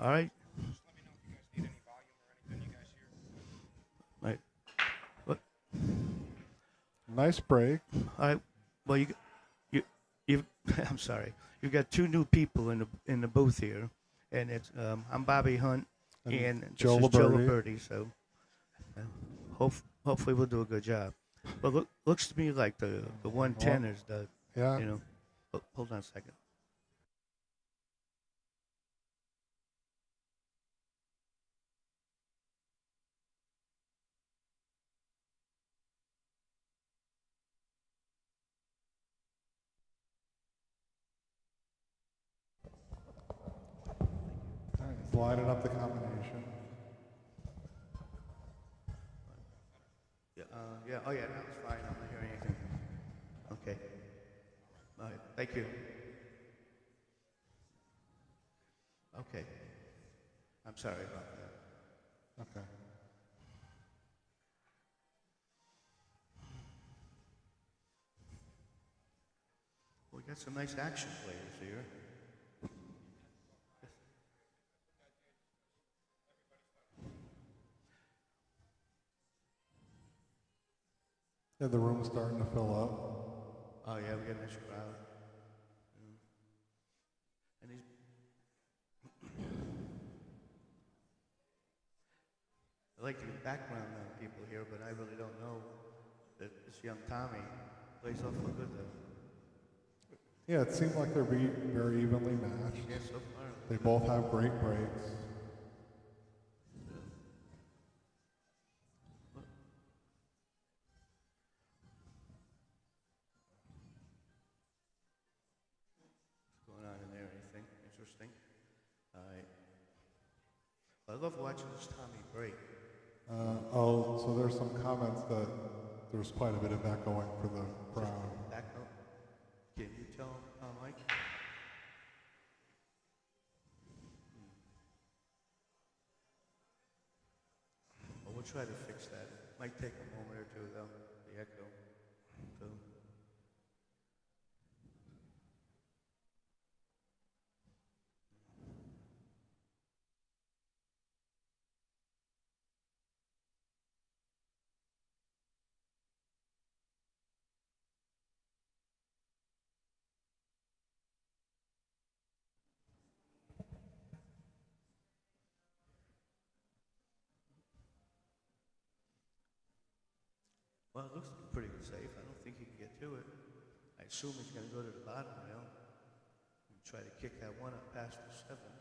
All right. Right. What? Nice break. All right. Well, you, you. I'm sorry. You've got two new people in the booth here, and it's I'm Bobby Hunt, and this Joe is Joe Liberti. Liberti. So, uh, hopefully we'll do a good job. But looks to me like the 110 is the Yeah. you know. Hold on a second. All right, he's lining up the combination. Yeah. Yeah. Oh yeah. That was fine. I'm not hearing anything. Okay. All right. Thank you. Okay. I'm sorry about that. Okay. We got some nice action players here. Yeah, the room's starting to fill up. Oh yeah, we got a nice crowd. And these, I like the background people here, but I really don't know that this young Tommy plays awful good though. Yeah, it seemed like they're very evenly matched. Yeah, so far. They both have great breaks. What's going on in there? Anything interesting? All right. Well, I love watching this Tommy break. So there's some comments that there's quite a bit of echoing for the crowd. Back up. Can you tell Mike? Well, we'll try to fix that. Might take a moment or two though. The echo. So. Well, it looks pretty safe. I don't think he can get to it. I assume he's going to go to the bottom rail and try to kick that one up past the seven.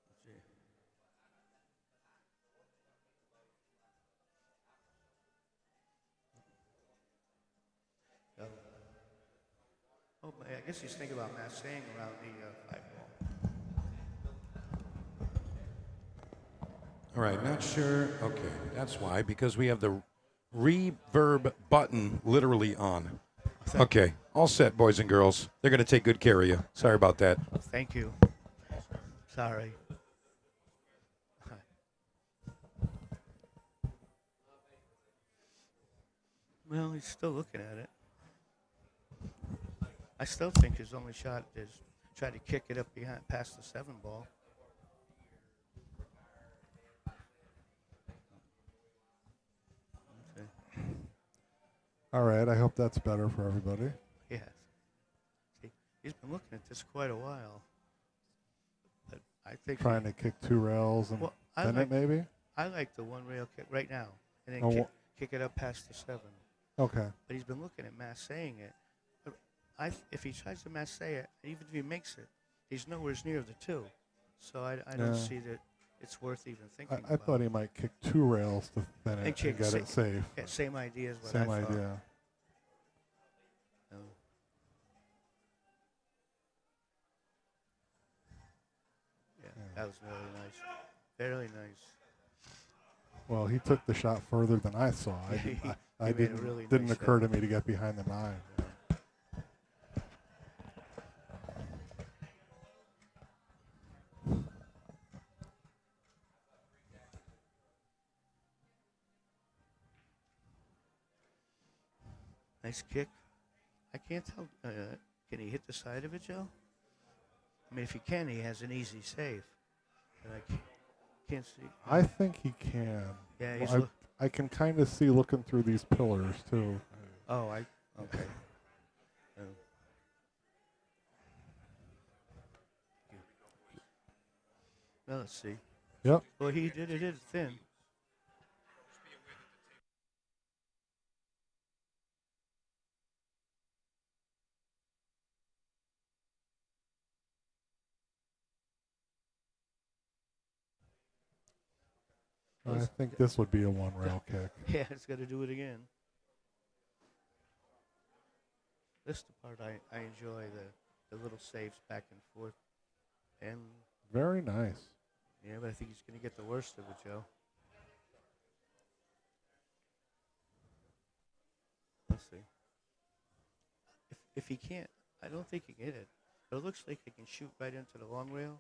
Let's see. Oh, I guess he's thinking about massing around the five ball. All right, not sure. Okay, that's why, because we have the reverb button literally on. Okay, all set, boys and girls. They're going to take good care of you. Sorry about that. Thank you. Sorry. Well, he's still looking at it. I still think his only shot is try to kick it up behind past the seven ball. Okay. All right, I hope that's better for everybody. Yes. See, he's been looking at this quite a while. But I think Trying to kick two rails and then it maybe? I like the one rail kick right now, and then kick it up past the seven. Okay. But he's been looking at massaying it. But if he tries to massay it, even if he makes it, he's nowhere near the two. So I don't see that it's worth even thinking about. I thought he might kick two rails to thin it and get it safe. Yeah, same idea as what Same I thought. idea. No. Yeah, that was really nice. Very nice. Well, he took the shot further than I saw. I didn't didn't occur to me to get behind the nine. Nice kick. I can't tell. Can he hit the side of it, Joe? I mean, if he can, he has an easy save. But I can't see. I think he can. Yeah, Well, I can kind of see looking through these pillars, too. Oh, okay. Oh. Well, let's see. Yep. Well, he did it thin. I think this would be a one-rail kick. Yeah, it's got to do it again. This is the part I enjoy, the little saves back and forth. And Very nice. yeah, but I think he's going to get the worst of it, Joe. Let's see. If he can't, I don't think he can hit it. But it looks like he can shoot right into the long rail,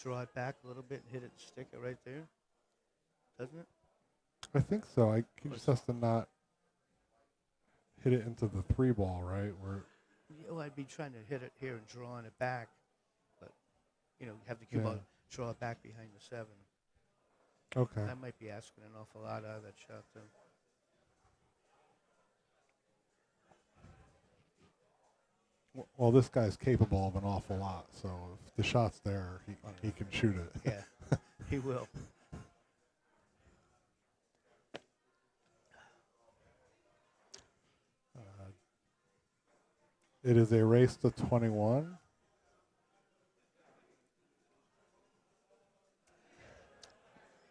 draw it back a little bit and hit it and stick it right there. Doesn't it? I think so. He just has to not hit it into the 3-ball, right? Well, I'd be trying to hit it here and drawing it back, but have the cue ball draw it back behind the 7. Okay. That might be asking an awful lot out of that shot, though. Well, this guy's capable of an awful lot, so if the shot's there, he can shoot it. Yeah, he will. It is a race to 21.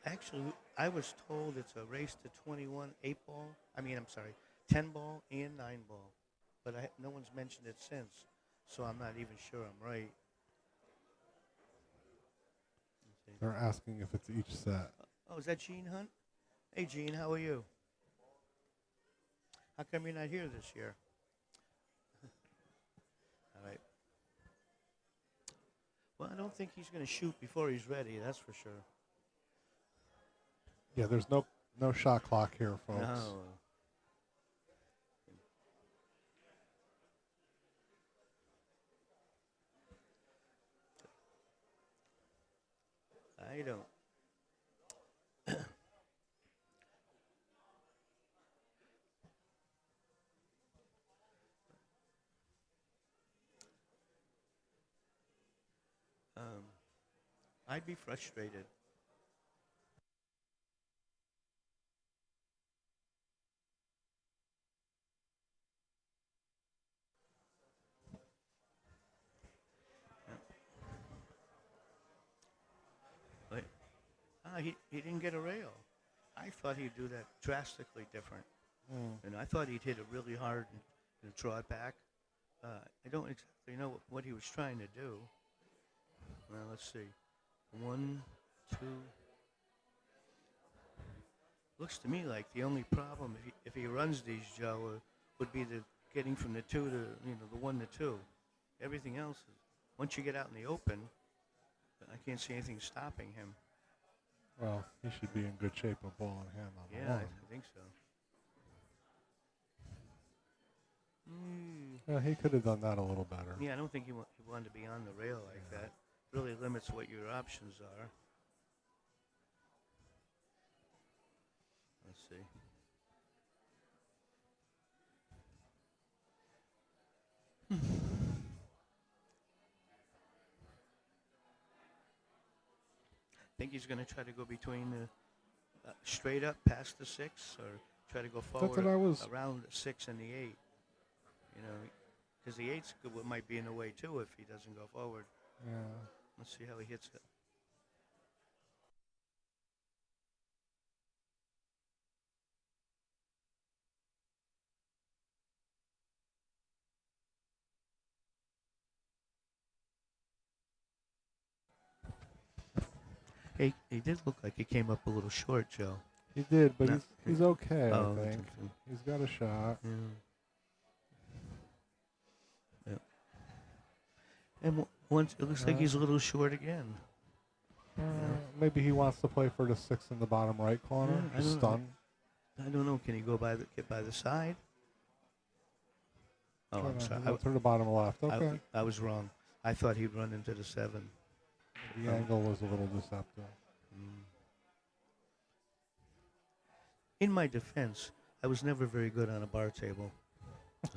Actually, I was told it's a race to 21 8-ball. I'm sorry, 10-ball and 9-ball. But no one's mentioned it since, so I'm not even sure I'm right. They're asking if it's each set. Oh, is that Gene Hunt? Hey, Gene, how are you? How come you're not here this year? All right. Well, I don't think he's going to shoot before he's ready, that's for sure. Yeah, there's no shot clock here, folks. No. I don't. I'd be frustrated. But he didn't get a rail. I thought he'd do that drastically different. And I thought he'd hit it really hard and draw it back. I don't exactly know what he was trying to do. Well, let's see. 1, 2. Looks to me like the only problem if he runs these, Joe, would be the getting from the 2 to the 1 to 2. Everything else is once you get out in the open, I can't see anything stopping him. Well, he should be in good shape with ball in hand on the Yeah, one. I think so. He could have done that a little better. Yeah, I don't think he wanted to be on the rail like that. Really limits what your options are. Let's see. Think he's going to try to go between the straight up past the 6, or try to go forward around the 6 and the 8. Because the 8's might be in the way too if he doesn't go forward. Yeah. Let's see how he hits it. He did look like he came up a little short, Joe. He did, but he's okay, Oh, I think. He's got a shot. Yeah. And once it looks like he's a little short again. Maybe he wants to play for the 6 in the bottom right corner. Yeah, Just stun. I don't know. Can he get by the side? Oh, I'm sorry. To the bottom left. Okay. I was wrong. I thought he'd run into the 7. The angle was a little deceptive. In my defense, I was never very good on a bar table,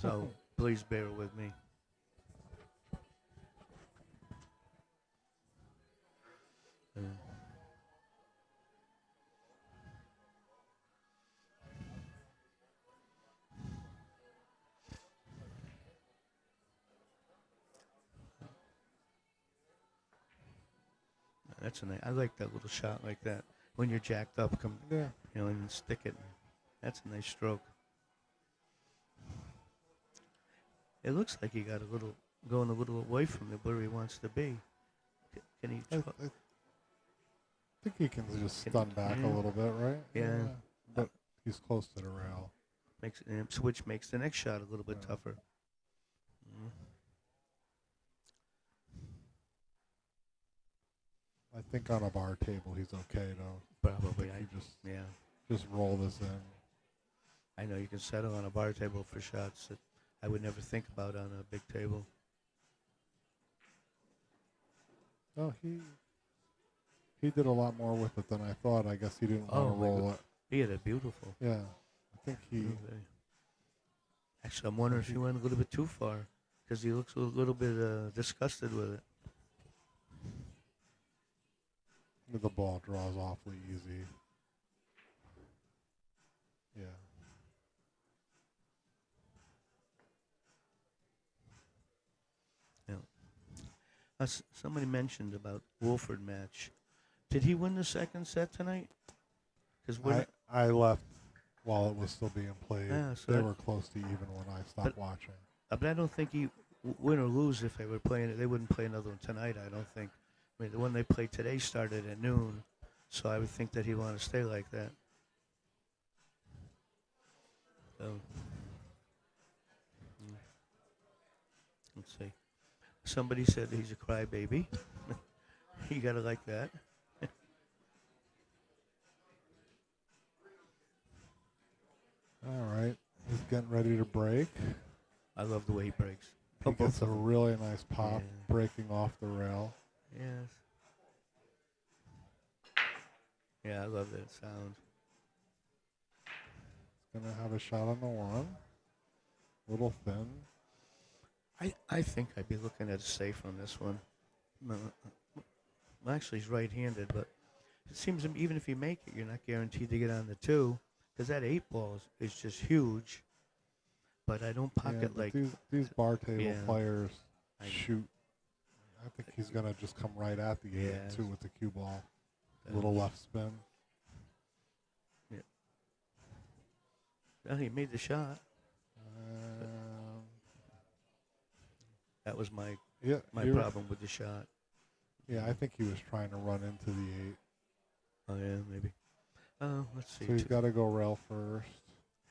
so please bear with me. That's a nice. I like that little shot like that. When you're jacked up, and stick it. That's a nice stroke. It looks like he got going a little away from where he wants to be. Can he? I think he can just stun back a little bit, right? Yeah. But he's close to the rail. Switch makes the next shot a little bit tougher. I think on a bar table he's okay though. Probably. Just roll this in. I know you can settle on a bar table for shots that I would never think about on a big table. No, he did a lot more with it than I thought. I guess he didn't want to roll it. He had it beautiful. Yeah, I think he. Actually, I'm wondering if he went a little bit too far because he looks a little bit disgusted with it. The ball draws awfully easy. Yeah. Somebody mentioned about Wolford match. Did he win the second set tonight? Because I left while it was still being played. Yeah, so they were close to even when I stopped watching. But I don't think he win or lose if they were playing it. They wouldn't play another one tonight. I don't think. I mean, the one they played today started at noon, so I would think that he'd want to stay like that. So let's see. Somebody said he's a crybaby. You gotta like that. All right, he's getting ready to break. I love the way he breaks. He gets a really nice pop breaking off the rail. Yes. Yeah, I love that sound. He's gonna have a shot on the one. Little thin. I think I'd be looking at a safe on this one. Well, actually, he's right-handed, but it seems even if you make it, you're not guaranteed to get on the 2 because that 8 ball is just huge. But I don't pocket like these bar table players shoot. I think he's gonna just come right at the 8 too with the cue ball. Little left spin. Yeah. Well, he made the shot. That was my problem with the shot. Yeah, I think he was trying to run into the 8. Oh, yeah, maybe. Let's see. So he's got to go rail first.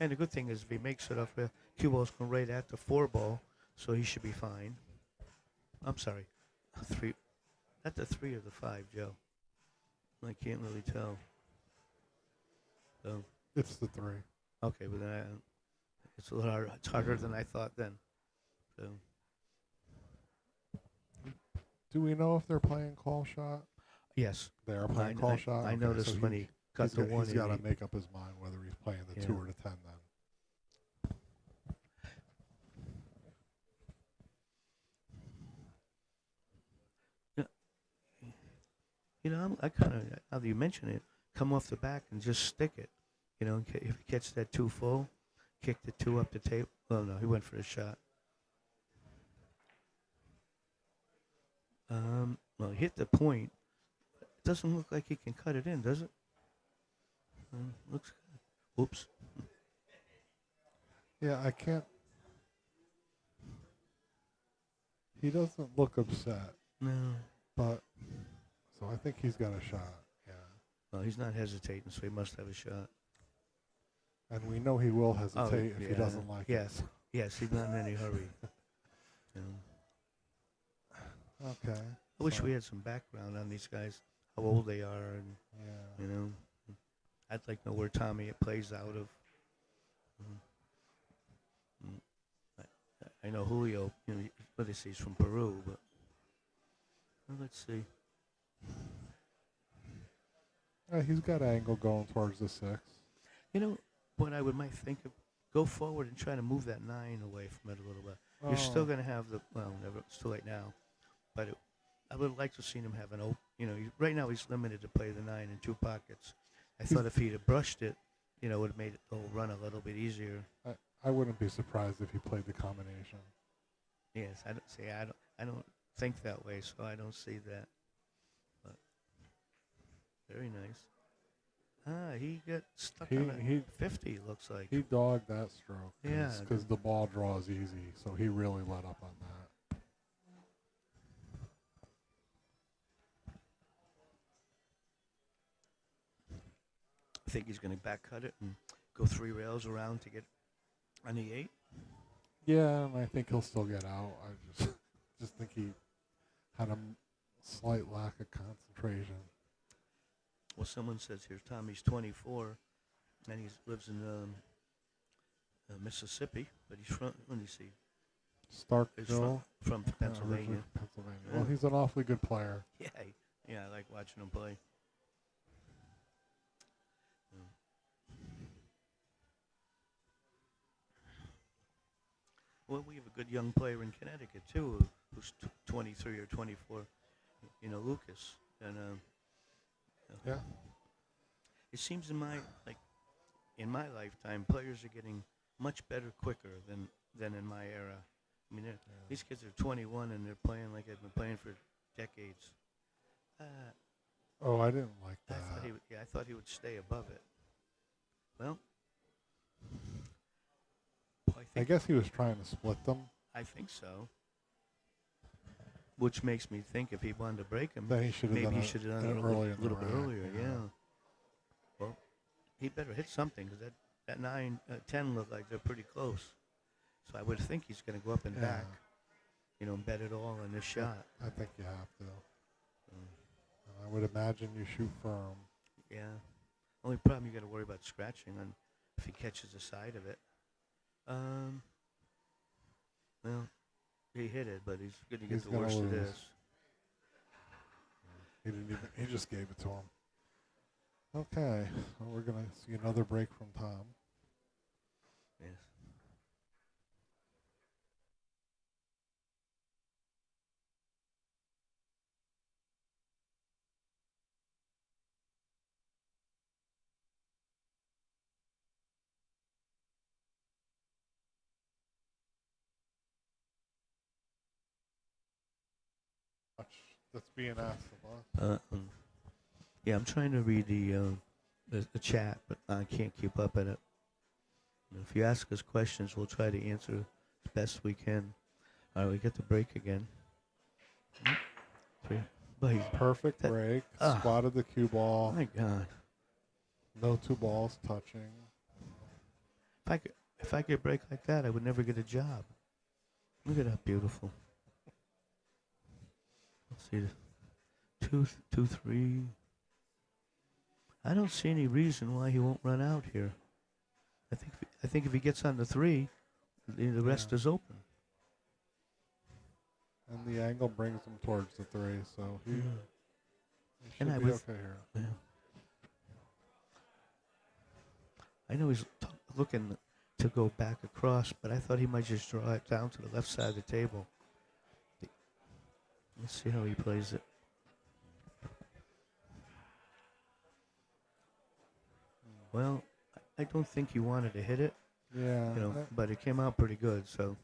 And the good thing is if he makes it off, cue ball's going right at the 4 ball, so he should be fine. I'm sorry. 3. At the 3 or the 5, Joe. I can't really tell. So. It's the 3. Okay, but then it's a little hard. It's harder than I thought then. So. Do we know if they're playing call shot? Yes. They are playing call shot? I noticed when he cut the 1. He's got to make up his mind whether he's playing the 2 or the 10 then. You know, I kind of, now that you mention it, come off the back and just stick it. You know, if he catches that 2 full, kick the 2 up the table. Oh, no, he went for the shot. Well, he hit the point. It doesn't look like he can cut it in, does it? Looks good. Oops. Yeah, I can't. He doesn't look upset. No. But, so I think he's got a shot. Yeah. Well, he's not hesitating, so he must have a shot. And we know he will hesitate if he doesn't like it. Yes, he's not in any hurry. Okay. I wish we had some background on these guys, how old they are, and you know, I'd like to know where Tommy plays out of. I know Julio, what they say he's from Peru, but let's see. He's got angle going towards the 6. You know what I might think of? Go forward and try to move that 9 away from it a little bit. You're still going to have it's too late now, but I would like to see him have an open. Right now he's limited to play the 9 in 2 pockets. I thought if he'd have brushed it, it would have made the whole run a little bit easier. I wouldn't be surprised if he played the combination. Yes, I don't think that way, so I don't see that. But very nice. He got stuck on a 50, looks like. He dogged that stroke. Yeah. Because the ball draws easy, so he really let up on that. I think he's going to back cut it and go 3 rails around to get on the 8. Yeah, and I think he'll still get out. I just think he had a slight lack of concentration. Well, someone says here Tommy's 24, and he lives in Mississippi, but he's from, let me see. Starkville? From Pennsylvania. Pennsylvania. Well, he's an awfully good player. Yeah, I like watching him play. Well, we have a good young player in Connecticut, too, who's 23 or 24, Lucas. And yeah. It seems in my lifetime, players are getting much better quicker than in my era. I mean, these kids are 21 and they're playing like they've been playing for decades. I didn't like that. I thought he would stay above it. Well, I guess he was trying to split them. I think so. Which makes me think if he wanted to break him, then he should have done it a little bit earlier. Yeah. Well, he better hit something because that 9, 10 look like they're pretty close. So I would think he's going to go up and back, and bet it all on this shot. I think you have to. I would imagine you shoot firm. Yeah. Only problem you got to worry about scratching on if he catches the side of it. Well, he hit it, but he's going to get the worst of this. He just gave it to him. Okay, well, we're going to see another break from Tom. Yes. That's being asked of us. Yeah, I'm trying to read the chat, but I can't keep up at it. If you ask us questions, we'll try to answer as best we can. All right, we get the break again. 3. Perfect break. Spotted the cue ball. Oh my God. No 2 balls touching. If I could break like that, I would never get a job. Look at that, beautiful. Let's see, 2, 2, 3. I don't see any reason why he won't run out here. I think if he gets on the 3, the rest is open. And the angle brings him towards the 3, so he should be okay here. Yeah. I know he's looking to go back across, but I thought he might just draw it down to the left side of the table. Let's see how he plays it. Well, I don't think he wanted to hit it. Yeah. But it came out pretty good, so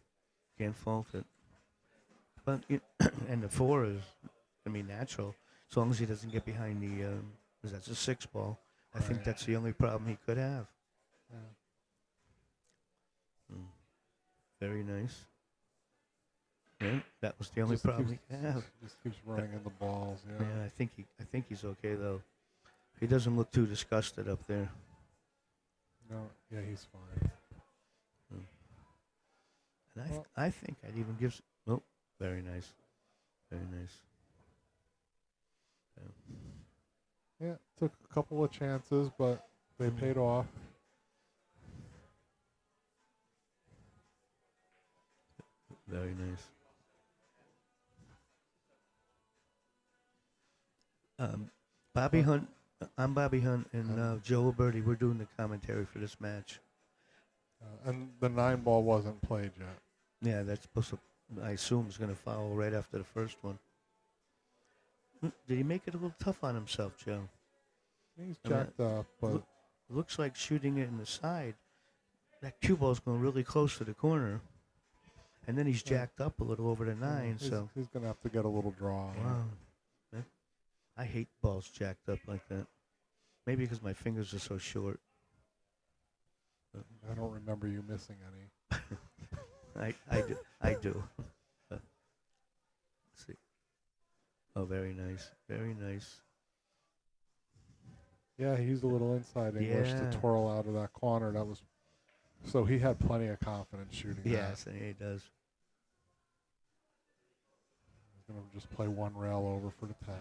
can't fault it. But and the 4 is gonna be natural as long as he doesn't get behind the. Because that's a 6 ball. I think that's the only problem he could have. Yeah. Very nice. Yeah, that was the only problem he could have. Just keeps running in the balls. Yeah. Yeah, I think he's okay though. He doesn't look too disgusted up there. No, yeah, he's fine. And I think I'd even give. Oh, very nice, very nice. Yeah, took a couple of chances, but they paid off. Very nice. Bobby Hunt. I'm Bobby Hunt, and Joe Alberti. We're doing the commentary for this match. And the 9-ball wasn't played yet. Yeah, that's supposed to. I assume is going to follow right after the first one. Did he make it a little tough on himself, Joe? He's jacked up, but looks like shooting it in the side. That cue ball's going really close to the corner, and then he's jacked up a little over the 9. So he's going to have to get a little draw. Wow. I hate balls jacked up like that. Maybe because my fingers are so short. I don't remember you missing any. I do. Let's see. Oh, very nice. Very nice. Yeah, he's a little inside English to twirl out of that corner. That was so he had plenty of confidence shooting. Yes, and he does. He's going to just play one rail over for the 10.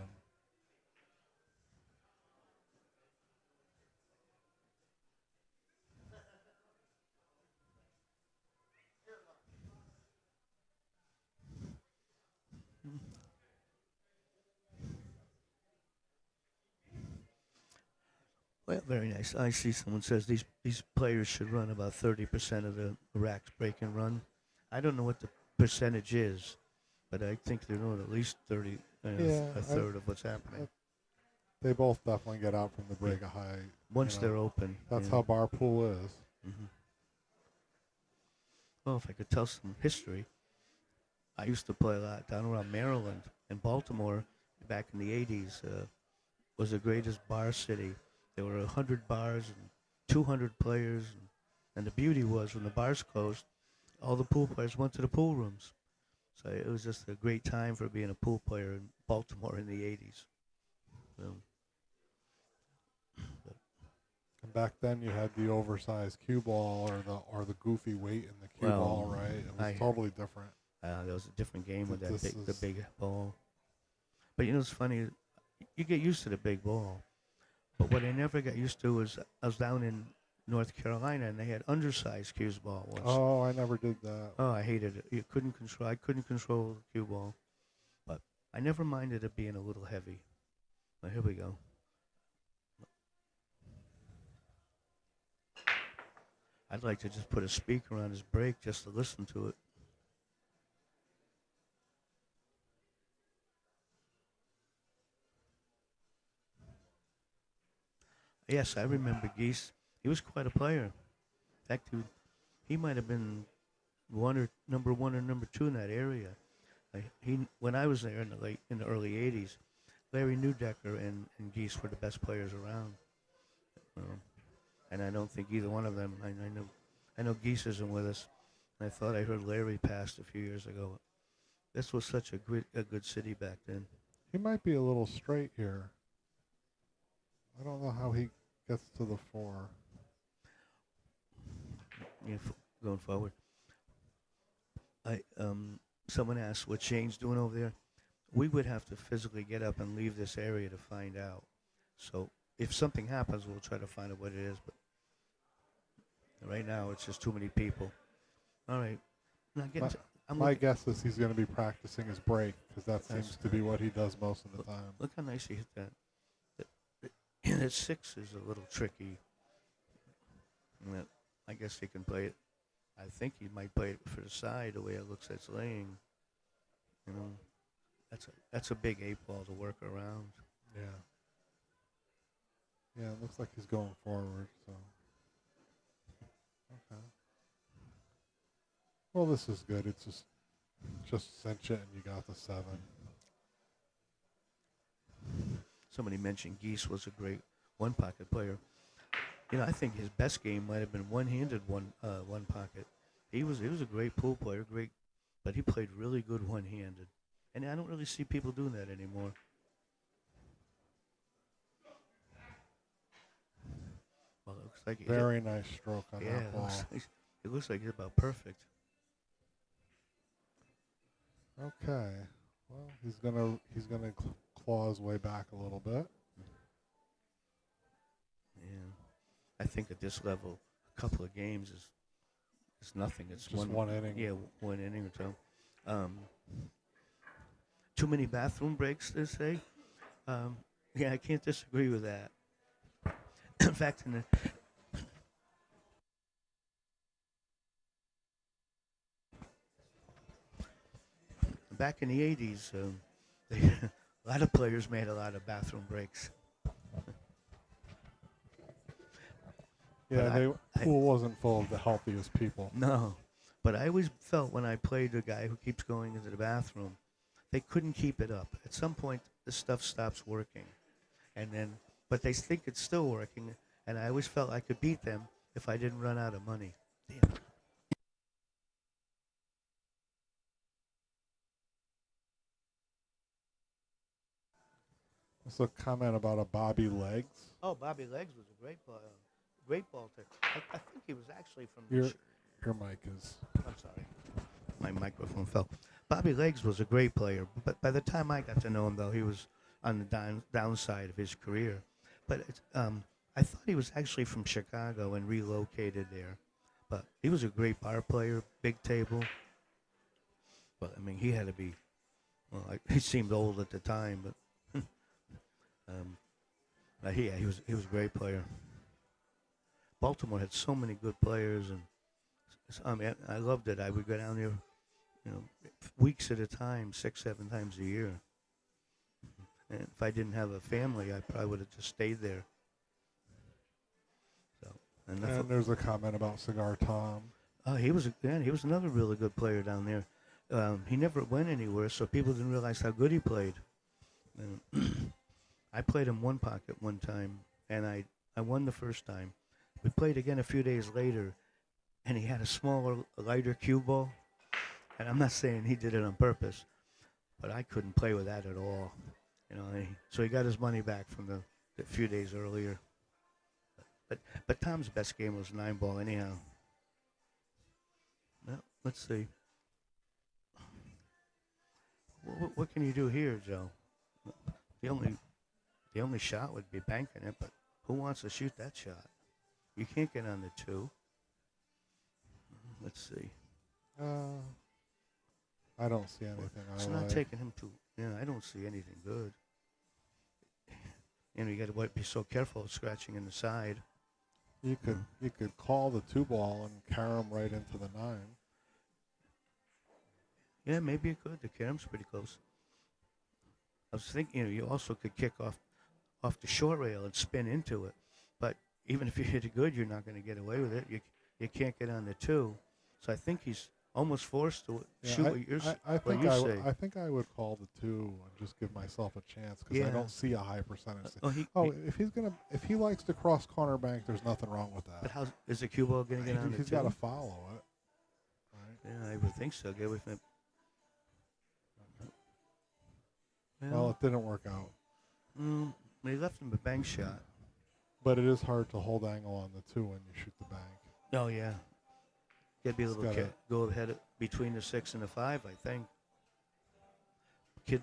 Well, very nice. I see someone says these players should run about 30% of the racks break and run. I don't know what the percentage is, but I think they're doing at least 30, a third of what's happening. They both definitely get out from the break a high. Once they're open. That's how bar pool is. Mm-hmm. Well, if I could tell some history, I used to play a lot down around Maryland and Baltimore back in the 80s. Was the greatest bar city. There were 100 bars and 200 players. And the beauty was when the bars closed, all the pool players went to the pool rooms. So it was just a great time for being a pool player in Baltimore in the 80s. So, and back then you had the oversized cue ball or the goofy weight in the cue ball, right? It was totally different. There was a different game with the big ball. But you know, it's funny. You get used to the big ball. But what I never got used to was I was down in North Carolina and they had undersized cue ball once. Oh, I never did that. Oh, I hated it. I couldn't control the cue ball. But I never minded it being a little heavy. Well, here we go. I'd like to just put a speaker on his break just to listen to it. Yes, I remember Geese. He was quite a player. In fact, he might have been number one or number 2 in that area. When I was there in the early '80s, Larry Newdecker and Geese were the best players around. And I don't think either one of them. I know Geese isn't with us. I thought I heard Larry passed a few years ago. This was such a good city back then. He might be a little straight here. I don't know how he gets to the 4. Yeah, going forward. Someone asked what Shane's doing over there. We would have to physically get up and leave this area to find out. So if something happens, we'll try to find out what it is. But right now, it's just too many people. All right. My guess is he's going to be practicing his break because that seems to be what he does most of the time. Look how nice he hit that. That 6 is a little tricky. I guess he can play it. I think he might play it for the side the way it looks it's laying. You know, that's a big 8 ball to work around. Yeah. Yeah, it looks like he's going forward. So. Okay. Well, this is good. It's just cinch it and you got the 7. Somebody mentioned Geese was a great one-pocket player. You know, I think his best game might have been one-handed one pocket. He was a great pool player, but he played really good one-handed, and I don't really see people doing that anymore. Well, it looks like very nice stroke on that ball. It looks like it's about perfect. Okay, well he's gonna claw his way back a little bit. Yeah, I think at this level, a couple of games is nothing. It's just one inning. Yeah, one inning or so. Um, too many bathroom breaks, they say. Yeah, I can't disagree with that. In fact, back in the 80s, a lot of players made a lot of bathroom breaks. Yeah, I, pool wasn't full of the healthiest people. no, but I always felt when I played a guy who keeps going into the bathroom, they couldn't keep it up. At some point, the stuff stops working, and then, but they think it's still working, and I always felt I could beat them if I didn't run out of money. Damn. There's a comment about a Bobby Legs. Oh, Bobby Legs was a great ball player. I think he was actually from. Your mic is. I'm sorry, my microphone fell. Bobby Legs was a great player, but by the time I got to know him, though, he was on the downside of his career. But I thought he was actually from Chicago and relocated there. But he was a great bar player, big table. But I mean, he had to be. Well, he seemed old at the time, but. He was a great player. Baltimore had so many good players, and I mean, I loved it. I would go down there, weeks at a time, 6, 7 times a year. And if I didn't have a family, I probably would have just stayed there. So, and there's a comment about Cigar Tom. He was another really good player down there. He never went anywhere, so people didn't realize how good he played. And I played him one pocket one time, and I won the first time. We played again a few days later, and he had a smaller, lighter cue ball. And I'm not saying he did it on purpose, but I couldn't play with that at all. So he got his money back from the few days earlier. But Tom's best game was 9-ball anyhow. Well, let's see. What can you do here, Joe? The only shot would be banking it, but who wants to shoot that shot? You can't get on the 2. Let's see. I don't see anything. It's not taking him to. I don't see anything good. You got to be so careful of scratching in the side. You could call the 2-ball and carry him right into the 9. Yeah, maybe you could. The caram's pretty close. I was thinking, you also could kick off the short rail and spin into it. But even if you hit it good, you're not going to get away with it. You can't get on the 2. So I think he's almost forced to shoot what you say. I think I would call the 2 and just give myself a chance because I don't see a high percentage. If he likes to cross corner bank, there's nothing wrong with that. But how is the cue ball going to get on the 2? He's got to follow it. Right? Yeah, I would think so. Get with him. Well, it didn't work out. He left him a bank shot. But it is hard to hold angle on the 2 when you shoot the bank. Oh, yeah. Got to be a little go ahead between the 6 and the 5, I think. Kid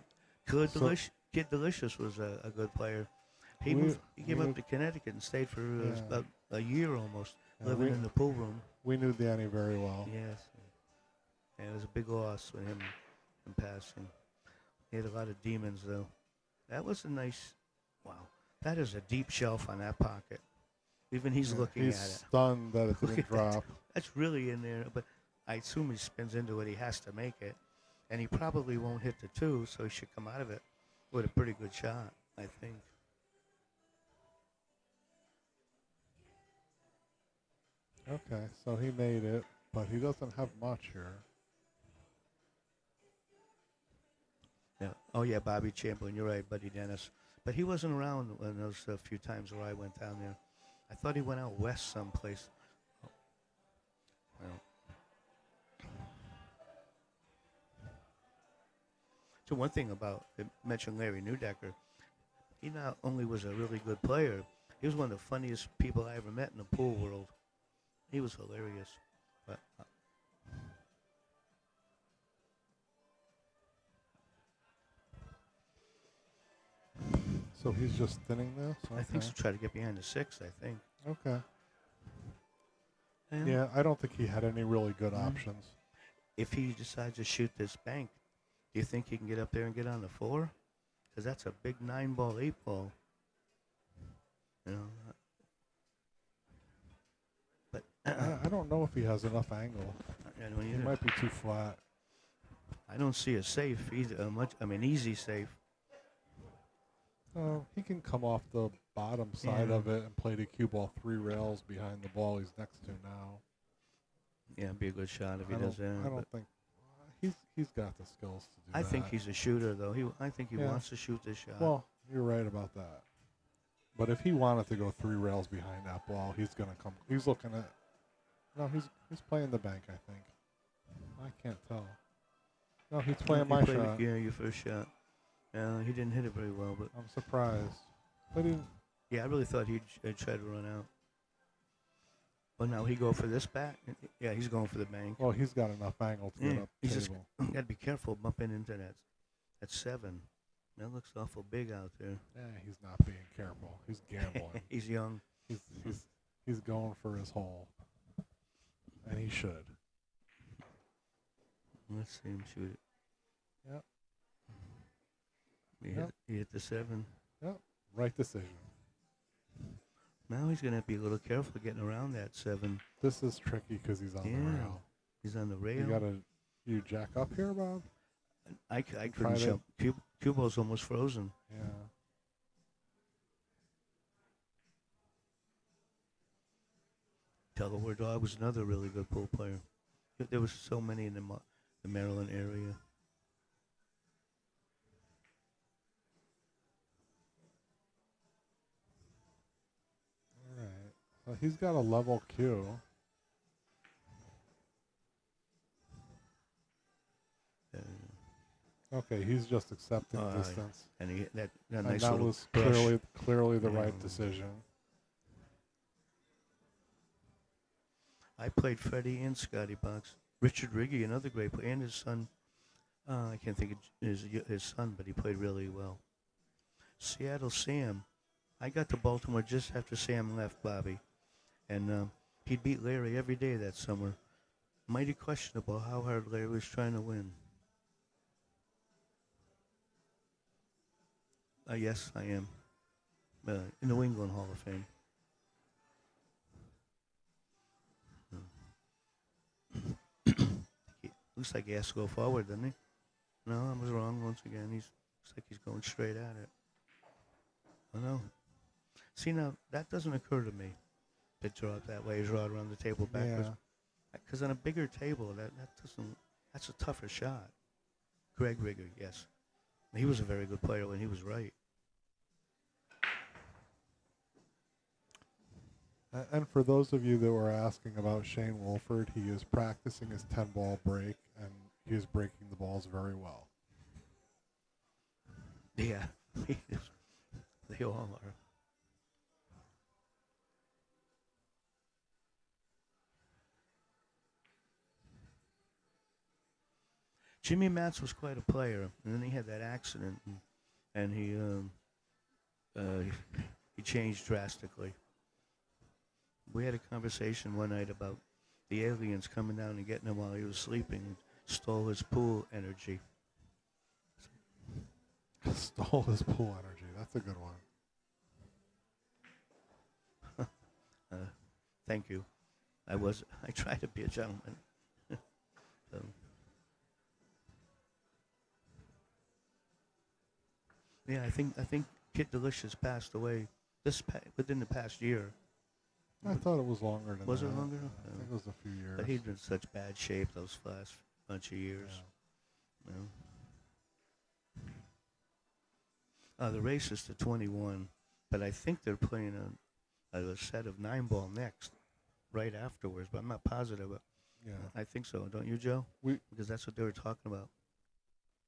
Delicious was a good player. He came up to Connecticut and stayed for about a year almost, living in the pool room. We knew Danny very well. Yes. Yeah, it was a big loss with him passing. He had a lot of demons, though. That was a nice, wow. That is a deep shelf on that pocket. Even he's looking at it. He's stunned that it didn't drop. That's really in there, but I assume he spins into it. He has to make it. And he probably won't hit the 2, so he should come out of it with a pretty good shot, I think. Okay, so he made it, but he doesn't have much here. Yeah. Oh, yeah, Bobby Chamberlain. You're right, Buddy Dennis. But he wasn't around in those few times where I went down there. I thought he went out west someplace. Oh. Well. So one thing about, I mentioned Larry Newdecker, he not only was a really good player, he was one of the funniest people I ever met in the pool world. He was hilarious. But, so he's just thinning this? Okay. I think so. Try to get behind the 6, I think. Okay. Yeah, I don't think he had any really good options. if he decides to shoot this bank, do you think he can get up there and get on the 4? Because that's a big 9-ball, 8-ball. You know. But I don't know if he has enough angle. He might be too flat. I don't see a safe either. Easy safe. He can come off the bottom side of it and play the cue ball 3 rails behind the ball he's next to now. Yeah, it'd be a good shot if he does that. I don't think he's got the skills to do that. I think he's a shooter, though. I think he wants to shoot this shot. Well, you're right about that. But if he wanted to go 3 rails behind that ball, he's gonna come. He's looking at. No, he's playing the bank. I think. I can't tell. No, he's playing my shot. Yeah, your first shot. He didn't hit it very well, but I'm surprised. But yeah, I really thought he'd try to run out. But now he go for this bat. Yeah, he's going for the bank. Well, he's got enough angle to get up the table. Just got to be careful bumping into that 7. That looks awful big out there. Yeah, he's not being careful. He's gambling. He's young. He's going for his hole, and he should. Let's see him shoot it. Yep. He hit the 7. Yep. Right decision. Now he's going to have to be a little careful getting around that 7. This is tricky because he's on the rail. He's on the rail. You jack up here, Bob? I couldn't jump. Cubo's almost frozen. Yeah. Delaware Dog was another really good pool player. There was so many in the Maryland area. All right. Well, he's got a level cue. Okay, he's just accepting distance. And that was clearly the right decision. I played Freddie and Scotty Box. Richard Riggy, another great player, and his son. I can't think of his son, but he played really well. Seattle Sam. I got to Baltimore just after Sam left, Bobby. And he beat Larry every day that summer. Mighty questionable how hard Larry was trying to win. Yes, I am. In the New England Hall of Fame. Looks like he has to go forward, doesn't he? No, I was wrong once again. Looks like he's going straight at it. I know. See, now, that doesn't occur to me to draw it that way, draw it around the table backwards. Because on a bigger table, that's a tougher shot. Greg Rigger, yes. He was a very good player when he was right. And for those of you that were asking about Shane Wolford, he is practicing his 10-ball break, and he is breaking the balls very well. Yeah, they all are. Jimmy Matz was quite a player, and then he had that accident, and he changed drastically. We had a conversation one night about the aliens coming down and getting him while he was sleeping, and stole his pool energy. Stole his pool energy. That's a good one. Thank you. I tried to be a gentleman. Yeah, I think Kid Delicious passed away within the past year. I thought it was longer than that. Was it longer? I think it was a few years. But he'd been in such bad shape those last bunch of years. Yeah. The race is to 21, but I think they're playing a set of 9-ball next, right afterwards. But I'm not positive. But yeah, I think so. Don't you, Joe? Because that's what they were talking about.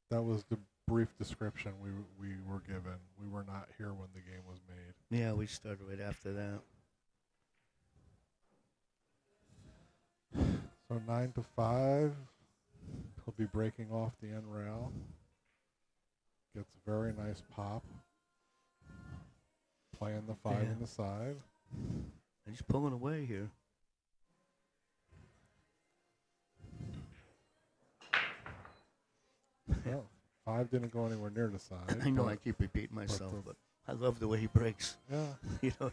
That was the brief description we were given. We were not here when the game was made. Yeah, we started right after that. So 9-5. He'll be breaking off the end rail. Gets a very nice pop. Playing the 5 in the side. And he's pulling away here. 5 didn't go anywhere near the side. I know but- I keep repeating myself, the- but I love the way he breaks. Yeah. You know.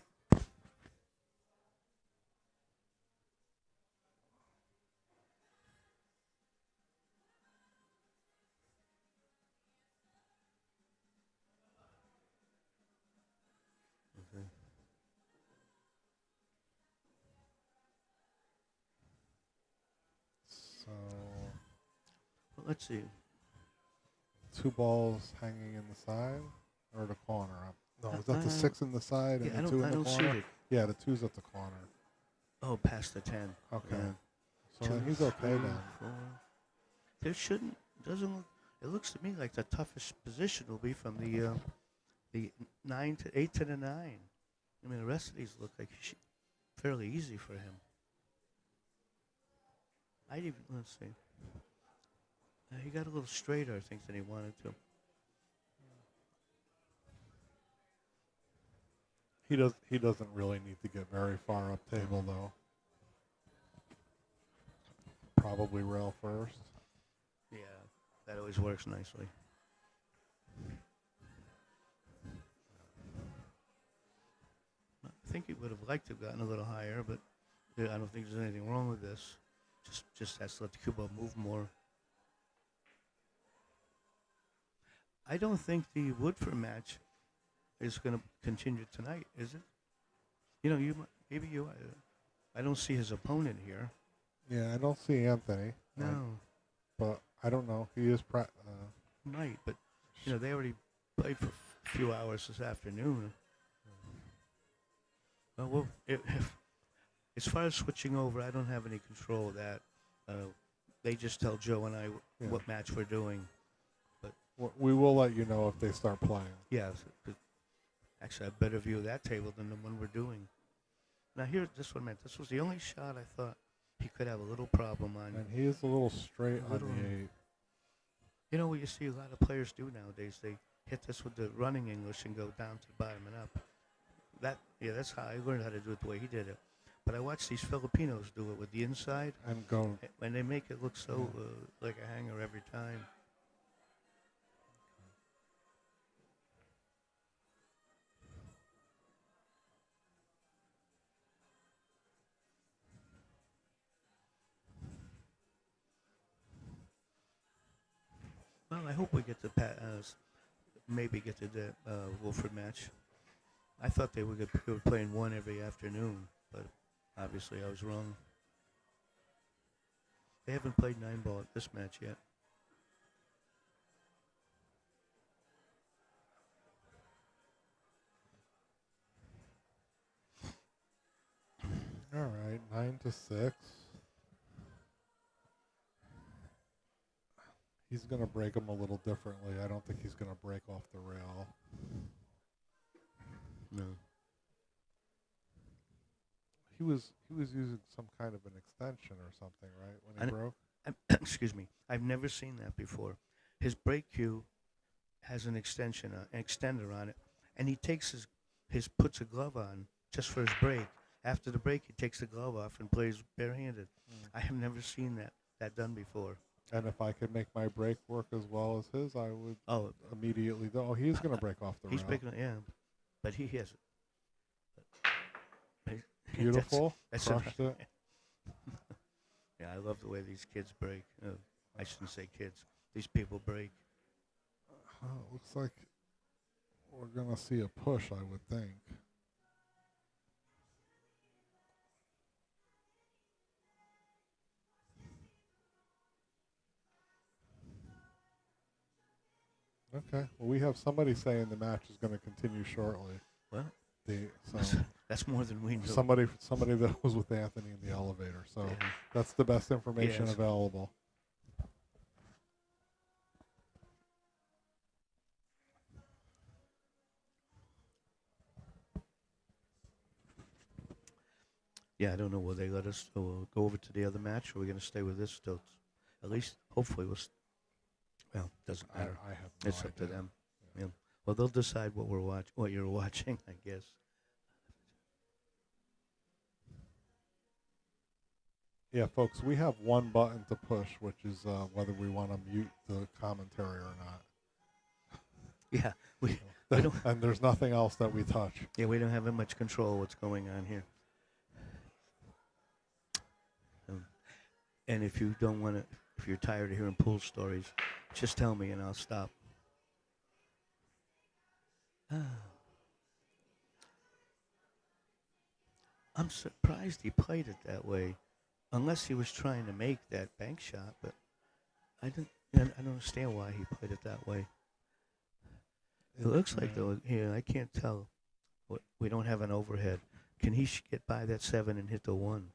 Okay. So Well, let's see. 2 balls hanging in the side or the corner. No, is that the Uh, 6 in the side Yeah, I and the don't, 2 I in the don't see corner? it. Yeah, the 2's at the corner. Oh, past the 10. Okay. Yeah. So then he's okay three, then. 4. There shouldn't. Doesn't look. It looks to me like the toughest position will be from the 9 to 8 to the 9. I mean, the rest of these look like fairly easy for him. Let's see. He got a little straighter, I think, than he wanted to. He doesn't really need to get very far up table though. Probably rail first. Yeah, that always works nicely. I think he would have liked to have gotten a little higher, but I don't think there's anything wrong with this. Just has to let the cue ball move more. I don't think the Woodford match is going to continue tonight, is it? You know, maybe you. I don't see his opponent here. Yeah, I don't see Anthony. No, But I don't know. He is might, but you know they already played for a few hours this afternoon. Well, if as far as switching over, I don't have any control of that. They just tell Joe and I what match we're doing. we will let you know if they start playing. Yeah, actually, I have a better view of that table than the one we're doing. Now, here, this one, man, this was the only shot I thought he could have a little problem on. And he is a little straight on Little- the 8. You know what you see a lot of players do nowadays? They hit this with the running English and go down to the bottom and up. That's how I learned how to do it the way he did it. But I watch these Filipinos do it with the inside, And go. and they make it look so like a hanger every time. Well, I hope we get to maybe get to the Wolford match. I thought they were playing one every afternoon, but obviously I was wrong. They haven't played 9-ball at this match yet. All right, 9-6. He's going to break him a little differently. I don't think he's going to break off the rail. No. He was using some kind of an extension or something, right? When he broke. Excuse me. I've never seen that before. His brake cue has an extender on it, and he takes puts a glove on just for his brake. After the break, he takes the glove off and plays barehanded. I have never seen that done before. And if I could make my brake work as well as his, I would immediately do. Oh, he's going to break off the rail. He's breaking it, yeah, but he has it. Beautiful. That's Crushed it. Yeah, I love the way these kids break. I shouldn't say kids. These people break. It looks like we're going to see a push, I would think. Okay. Well, we have somebody saying the match is going to continue shortly. Well, So that's more than we knew. somebody that was with Anthony in the elevator. So Yeah. that's the best information Yes. available. Yeah, I don't know. Will they let us go over to the other match, or are we going to stay with this still? At least, hopefully, well, doesn't matter. I have no It's up to idea. them. Yeah. Well, they'll decide what you're watching, I guess. Yeah, folks, we have one button to push, which is whether we want to mute the commentary or not. Yeah, we don't. And there's nothing else that we touch. Yeah, we don't have much control of what's going on here. And if you don't want to, if you're tired of hearing pool stories, just tell me and I'll stop. I'm surprised he played it that way, unless he was trying to make that bank shot. But I don't understand why he played it that way. It looks like though here I can't tell. We don't have an overhead. Can he get by that 7 and hit the 1?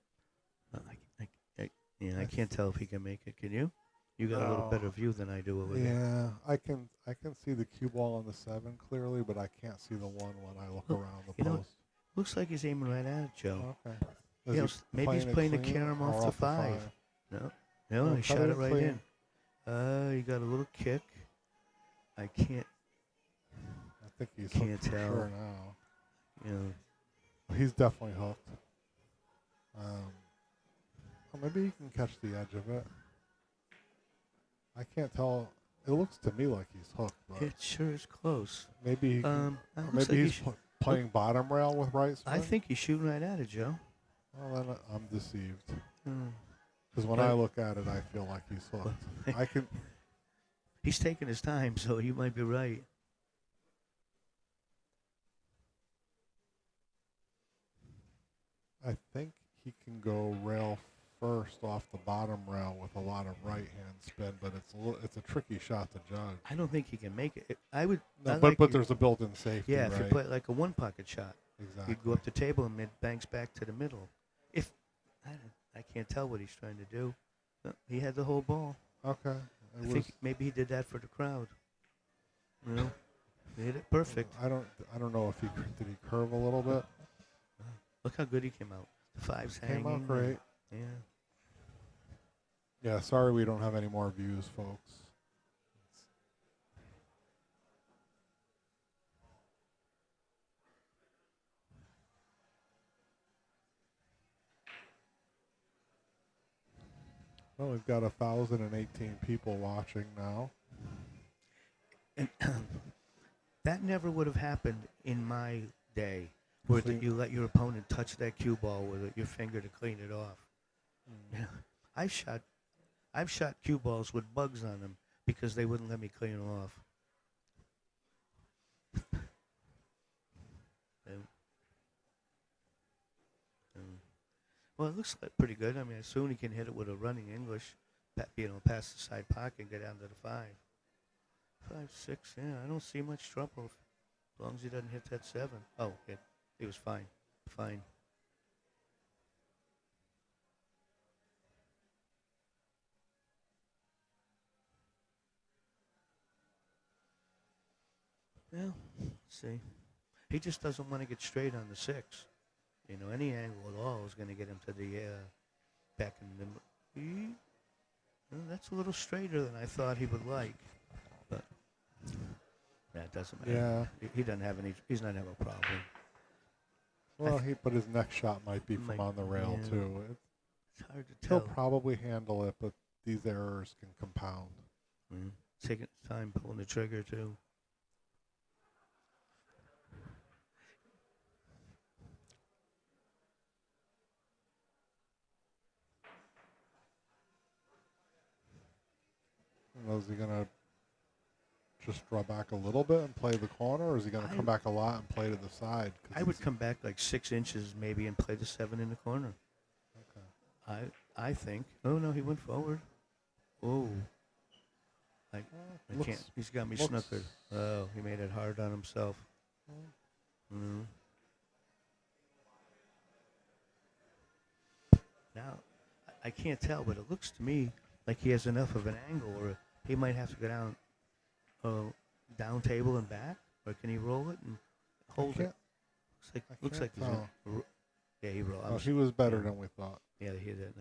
I can't tell if he can make it. Can you? You got a little better view than I do over there. Yeah, I can see the cue ball on the 7 clearly, but I can't see the 1 when I look around the post. Looks like he's aiming right at it, Joe. Okay. Maybe he's playing the carom off the 5. No, he shot it right in. He got a little kick. I can't. I think he's can't hooked for tell. sure now. He's definitely hooked. Maybe he can catch the edge of it. I can't tell. It looks to me like he's hooked. But It sure is close. maybe he can, Looks maybe like he's playing bottom rail with right spin. I think he's shooting right at it, Joe. Well, then I'm deceived. Hmm. Because when I look at it, I feel like he's hooked. I can. He's taking his time, so you might be right. I think he can go rail first off the bottom rail with a lot of right hand spin, but it's a tricky shot to judge. I don't think he can make it. I would. No, I but like there's a built-in safety. Yeah, if right? you play it like a one pocket shot, Exactly. you'd go up the table and it banks back to the middle. If I can't tell what he's trying to do. He had the whole ball. Okay. I think maybe he did that for the crowd. He hit it perfect. I don't know if did he curve a little bit. Look how good he came out. The 5's hanging. Came out great. Yeah. Yeah, sorry we don't have any more views, folks. Well, we've got 1,018 people watching now. And that never would have happened in my day, where you let your opponent touch that cue ball with your finger to clean it off. Yeah, I've shot cue balls with bugs on them because they wouldn't let me clean them off. Well, it looks like pretty good. I mean, soon he can hit it with a running English, past the side pocket and get down to the 5. 5, 6, yeah, I don't see much trouble as long as he doesn't hit that 7. Oh, he was fine. Fine. Well, let's see. He just doesn't want to get straight on the 6. Any angle at all is going to get him to the back in the. That's a little straighter than I thought he would like, but that doesn't matter. Yeah. He doesn't have any. He's not having a problem. Well, but his next shot might be from on the rail too. It's hard to tell. He'll probably handle it, but these errors can compound. Taking time pulling the trigger too. Is he going to just draw back a little bit and play the corner, or is he going to come back a lot and play to the side? I would come back like 6 inches maybe and play the 7 in the corner. Okay. I think. Oh, no, he went forward. Oh. I can't. He's got me snookered. Oh, he made it hard on himself. Now, I can't tell, but it looks to me like he has enough of an angle where he might have to go down table and back, or can he roll it and hold it? Looks like he's yeah, he rolled. He was better than we thought. Yeah, he did.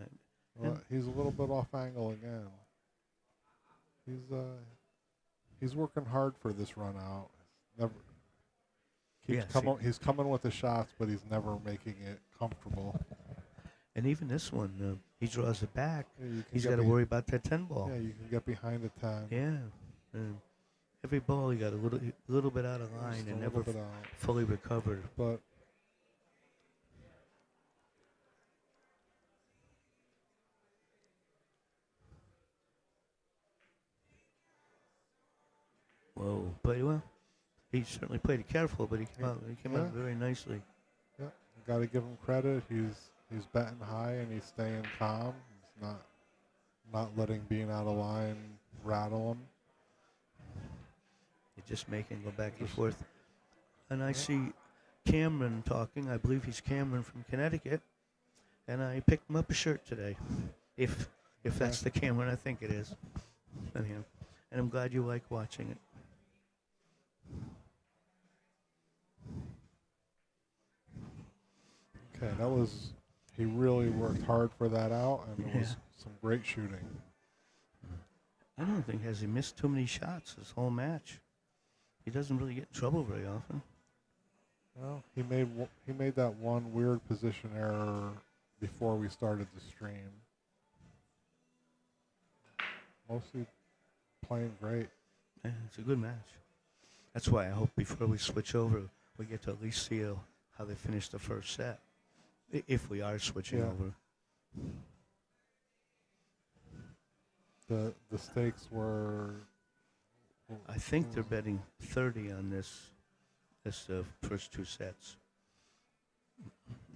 Well, he's a little bit off angle again. He's working hard for this run out. He's coming with the shots, but he's never making it comfortable. And even this one, he draws it back. Yeah, he's got to worry about that 10 ball. Yeah, you can get behind the 10. Yeah. every ball he got a little bit out of line Just a and little never bit out. fully recovered. But Whoa, played well. He certainly played it careful, but he came yeah, out very nicely. yeah, got to give him credit. He's batting high and he's staying calm. He's not letting being out of line rattle him. He's just making go back and forth. And I see Cameron talking. I believe he's Cameron from Connecticut. And I picked him up a shirt today, if that's the Cameron I think it is. Anyhow, and I'm glad you like watching it. Okay, he really worked hard for that out, and it was some great shooting. I don't think has he missed too many shots this whole match. He doesn't really get in trouble very often. Well, he made that one weird position error before we started the stream. Mostly playing great. Yeah, it's a good match. That's why I hope before we switch over, we get to at least see how they finish the first set, if we are switching over. The stakes were. I think they're betting 30 on this first two sets.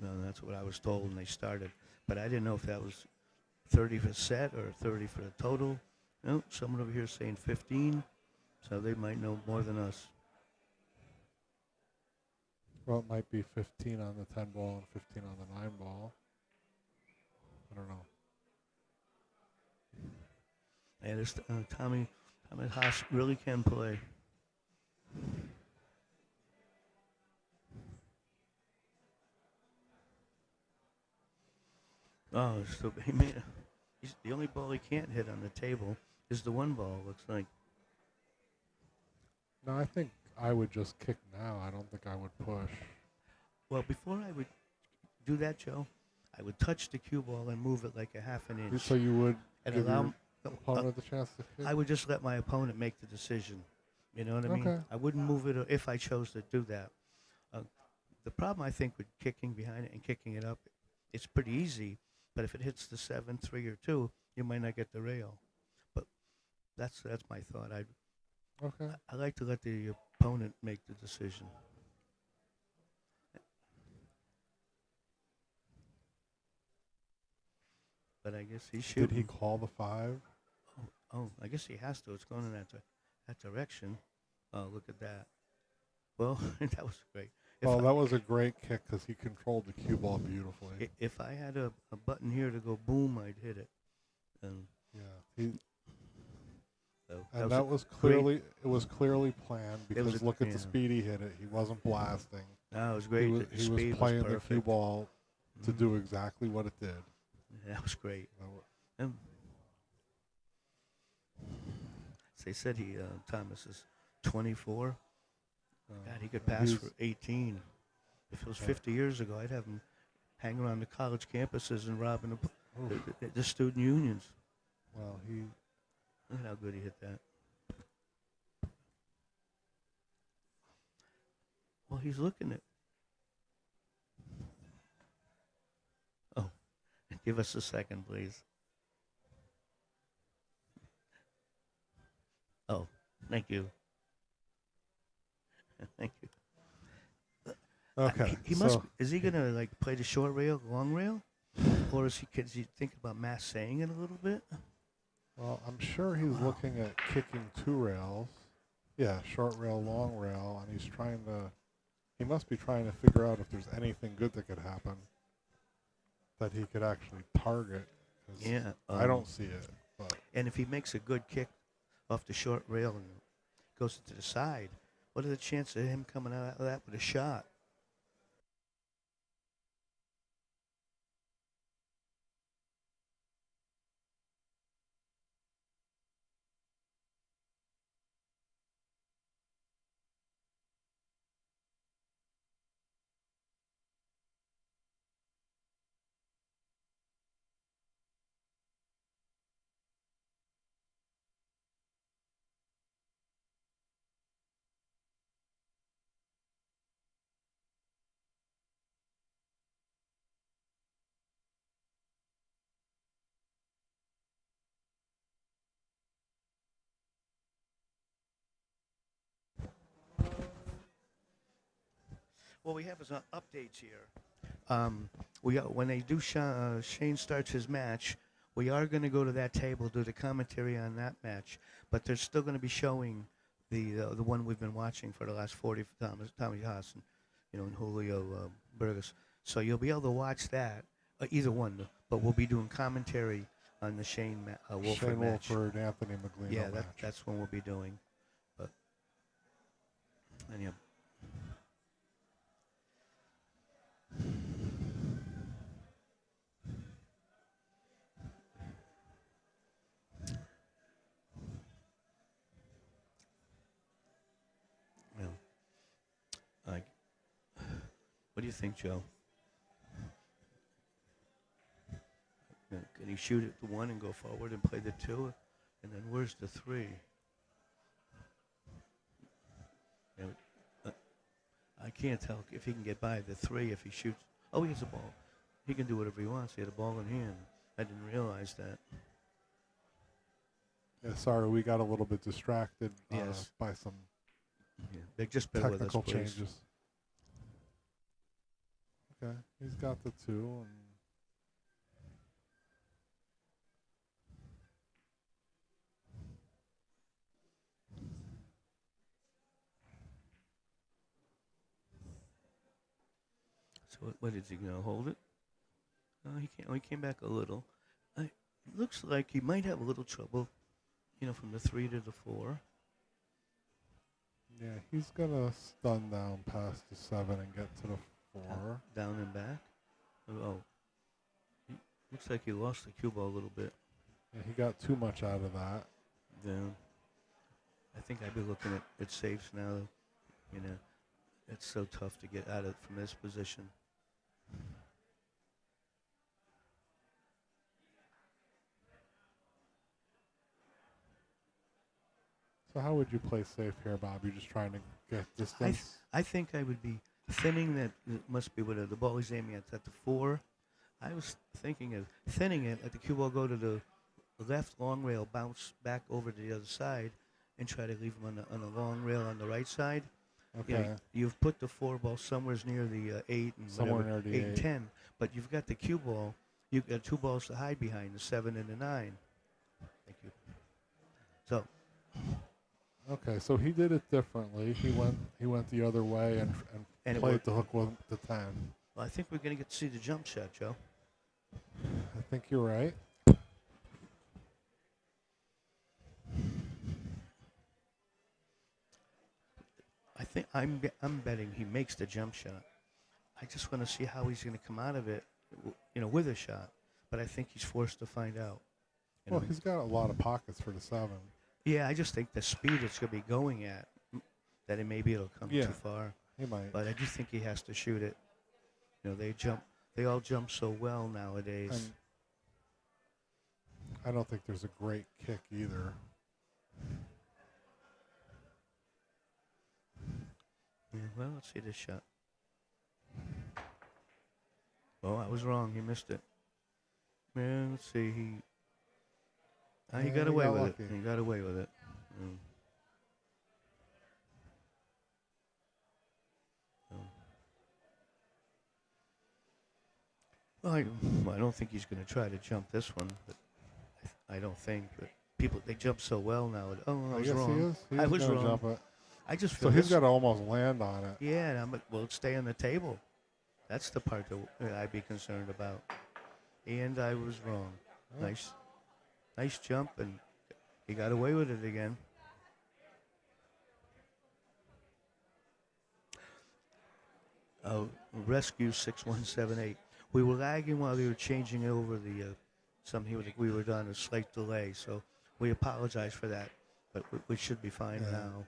No, that's what I was told when they started. But I didn't know if that was 30 for a set or 30 for the total. No, someone over here is saying 15, so they might know more than us. Well, it might be 15 on the 10 ball and 15 on the 9 ball. I don't know. And this Tommy Haas really can play. Oh, so he made the only ball he can't hit on the table is the one ball. Looks like. No, I think I would just kick now. I don't think I would push. Well, before I would do that, Joe, I would touch the cue ball and move it like a half an inch. So you would and give allow your opponent the chance to kick? I would just let my opponent make the decision. You know what I Okay. mean? I wouldn't move it if I chose to do that. The problem, I think, with kicking behind it and kicking it up, it's pretty easy. But if it hits the 7, 3, or 2, you might not get the rail. But that's my thought. I like to let the opponent make the decision. But I guess he's shooting. Did he call the 5? Oh, I guess he has to. It's going in that direction. Oh, look at that. Well, that was great. That was a great kick because he controlled the cue ball beautifully. If I had a button here to go boom, I'd hit it. That was clearly planned because look at the speed he hit it. He wasn't blasting. No, it was great. He was playing the cue ball to do exactly what it did. That was great. They said Thomas is 24. God, he could pass for 18. If it was 50 years ago, I'd have him hang around the college campuses and robbing the student unions. Well, look at how good he hit that. Well, he's looking at. Oh, give us a second, please. Oh, thank you. Thank you. Okay. He must. Is he gonna play the short rail, long rail, or is he think about massaying it a little bit? Well, I'm sure he's looking at kicking 2 rails. Yeah, short rail, long rail, and he must be trying to figure out if there's anything good that could happen that he could actually target. Yeah. I don't see it. But. And if he makes a good kick off the short rail and goes to the side, what are the chances of him coming out of that with a shot? What we have is updates here. When they do Shane starts his match, we are going to go to that table, do the commentary on that match, but they're still going to be showing the one we've been watching for the last 40 Tommy Haas and Julio Burgos. So you'll be able to watch that, either one, but we'll be doing commentary on the Shane Wolford Shane match. Wolford, Anthony McLean Yeah, match. that's when we'll be doing. But and yeah. Well, like, what do you think, Joe? Can he shoot at the 1 and go forward and play the 2? And then where's the 3? I can't tell if he can get by the 3 if he shoots. Oh, he has a ball. He can do whatever he wants. He had a ball in hand. I didn't realize that. Yeah, sorry, we got a little bit distracted Yes. by some Just bear with us, technical please. changes. Okay, he's got the 2. And So what is he going to hold it? He can't. Oh, he came back a little. It looks like he might have a little trouble, from the 3 to the 4. yeah, he's gonna stun down past the 7 and get to the 4. Down and back. Oh, looks like he lost the cue ball a little bit. Yeah, he got too much out of that. Yeah. I think I'd be looking at safes now. It's so tough to get out of from this position. So how would you play safe here, Bob? You're just trying to get distance? I think I would be thinning that. It must be what the ball he's aiming at the 4. I was thinking of thinning it, let the cue ball go to the left long rail, bounce back over to the other side, and try to leave him on the long rail on the right side. Okay. You've put the 4 ball somewhere near the 8 and Somewhere whatever, near the 8 and 8. 10, but you've got the cue ball. You've got 2 balls to hide behind, the 7 and the 9. Thank you. So. Okay, so he did it differently. He went the other way and played the hook with the 10. Well, I think we're going to get to see the jump shot, Joe. I think you're right. I think I'm betting he makes the jump shot. I just want to see how he's going to come out of it, with a shot. But I think he's forced to find out. Well, he's got a lot of pockets for the 7. Yeah, I just think the speed it's going to be going at, that maybe it'll come too far. He might. But I do think he has to shoot it. They all jump so well nowadays. And I don't think there's a great kick either. Yeah, well, let's see this shot. Oh, I was wrong. He missed it. Yeah, let's see. He got away with it. He got away with it. Mm. Well, I don't think he's going to try to jump this one, but I don't think. But they jump so well now. I was wrong. I was wrong. Jump it. I just feel so he's got to almost land on it. Yeah, well, stay on the table. That's the part that I'd be concerned about. And I was wrong. Oh. Nice jump, and he got away with it again. Rescue 6178. We were lagging while they were changing over we were on a slight delay, so we apologize for that, but we should be fine now.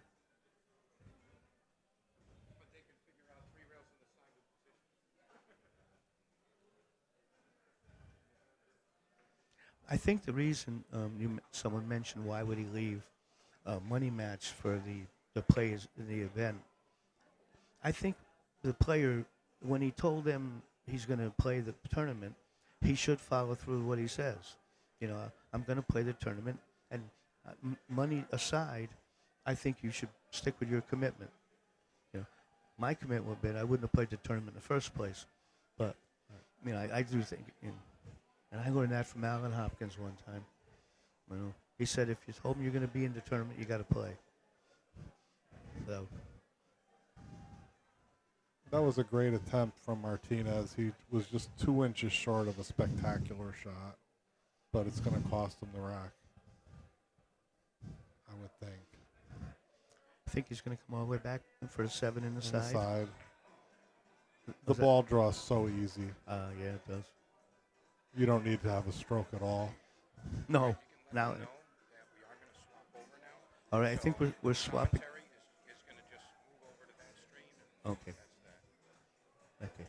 I think the reason someone mentioned why would he leave money match for the players in the event. I think the player, when he told them he's going to play the tournament, he should follow through what he says. I'm going to play the tournament, and money aside, I think you should stick with your commitment. my commitment would have been I wouldn't have played the tournament in the first place. But I mean, I do think, and I learned that from Alan Hopkins one time. You know, he said if you told me you're going to be in the tournament, you got to play. So That was a great attempt from Martinez. He was just 2 inches short of a spectacular shot, but it's going to cost him the rack, I would think. I think he's going to come all the way back for the 7 in the On side. The Was that- ball draw is so easy. Yeah, it does. You don't need to have a stroke at all. No, now. All right, I think we're swapping. Okay. Okay.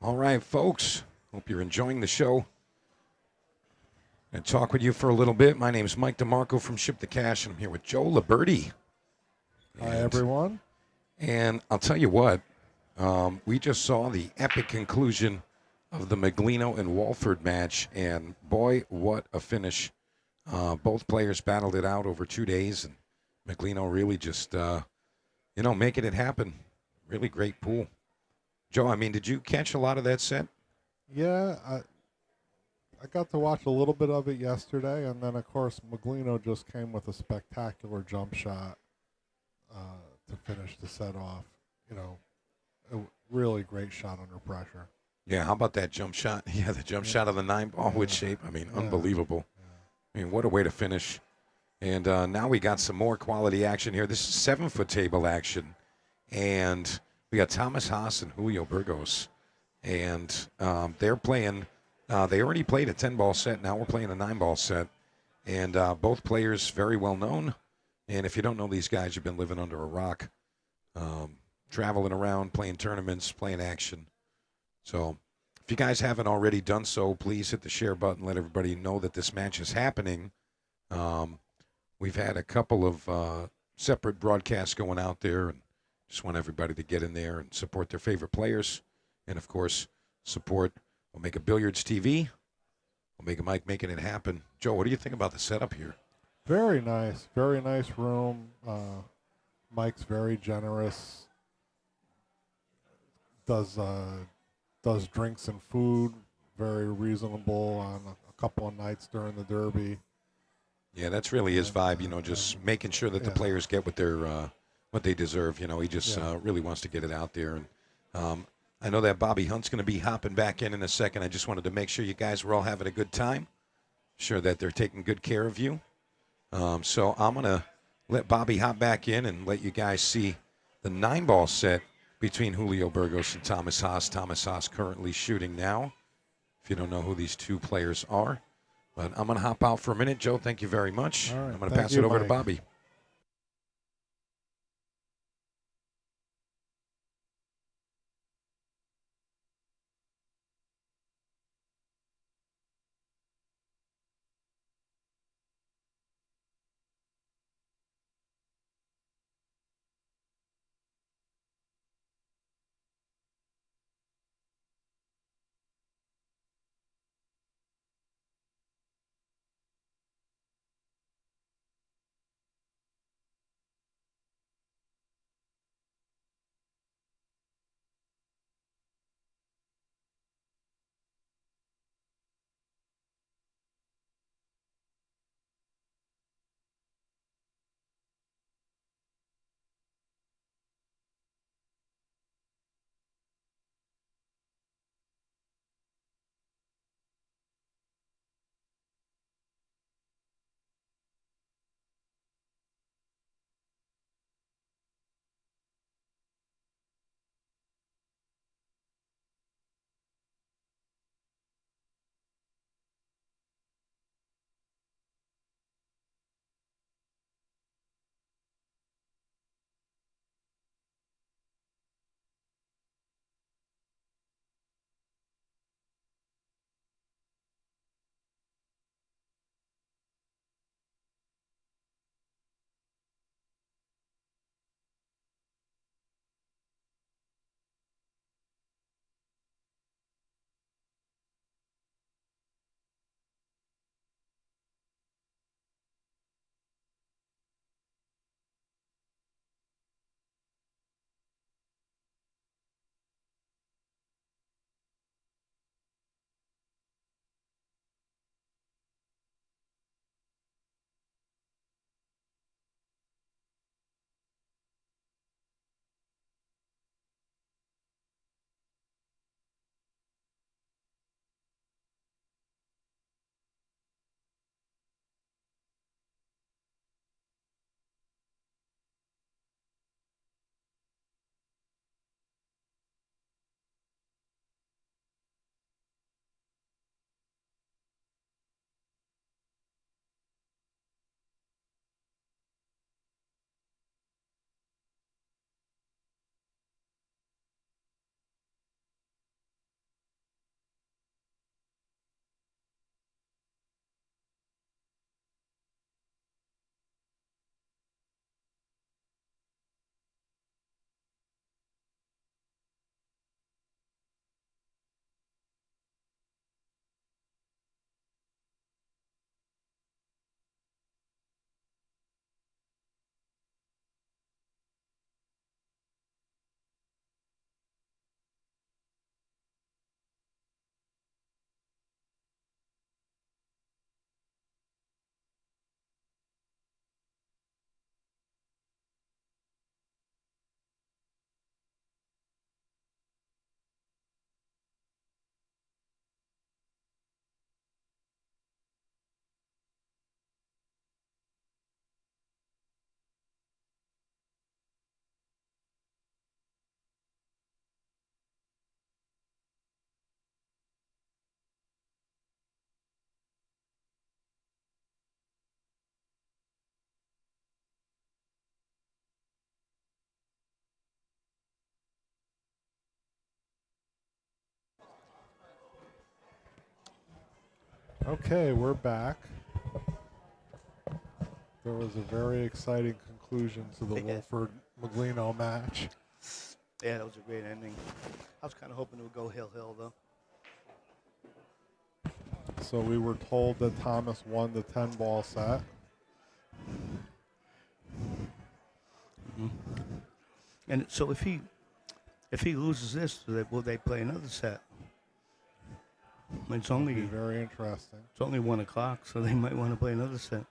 All right, folks. Hope you're enjoying the show. And talk with you for a little bit. My name is Mike DeMarco from Ship the Cash, and I'm here with Joe Liberti. Hi, everyone. And I'll tell you what, we just saw the epic conclusion of the Maglino and Walford match, and boy, what a finish. Both players battled it out over 2 days, and Maglino really just, making it happen. Really great pool. Joe, I mean, did you catch a lot of that set? Yeah, I got to watch a little bit of it yesterday, and then, of course, Maglino just came with a spectacular jump shot to finish the set off. A really great shot under pressure. Yeah, how about that jump shot? Yeah, the jump shot of the 9-ball with shape. I mean, unbelievable. I mean, what a way to finish. And now we got some more quality action here. This is 7-foot table action. And we got Thomas Haas and Julio Burgos. And they're playing, they already played a 10-ball set. Now we're playing a 9-ball set. And both players very well known. And if you don't know these guys, you've been living under a rock. Traveling around, playing tournaments, playing action. So if you guys haven't already done so, please hit the share button. Let everybody know that this match is happening. We've had a couple of separate broadcasts going out there, and just want everybody to get in there and support their favorite players. And, of course, support Omega Billiards TV, Omega Mike making it happen. Joe, what do you think about the setup here? Very nice room. Mike's very generous. Does drinks and food, very reasonable on a couple of nights during the Derby. Yeah, that's really his vibe. Just making sure that the players get what they deserve. He just really wants to get it out there. And I know that Bobby Hunt's going to be hopping back in a second. I just wanted to make sure you guys were all having a good time. Sure that they're taking good care of you. So I'm going to let Bobby hop back in and let you guys see the 9-ball set between Julio Burgos and Thomas Haas. Thomas Haas currently shooting now, if you don't know who these two players are. But I'm going to hop out for a minute. Joe, thank you very much. All right, I'm going to pass it over to Bobby. Okay, we're back. There was a very exciting conclusion to the Yeah. Wolford-Maglino match. Yeah, that was a great ending. I was kind of hoping it would go hill though. So we were told that Thomas won the 10-ball set. And so if he loses this, will they play another set? It's It'll only be very interesting. it's only 1 o'clock, so they might want to play another set.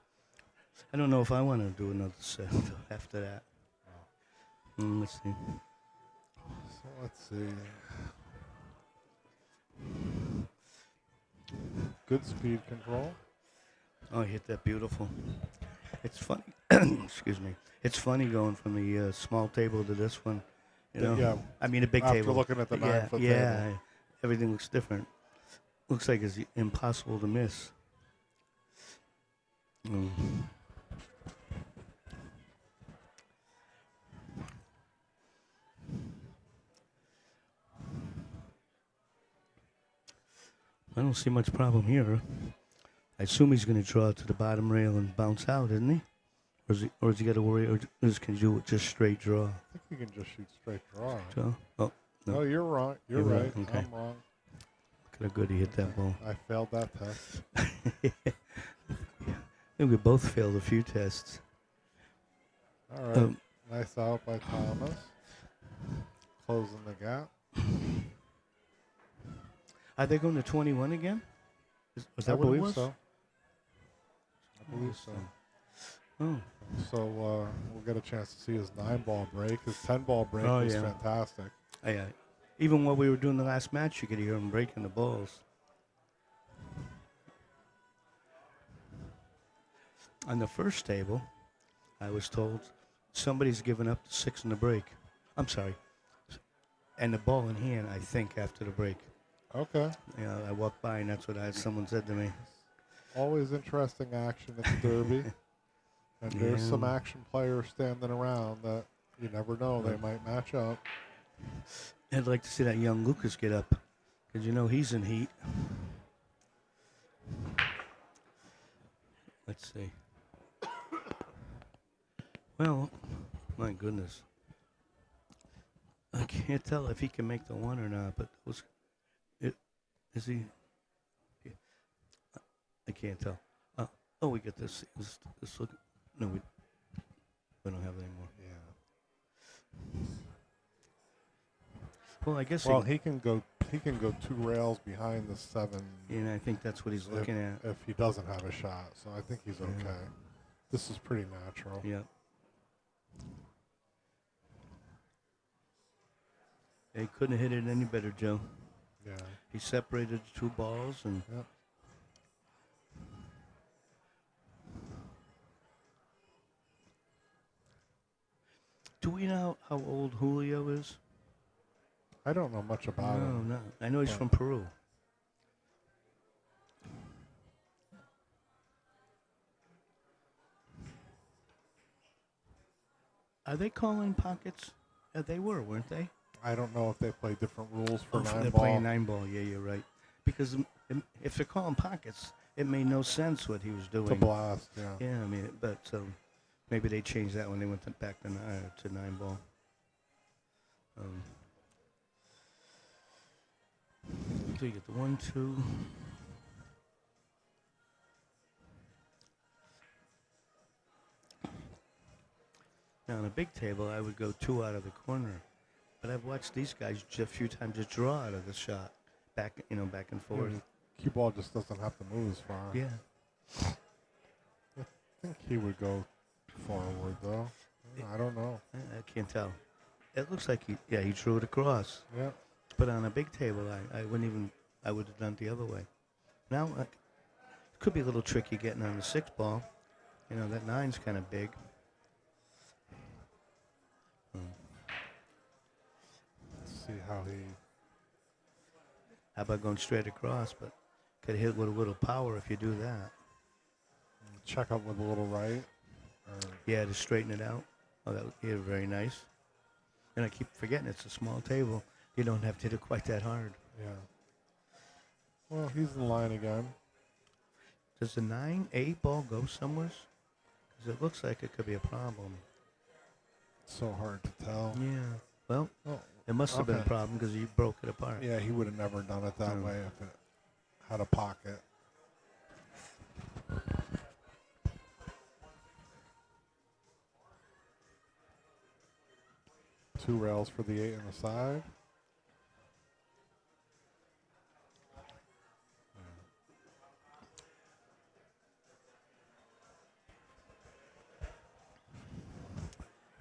I don't know if I want to do another set after that. Let's see. So let's see. Good speed control. Oh, he hit that beautiful. It's funny. Excuse me. It's funny going from the small table to this one. You know. Yeah. I mean, a big After table. looking at the 9-foot yeah, table. everything looks different. Looks like it's impossible to miss. I don't see much problem here. I assume he's going to draw to the bottom rail and bounce out, isn't he? Or is he got to worry, or can he do just straight draw? I think you can just shoot straight draw. Draw? Oh, no. No, you're wrong. You're You're right. right. Okay. I'm wrong. Look how good he hit that ball. I failed that test. I think we both failed a few tests. All right. Nice out by Thomas. Closing the gap. Are they going to 21 again? Was that I what it believe was? so. I believe so. Oh, So we'll get a chance to see his 9-ball break. His 10-ball break Oh, was yeah. fantastic. yeah. Even while we were doing the last match, you could hear him breaking the balls. On the first table, I was told somebody's given up the 6 in the break. I'm sorry. And the ball in hand, I think, after the break. Okay. Yeah, I walked by and that's what someone said to me. Always interesting action at the Derby. And there's some Yeah. action players standing around that you never know. They might match up. I'd like to see that young Lucas get up, because you know he's in heat. Let's see. Well, my goodness. I can't tell if he can make the one or not, but is he? I can't tell. Oh, we get this. This look. No, we don't have it anymore. Yeah. Well, I guess. Well, he can go 2 rails behind the 7 and I think that's what he's looking at. if he doesn't have a shot. So I think he's okay. This is pretty natural. Yeah. He couldn't have hit it any better, Joe. Yeah. He separated the 2 balls and. Yep. Do we know how old Julio is? I don't know much about him. No. I know he's Yeah. from Peru. Are they calling pockets? Yeah, they were, weren't they? I don't know if they play different rules for 9-ball. They're playing 9-ball. Yeah, you're right. Because if they're calling pockets, it made no sense what he was doing. To blast, yeah. Yeah, I mean, but maybe they changed that when they went back to 9-ball. So you get the 1, 2. Now on a big table, I would go 2 out of the corner, but I've watched these guys a few times just draw out of the shot, back and forth. Cue ball just doesn't have to move as far. Yeah. I think he would go forward, though. I don't know. I can't tell. It looks like he drew it across. Yeah. But on a big table, I would have done it the other way. Now, it could be a little tricky getting on the 6 ball. You know, that 9's kind of big. Let's see how he... How about going straight across? But could hit with a little power if you do that. Check up with a little right. Yeah, to straighten it out. Oh, that was very nice. And I keep forgetting it's a small table. You don't have to hit it quite that hard. Yeah. Well, he's in line again. Does the 9-8 ball go somewhere? Because it looks like it could be a problem. So hard to tell. Yeah. Well, Oh, it must have been a okay. problem because you broke it apart. Yeah, he would have never done it that No. way if it had a pocket. Two rails for the 8 on the side.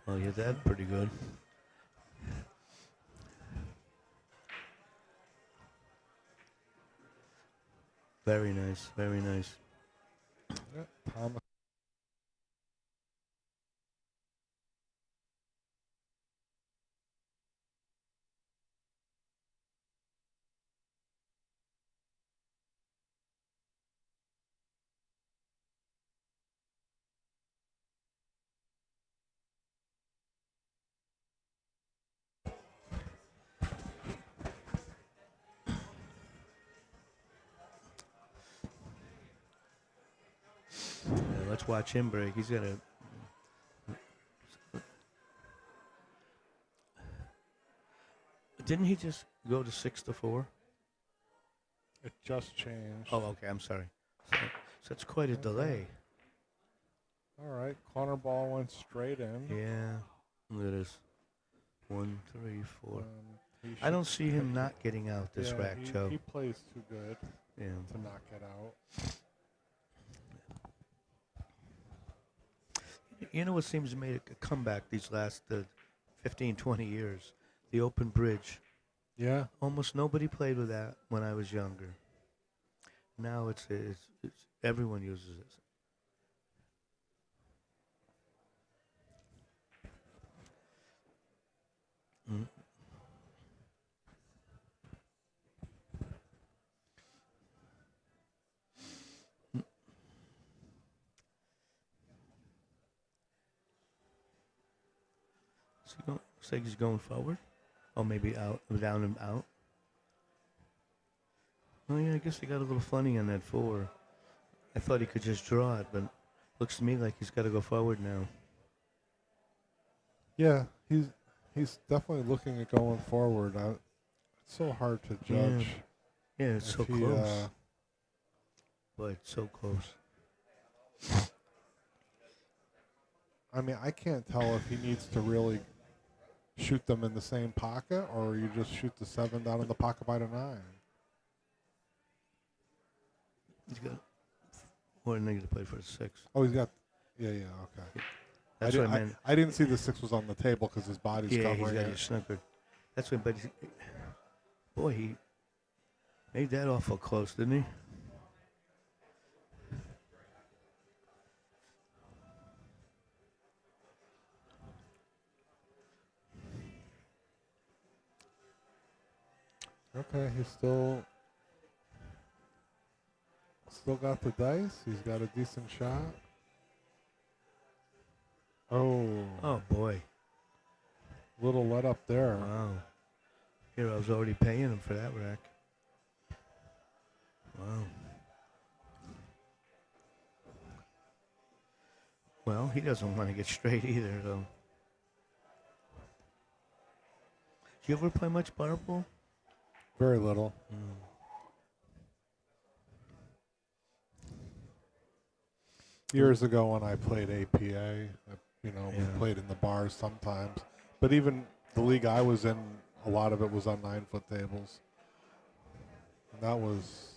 Well, you did that pretty good. Very nice. Very nice. Yeah, Thomas. Yeah, let's watch him break. He's got a. Didn't he just go to 6-4? It just changed. Oh, okay. I'm sorry. So it's quite a Okay. delay. All right, corner ball went straight in. Yeah. Look at this. 1, 3, 4. He I don't should- see him not getting out this yeah, rack, Joe. He plays too good Yeah. to knock it out. You know what seems to make a comeback these last 15, 20 years? The open bridge. Yeah. Almost nobody played with that when I was younger. Now it's everyone uses it. Mm. Looks like he's going forward. Oh, maybe out, down and out. Oh, yeah, I guess he got a little funny on that 4. I thought he could just draw it, but looks to me like he's got to go forward now. Yeah, he's definitely looking at going forward. It's so hard to judge. Yeah, it's so if he, close. Boy, it's so close. I mean, I can't tell if he needs to really shoot them in the same pocket or you just shoot the 7 down in the pocket by the 9. He's got 4 negative play for the 6. Oh, he's got. Yeah, okay. That's what I meant. I didn't see the 6 was on the table because his body's Yeah, covering he's got it. it snookered. That's what, but boy, he made that awful close, didn't he? Okay, he's still got the dice. He's got a decent shot. Oh, Oh, boy. little let up there. Wow. Here, I was already paying him for that rack. Wow. Well, he doesn't want to get straight either, though. Do you ever play much barbell? Very little. Years ago when I played APA, we Yeah. played in the bars sometimes. But even the league I was in, a lot of it was on 9-foot tables. And that was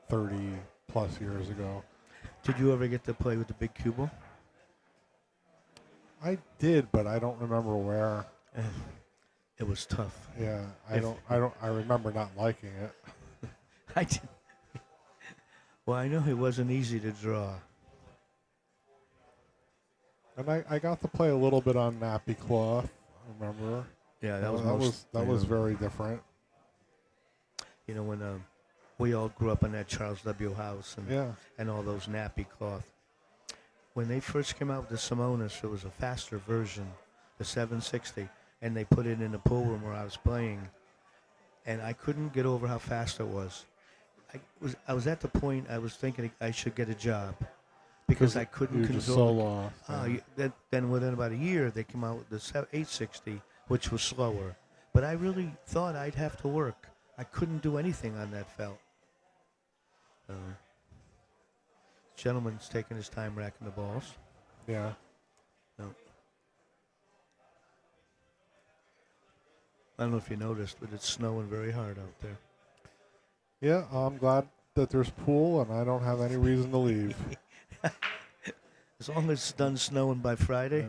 30 plus years ago. Did you ever get to play with the big cue ball? I did, but I don't remember where. It was tough. Yeah, If- I remember not liking it. I did. Well, I know it wasn't easy to draw. And I got to play a little bit on nappy cloth. I remember. Yeah, that was that was very different. You know, when we all grew up in that Charles W. House and Yeah. and all those nappy cloth. When they first came out with the Simonis, it was a faster version, the 760, and they put it in the pool room where I was playing, and I couldn't get over how fast it was. I was at the point I was thinking I should get a job because I couldn't You're just control. so lost. Then within about a year, they came out with the 860, which was slower. But I really thought I'd have to work. I couldn't do anything on that felt. Gentleman's taking his time racking the balls. Yeah. No. I don't know if you noticed, but it's snowing very hard out there. Yeah, I'm glad that there's pool and I don't have any reason to leave. As long as it's done snowing by Friday.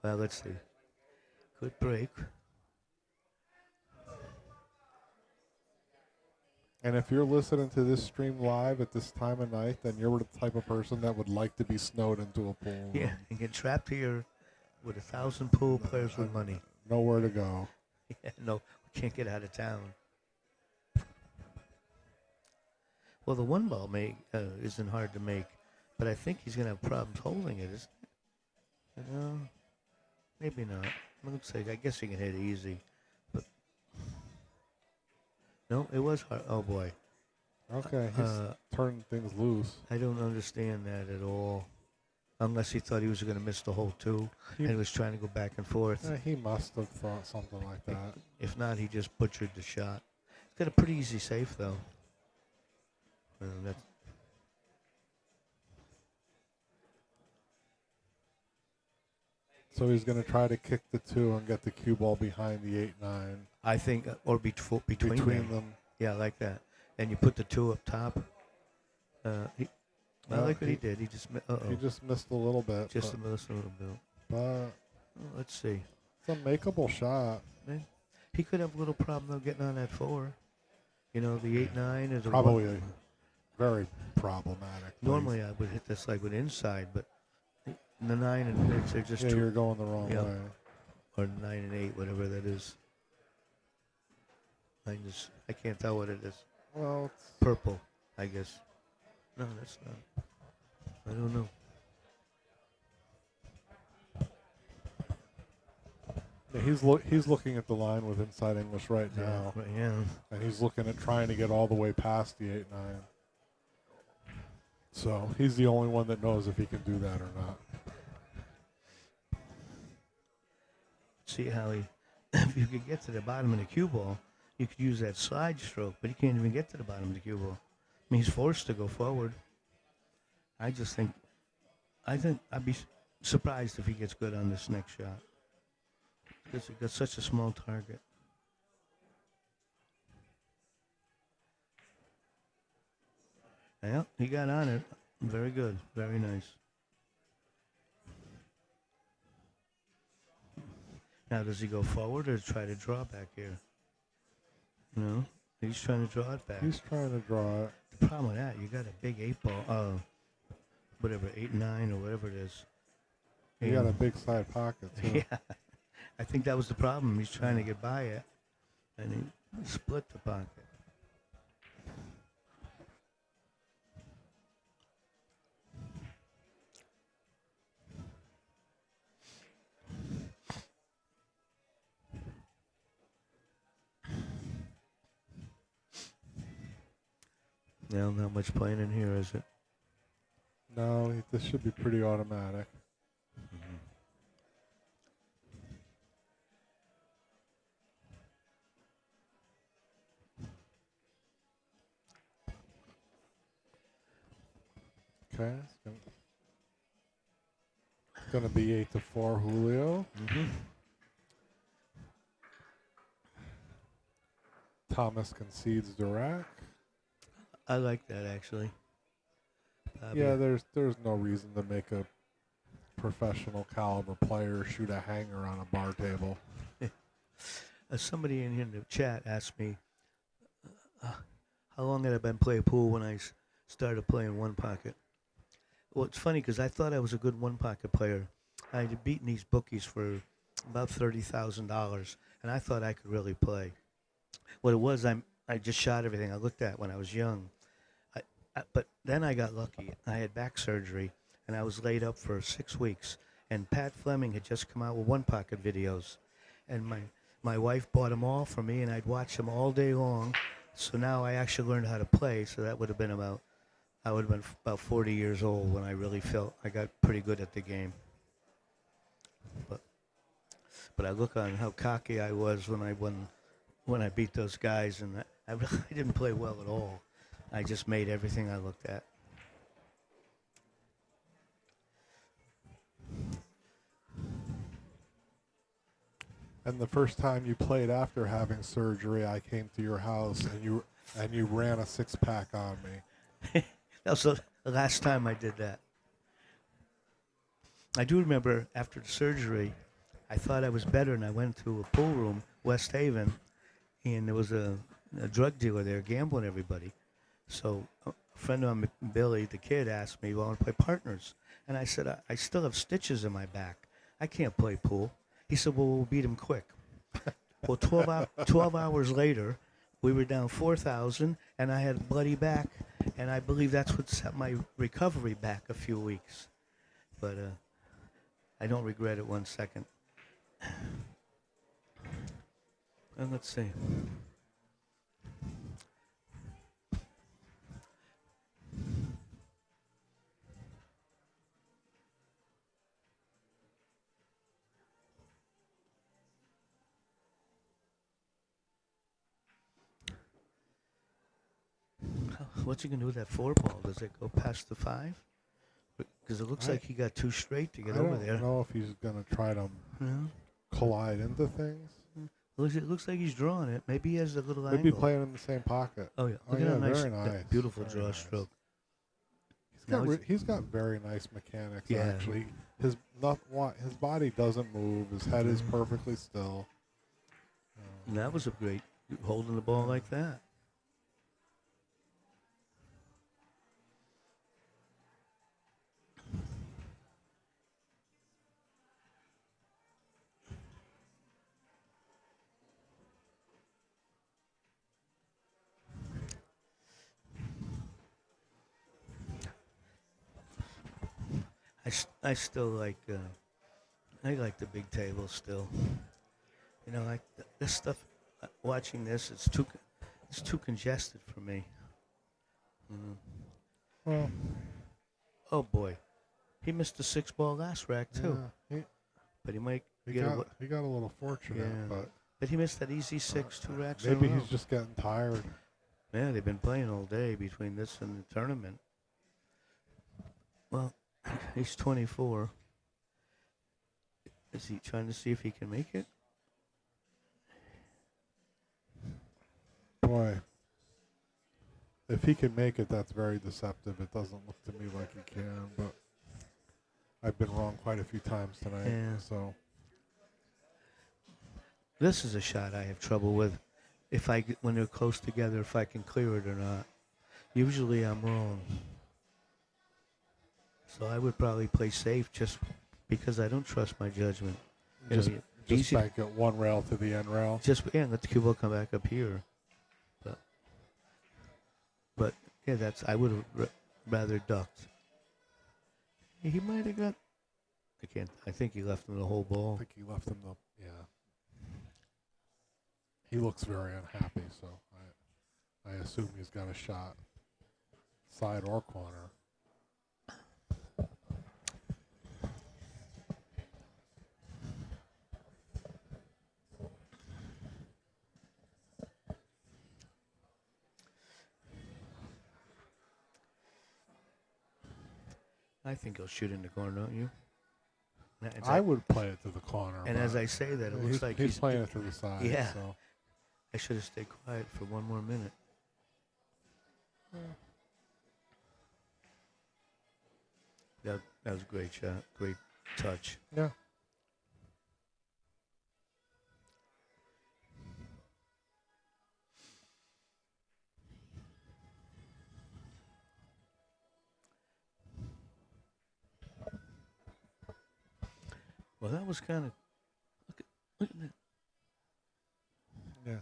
Well, let's see. Good break. And if you're listening to this stream live at this time of night, then you're the type of person that would like to be snowed into a pool. Yeah, and get trapped here with 1,000 pool players with money. Nowhere to go. Yeah, no, we can't get out of town. Well, the one ball isn't hard to make, but I think he's going to have problems holding it, isn't it? Maybe not. It looks like, I guess he can hit it easy. But no, it was hard. Oh, boy. Okay, he's turning things loose. I don't understand that at all. Unless he thought he was going to miss the hole, too, and was trying to go back and forth. He must have thought something like that. If not, he just butchered the shot. He's got a pretty easy safe, though. So he's going to try to kick the 2 and get the cue ball behind the 8-9. I think, or between them. Yeah, I like that. And you put the 2 up top. I like what he did. He just missed a little bit. Just missed a little bit. But let's see. It's a makeable shot. He could have a little problem though getting on that 4. You know, the 8-9 is probably very problematic. Normally I would hit this like with inside, but the 9 and 6 are just too. You're going the wrong way. Or 9 and 8, whatever that is. I can't tell what it is. Well, it's purple, I guess. No, that's not. I don't know. Yeah, he's looking at the line with Inside English right now. Yeah. And he's looking at trying to get all the way past the 8-9. So he's the only one that knows if he can do that or not. See how if you could get to the bottom of the cue ball, you could use that slide stroke, but he can't even get to the bottom of the cue ball. I mean, he's forced to go forward. I think I'd be surprised if he gets good on this next shot. Because he got such a small target. Yeah, he got on it. Very good. Very nice. Now, does he go forward or try to draw back here? No, he's trying to draw it back. He's trying to draw it. The problem with that, you got a big 8 ball, whatever, 8-9 or whatever it is. You got a big side pocket, too. Yeah. I think that was the problem. He's trying to get by it, and he split the pocket. No, not much playing in here, is it? No, this should be pretty automatic. Okay, it's going to be 8-4 Julio. Thomas concedes Dirac. I like that, actually. Yeah, there's no reason to make a professional caliber player shoot a hanger on a bar table. Somebody in here in the chat asked me how long had I been playing pool when I started playing one pocket. Well, it's funny because I thought I was a good one pocket player. I had beaten these bookies for about $30,000, and I thought I could really play. What it was, I just shot everything I looked at when I was young. But then I got lucky. I had back surgery, and I was laid up for 6 weeks. And Pat Fleming had just come out with one pocket videos, and my wife bought them all for me, and I'd watch them all day long. So now I actually learned how to play. So that would have been I would have been about 40 years old when I really felt I got pretty good at the game. But I look on how cocky I was when I won, when I beat those guys, and I really didn't play well at all. I just made everything I looked at. And the first time you played after having surgery, I came to your house and you ran a 6-pack on me. That was the last time I did that. I do remember after the surgery, I thought I was better, and I went to a pool room, West Haven, and there was a drug dealer there gambling everybody. So a friend of mine, Billy, the kid, asked me, well, I want to play partners. And I said, I still have stitches in my back. I can't play pool. He said, well, we'll beat him quick. Well, 12 hours later, we were down 4,000, and I had a bloody back, and I believe that's what set my recovery back a few weeks. But I don't regret it 1 second. And let's see. What's he going to do with that 4-ball? Does it go past the 5? Because it looks like he got too straight to get over there. I don't know if he's going to try to collide into things. It looks like he's drawing it. Maybe he has a little Maybe angle. playing in the same pocket. Oh, yeah. Oh, Look at how nice, very nice. beautiful Very draw nice. stroke. He's got very nice mechanics, Yeah. actually. His body doesn't move. His head is perfectly still. And that was a great holding the ball like that. I still like I like the big table still. You know, like this stuff. Watching this, it's too congested for me. Well, Oh boy, he missed the 6-ball last rack too. yeah, But he might he get he got a little fortunate, Yeah. but But he missed that easy 6 2 racks. maybe in a he's row. just getting tired. Yeah, they've been playing all day between this and the tournament. Well, he's 24. Is he trying to see if he can make it? Boy, if he can make it, that's very deceptive. It doesn't look to me like he can, but I've been wrong quite a few times tonight. Yeah. So This is a shot I have trouble with. When they're close together, if I can clear it or not. Usually I'm wrong. So I would probably play safe just because I don't trust my judgment. just easy. bank it one rail to the end rail. Let the cue ball come back up here. But yeah, I would have rather ducked. He might have got. I think he left him the whole I ball. think he left him yeah. He looks very unhappy, so I assume he's got a shot, side or corner. I think he'll shoot in the corner, don't you? I would play it to the corner. And but as I say that, it looks like he's playing it to the side. Yeah. So. I should have stayed quiet for one more minute. That was a great shot, great touch. Yeah. Well, that was kind of look at that. Yeah.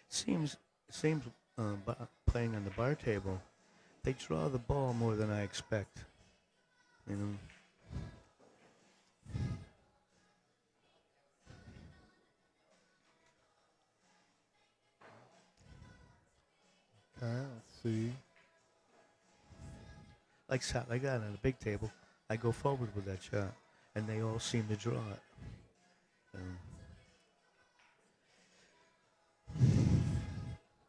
Seems playing on the bar table, they draw the ball more than I expect. You know. see. Like that on a big table, I go forward with that shot, and they all seem to draw it.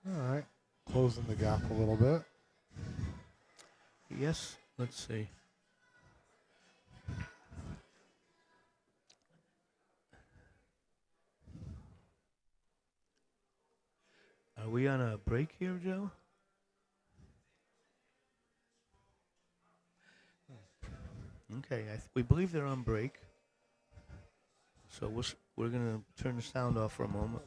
All right. Closing the gap a little bit. Yes, let's see. Are we on a break here, Joe? Okay, we believe they're on break. So we're going to turn the sound off for a moment.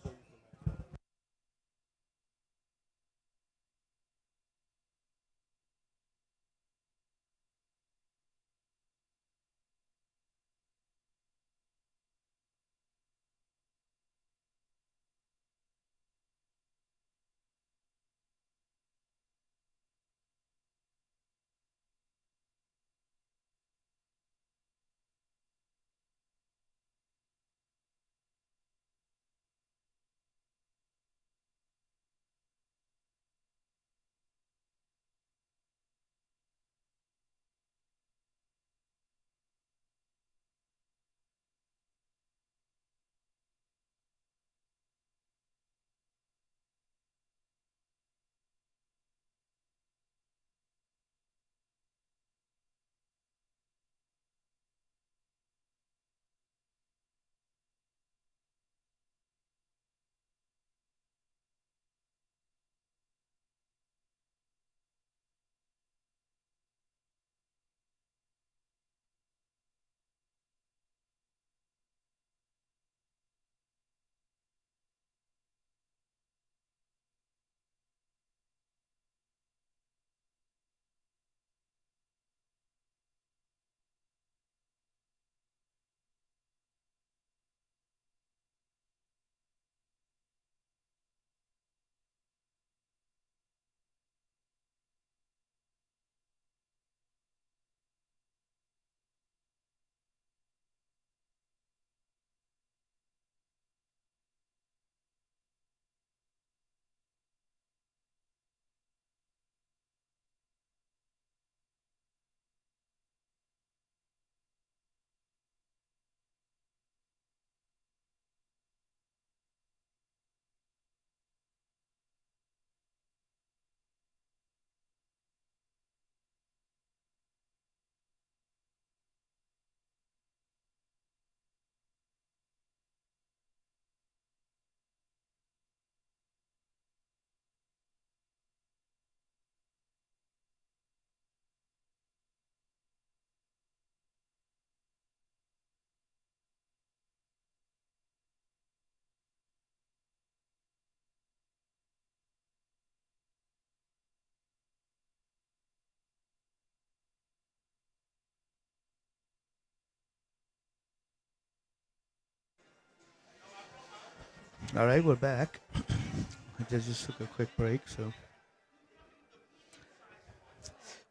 All right, we're back. I just took a quick break, so.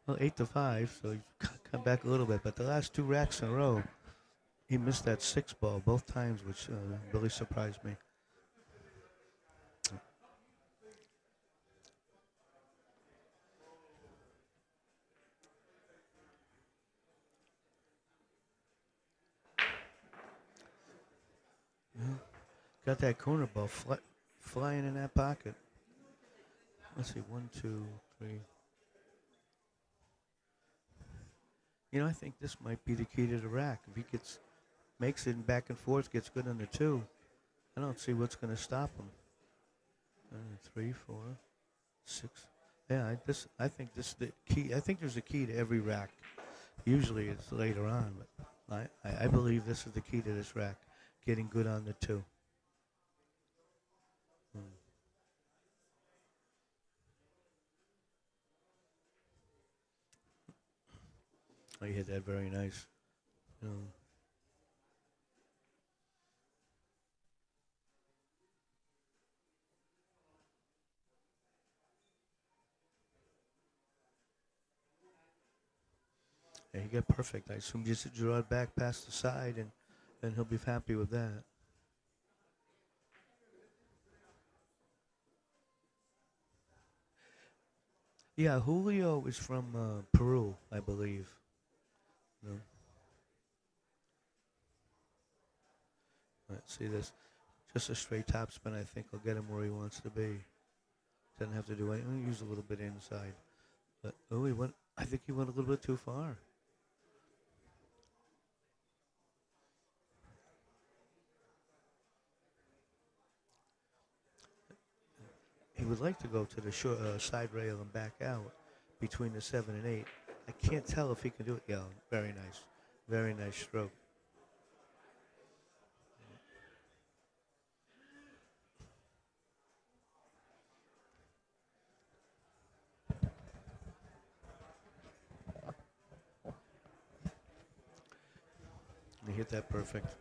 Well, 8-5, so you've come back a little bit. But the last two racks in a row, he missed that 6 ball both times, which really surprised me. Yeah. Got that corner ball flying in that pocket. Let's see, 1, 2, 3. You know, I think this might be the key to the rack. If he makes it back and forth, gets good on the 2, I don't see what's going to stop him. 3, 4, 6. Yeah, I think this is the key. I think there's a key to every rack. Usually it's later on, but I believe this is the key to this rack, getting good on the 2. Oh, you hit that very nice. Yeah, he got perfect. I assume just draw it back past the side, and he'll be happy with that. Yeah, Julio is from Peru, I believe. No. Let's see this. Just a straight topspin, I think, will get him where he wants to be. Doesn't have to do anything. Use a little bit inside. But, oh, he went. I think he went a little bit too far. He would like to go to the side rail and back out between the 7 and 8. I can't tell if he can do it. Yeah, very nice. Very nice stroke. He hit that perfect.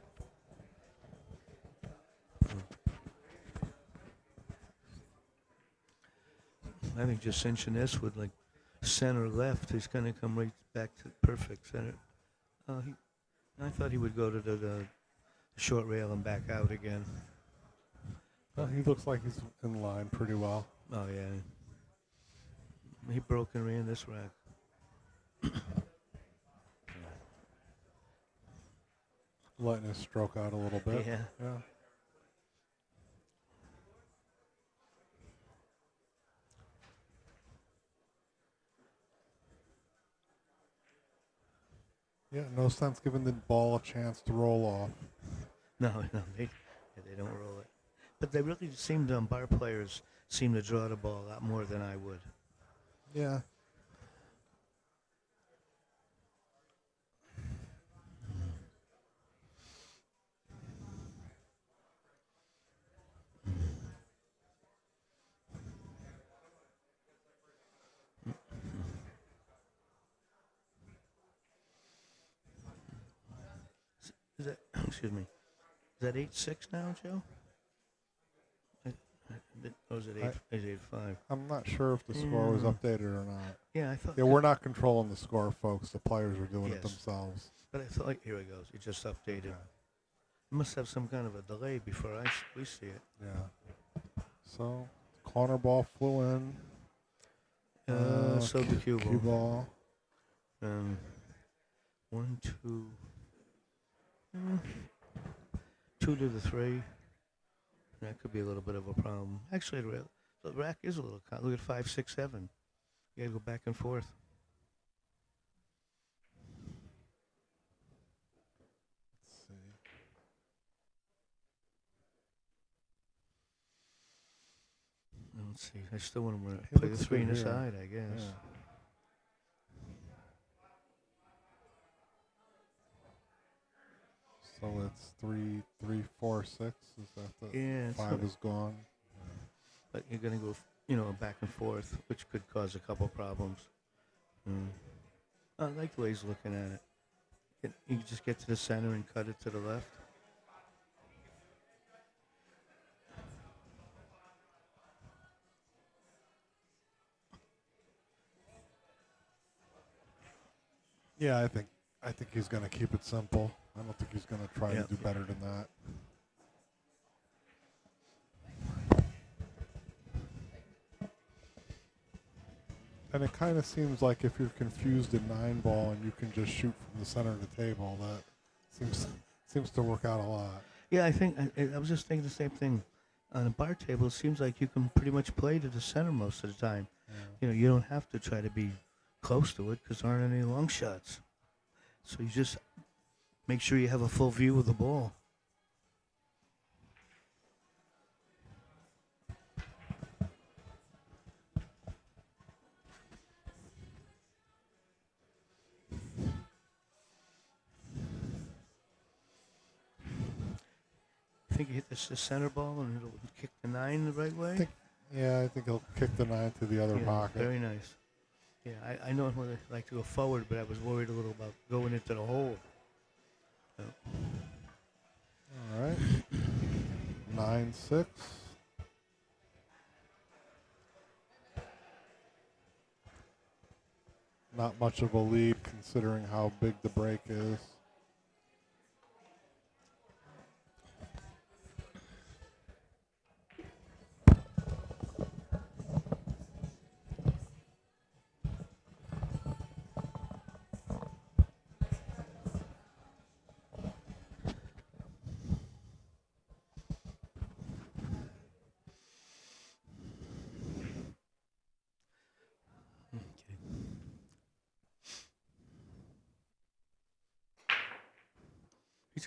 I think just cinching this with like center left, he's going to come right back to perfect center. I thought he would go to the short rail and back out again. Well, he looks like he's in line pretty well. Oh, yeah. He broke and ran this rack. Letting his stroke out a little bit. Yeah. Yeah. Yeah, no sense giving the ball a chance to roll off. No, they don't roll it. But they really seem to, bar players seem to draw the ball a lot more than I would. Yeah. Is that, excuse me, is that 8-6 now, Joe? Or is it 8-5? I'm not sure if the score was updated or not. Yeah, I thought. Yeah, we're not controlling the score, folks. The players are doing it Yes. themselves. But I thought, here it goes. It just updated. Yeah. It must have some kind of a delay before we see it. Yeah. So, corner ball flew in. So the cue Cue ball. ball. 1, 2. 2 to the 3. That could be a little bit of a problem. Actually, the rack is a little. Look at 5, 6, 7. You gotta go back and forth. Let's see. Let's see. I still want to He play the looks 3 good in the here. side, I guess. Yeah. So it's 3, 3, 4, 6. Is that the Yeah, 5 is gone? But you're gonna go, back and forth, which could cause a couple problems. I like the way he's looking at it. You can just get to the center and cut it to the left. Yeah, I think he's going to keep it simple. I don't think he's going to try to do better than that. And it kind of seems like if you're confused in 9-ball and you can just shoot from the center of the table, that seems to work out a lot. Yeah, I think I was just thinking the same thing. On a bar table, it seems like you can pretty much play to the center most of the time. Yeah. You don't have to try to be close to it because there aren't any long shots. So you just make sure you have a full view of the ball. I think you hit the center ball and it'll kick the 9 the right way. I think he'll kick the 9 to the other pocket. Very nice. Yeah, I know I like to go forward, but I was worried a little about going into the hole. So. All right. 9-6. Not much of a lead considering how big the break is.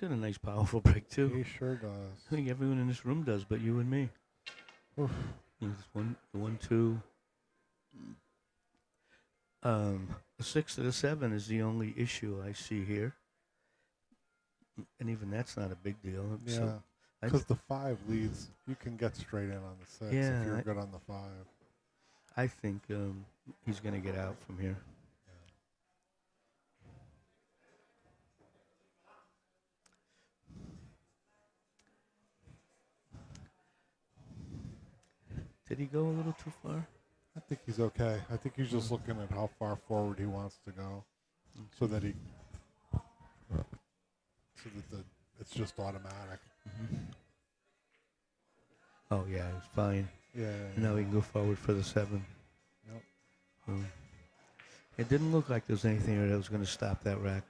got a nice, powerful brake too. He sure does. I think everyone in this room does, but you and me. Oof. There's the 1, 2. The 6 to the 7 is the only issue I see here, and even that's not a big deal. Yeah, So because the 5 leads, you can get straight in on the 6 Yeah, if you're good on the 5. I think he's going to get out from here. Did he go a little too far? I think he's okay. I think he's just looking at how far forward he wants to go, so that it's just automatic. Mm-hmm. Oh yeah, he's fine. Yeah. Now he can go forward for the 7. Yep. It didn't look like there was anything there that was going to stop that rack.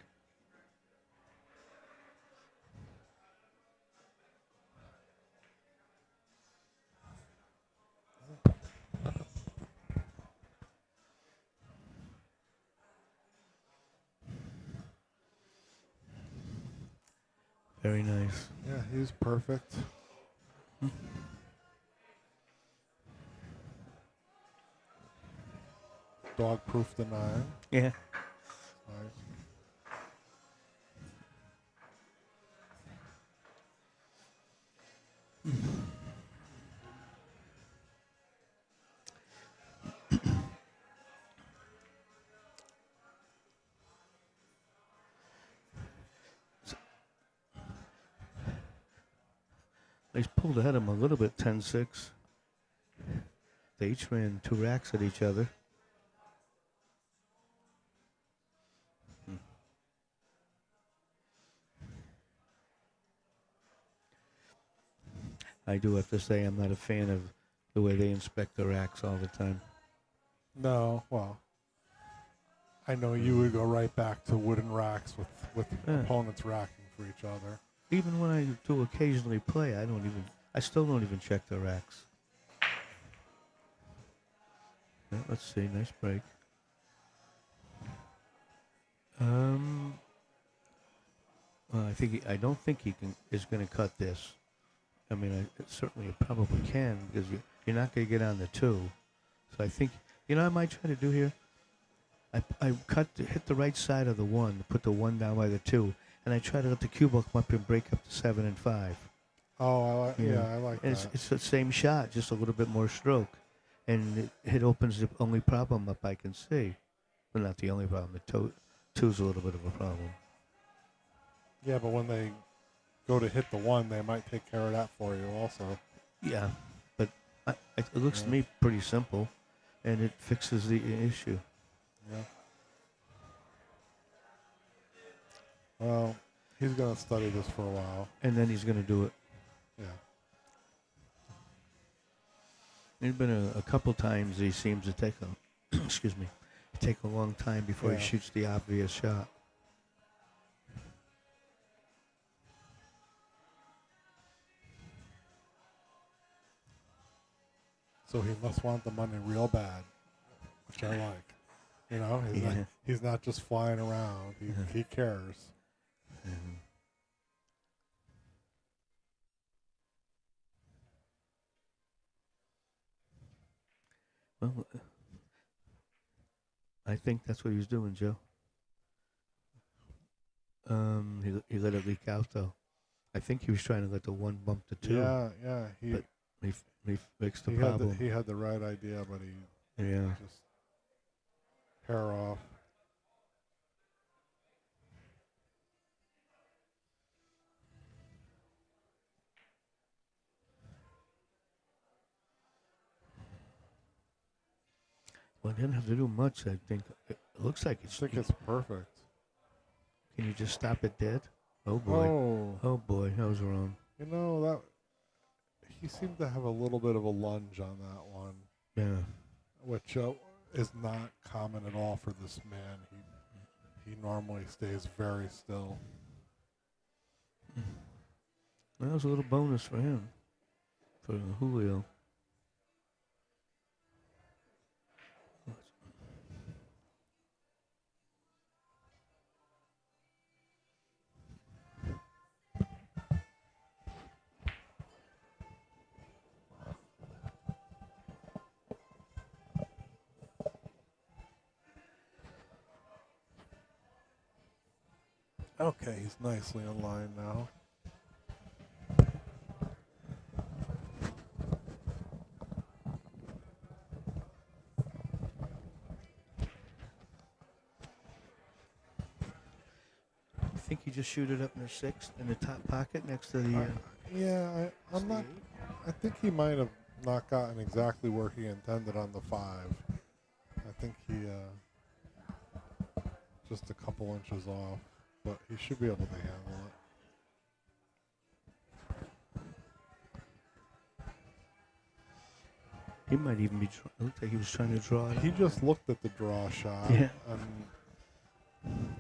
Very nice. Yeah, he's perfect. Dog proof the 9. Yeah. Nice. He's pulled ahead of him a little bit, 10-6. They each ran 2 racks at each other. I do have to say I'm not a fan of the way they inspect the racks all the time. No, well, I know you would go right back to wooden racks with opponents racking for each other. Even when I do occasionally play, I still don't even check the racks. Yeah, let's see, nice break. Well, I don't think he is going to cut this. I mean, certainly it probably can, because you're not going to get on the 2. So I think, I might try to do here. I hit the right side of the 1, put the 1 down by the 2, and I try to let the cue ball come up and break up to 7 and 5. Oh, I like and that. It's the same shot, just a little bit more stroke, and it opens the only problem up I can see. Well, not the only problem. The 2's a little bit of a problem. Yeah, but when they go to hit the 1, they might take care of that for you also. Yeah, but it looks to me pretty simple, and it fixes the issue. Yeah. Well, he's going to study this for a while. And then he's going to do it. Yeah. There's been a couple times he seems to take take a long time before he shoots the obvious shot. So he must want the money real bad, which I like. He's not just flying around. He cares. Mm-hmm. Well, I think that's what he was doing, Joe. He let it leak out, though. I think he was trying to let the 1 bump the 2. Yeah. But he fixed the problem. He had the right idea, but he just hair off. Well, he didn't have to do much, I think. It looks like it's... I think it's perfect. Can you just stop it dead? Oh, boy. Oh, boy. That was wrong. He seemed to have a little bit of a lunge on that one. Yeah. Which is not common at all for this man. He normally stays very still. That was a little bonus for him, for Julio. Okay, he's nicely in line now. I think he just shoot it up in the sixth in the top pocket next to the. Yeah, I'm not. I think he might have not gotten exactly where he intended on the 5. I think he just a couple inches off, but he should be able to handle it. He might even be. It looked like he was trying to draw it. He just looked at the draw shot. Yeah. And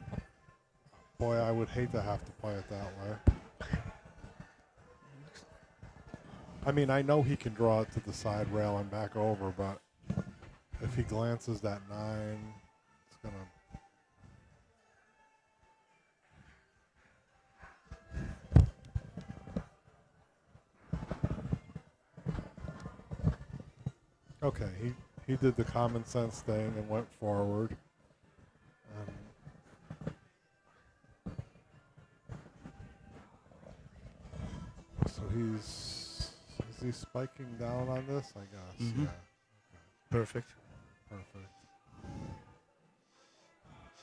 boy, I would hate to have to play it that way. I mean, I know he can draw it to the side rail and back over, but if he glances that 9, it's going to... Okay, he did the common sense thing and went forward. So is he spiking down on this? I guess. Mm-hmm. Yeah. Perfect. Perfect.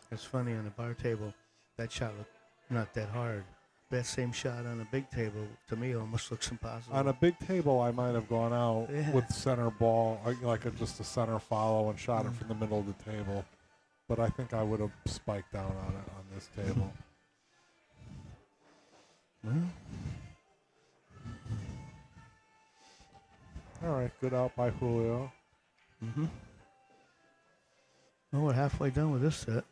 It's funny on the bar table, that shot looked not that hard. That same shot on a big table to me almost looks impossible. On a big table, I might have gone out with center ball, just a center follow and shot it from the middle of the table. But I think I would have spiked down on it on this table. Well, all right, good out by Julio. mm-hmm. Well, we're halfway done with this set.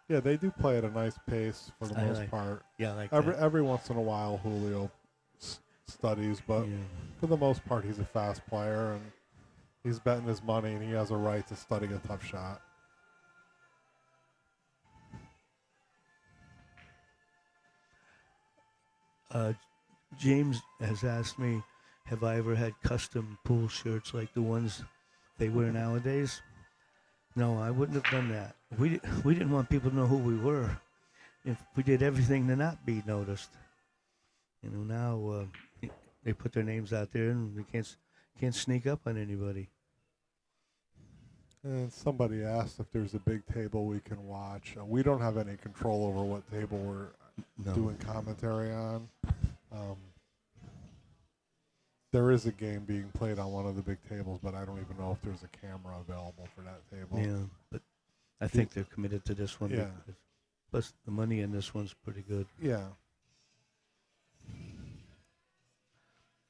Yeah, they do play at a nice pace for the most part. Yeah, like every once in a while, Julio studies, but for the most part, he's a fast player and he's betting his money, and he has a right to study a tough shot. James has asked me, have I ever had custom pool shirts like the ones they wear nowadays? No, I wouldn't have done that. We didn't want people to know who we were. If we did everything to not be noticed. You know, now they put their names out there and we can't sneak up on anybody. And somebody asked if there's a big table we can watch. We don't have any control over what table we're doing commentary on. There is a game being played on one of the big tables, but I don't even know if there's a camera available for that table. Yeah, but I think they're committed to this one. Yeah. Plus, the money in this one's pretty good. Yeah.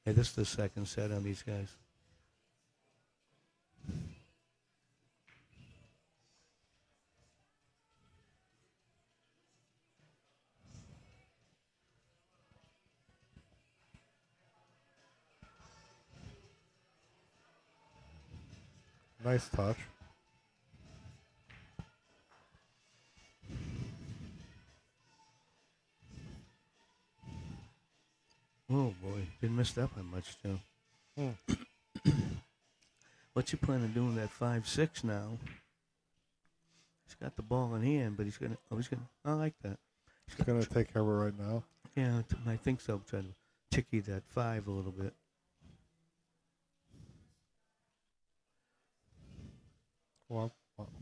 Hey, this is the second set on these guys. Nice touch. Oh, boy. Didn't miss that by much, Joe. What's he planning on doing that 5-6 now? He's got the ball in hand, but I like that. He's going to take care of it right now. Yeah, I think so. Try to ticky that 5 a little bit. Well,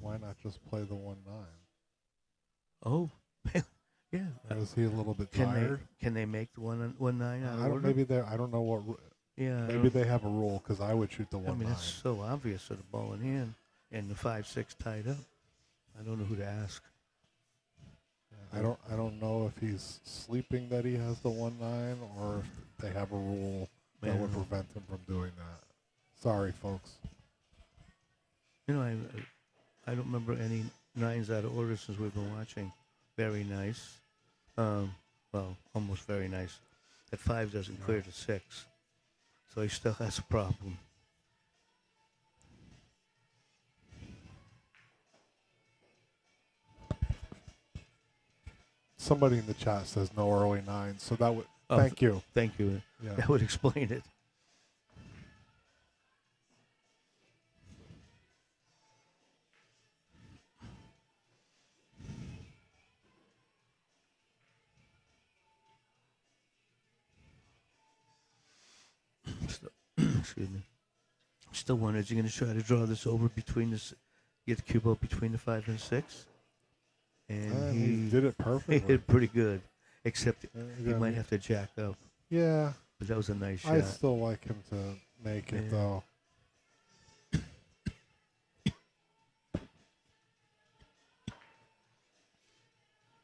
why not just play the 1-9? Oh, yeah. Is he a little bit tired? Can they make the 1-9 out of order? Maybe I don't know what. Yeah. Maybe they have a rule because I would shoot the 1-9. I mean, it's so obvious with the ball in hand and the 5-6 tied up. I don't know who to ask. I don't know if he's sleeping that he has the 1-9 or if they have a rule that would prevent him from doing that. Sorry, folks. You know, I don't remember any 9s out of order since we've been watching. Very nice. Well, almost very nice. That 5 doesn't clear to 6. So he still has a problem. Somebody in the chat says no early 9s, so Oh, Thank you. Thank you. Yeah. That would explain it. Still, excuse me. Still wondering, is he going to try to draw this over between this, get the cube up between the 5 and 6? And he did it he perfectly. hit pretty good, except he Yeah, might have to jack up. Yeah, But that was a nice shot. I still like him to make it Yeah. though.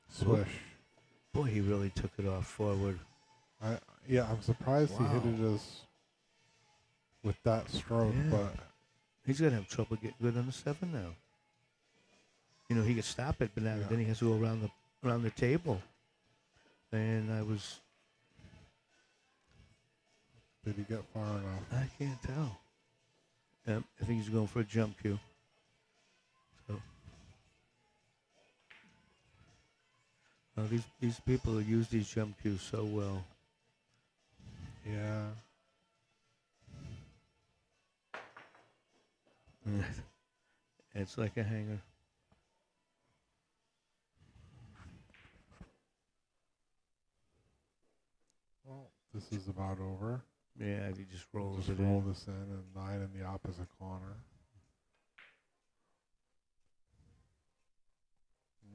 Swish. Boy, he really took it off forward. I'm surprised he hit it as with that stroke, Yeah. but He's going to have trouble getting good on the 7 now. You know, he could stop it, but now Yeah. then he has to go around the table. And did he get far enough? I can't tell. I think he's going for a jump cue. So, these people use these jump cues so well. Yeah. It's like a hanger. Well, this is about over. Yeah, he just rolls Just it roll in. this in and 9 in the opposite corner.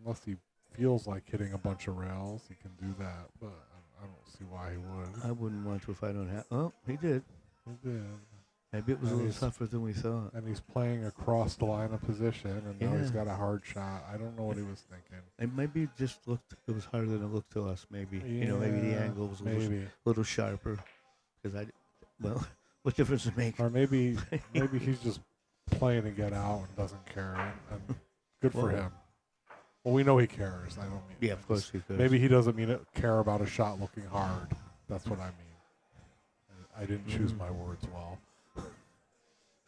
Unless he feels like hitting a bunch of rails, he can do that, but I don't see why he would. I wouldn't want to if I don't have. Oh, he did. He did. Maybe it was a And little he's- tougher than we thought. And he's playing across the line of position, and now he's Yeah. got a hard shot. I don't know what he was thinking. It maybe just looked. It was harder than it looked to us. Maybe maybe the Yeah, angle was a maybe. little sharper. Because well, what difference does it make? Or maybe he's just playing to get out and doesn't care. And good for Well, him. Well, we know he cares. I don't mean. Yeah, of course he could. Maybe he doesn't mean it, care about a shot looking hard. That's what I mean. I didn't choose my words well.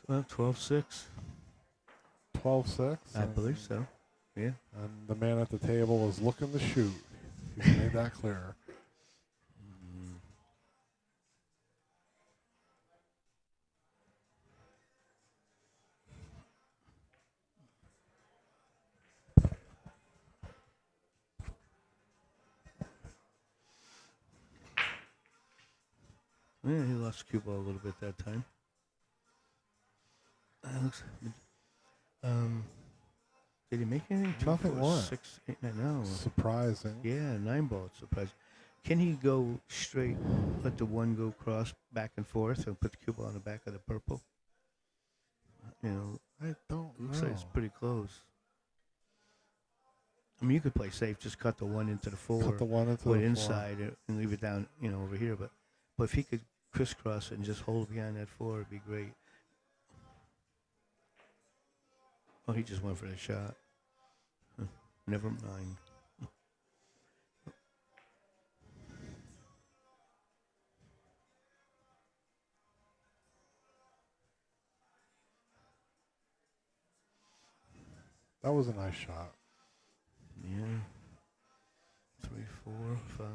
Well, 12-6. 12-6. I believe so. Yeah. And the man at the table is looking to shoot. He's made that clear. Yeah, he lost cue ball a little bit that time. Looks, did he make anything? Nothing 2, 4, more. 6, 8, 9. No. Surprising. Yeah, 9 ball. It's surprising. Can he go straight, let the 1 go cross back and forth, and put the cue ball on the back of the purple? You know, I don't looks know. like it's pretty close. I mean, you could play safe, just cut the 1 into the 4. Cut the 1 into put the inside it and leave it down, over here. But if he could crisscross it and just hold behind that 4, it'd be great. Oh, he just went for the shot. Never mind. That was a nice shot. Yeah. 3, 4, 5.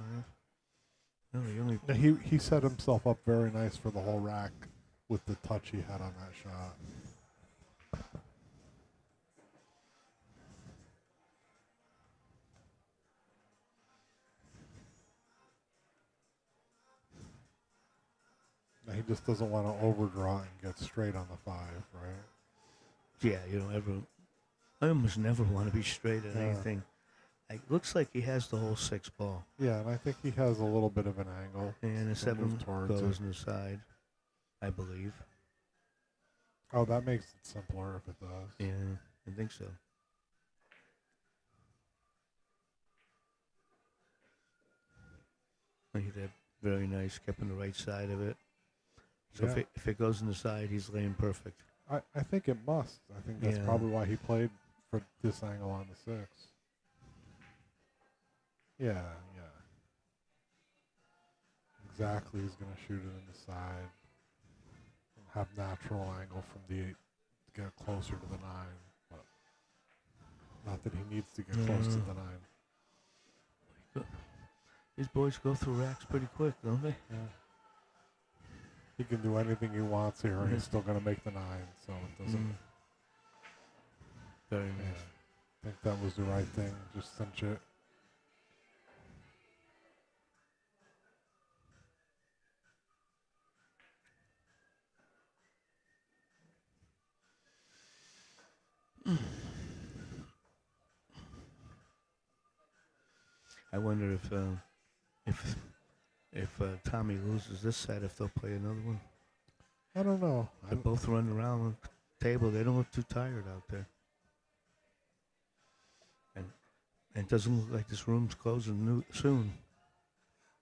No, he only. He set himself up very nice for the whole rack with the touch he had on that shot. Now he just doesn't want to overdraw and get straight on the 5, right? Yeah, I almost never want to be straight at Yeah. anything. It looks like he has the whole 6 ball. Yeah, and I think he has a little bit of an angle. And the So 7 move towards goes it. on the side, I believe. Oh, that makes it simpler if it does. Yeah, I think so. He did very nice, kept on the right side of it. So Yeah. if it goes on the side, he's laying perfect. I think it must. I think that's Yeah. probably why he played for this angle on the 6. Yeah. Exactly, he's going to shoot it in the side. And have natural angle from the 8 to get closer to the 9. But not that he needs to get close to the 9. These boys go through racks pretty quick, don't they? Yeah. He can do anything he wants here, and he's still going to make the 9, so it doesn't. Very Yeah, nice. I think that was the right thing. Just cinch it. I wonder if Tommy loses this set, if they'll play another one. I don't know. They both run around the table. They don't look too tired out there. And it doesn't look like this room's closing soon.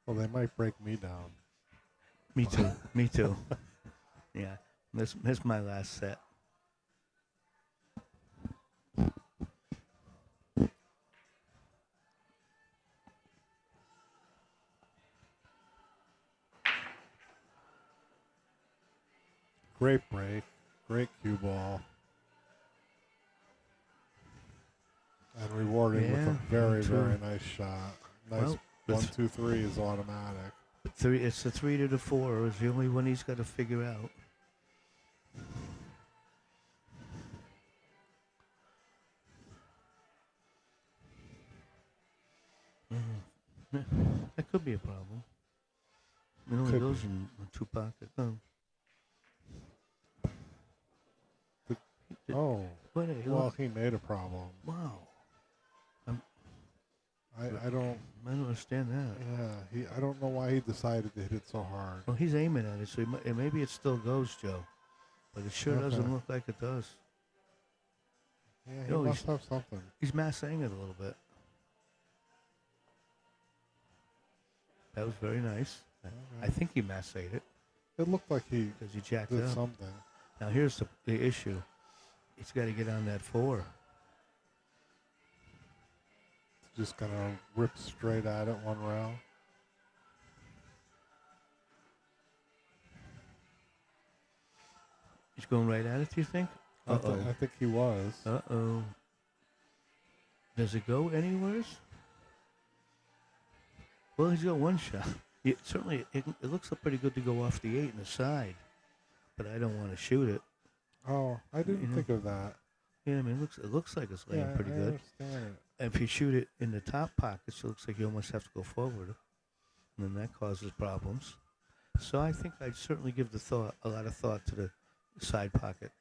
Well, they might break me down. Me too. Me too. Yeah. This is my last set. Great break. Great cue ball. And rewarding with a very, very nice shot. Nice Well, 1, 2, 3 is automatic. It's the 3 to the 4 is the only one he's got to figure out. That could be a problem. It only Could goes in 2 pockets. Oh, What a well, he made a problem. wow. I don't. I don't understand that. Yeah, I don't know why he decided to hit it so hard. Well, he's aiming at it, so maybe it still goes, Joe. But it sure doesn't look like it does. Yeah, he must have something. He's massing it a little bit. That was very nice. Okay. I think he massaged it It looked like he because he jacked did up. something. Now here's the issue. He's got to get on that 4. Just gonna rip straight at it one round. He's going right at it, do you think? I think he was. Uh-oh. Does it go anywhere? Well, he's got one shot. Certainly, it looks pretty good to go off the 8 and the side, but I don't want to shoot it. Oh, I didn't think of that. Yeah, I mean, it looks like it's laying pretty I good. understand it. If you shoot it in the top pockets, it looks like you almost have to go forward, and then that causes problems. So I think I'd certainly give a lot of thought to the side pocket.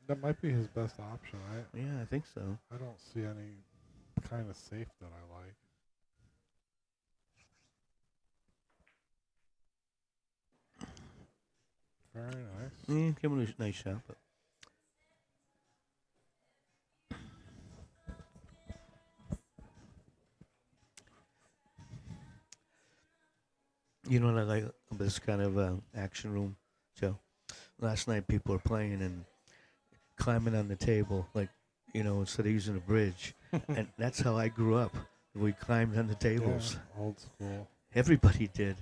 That might be his best option. Yeah, I think so. I don't see any kind of safe that I like. Very nice. Yeah, give him a nice shot, but you know what I like about this kind of action room, Joe? Last night people were playing and climbing on the table, like, instead of using a bridge. And that's how I grew up. We climbed on the tables. Yeah, old school. Everybody did.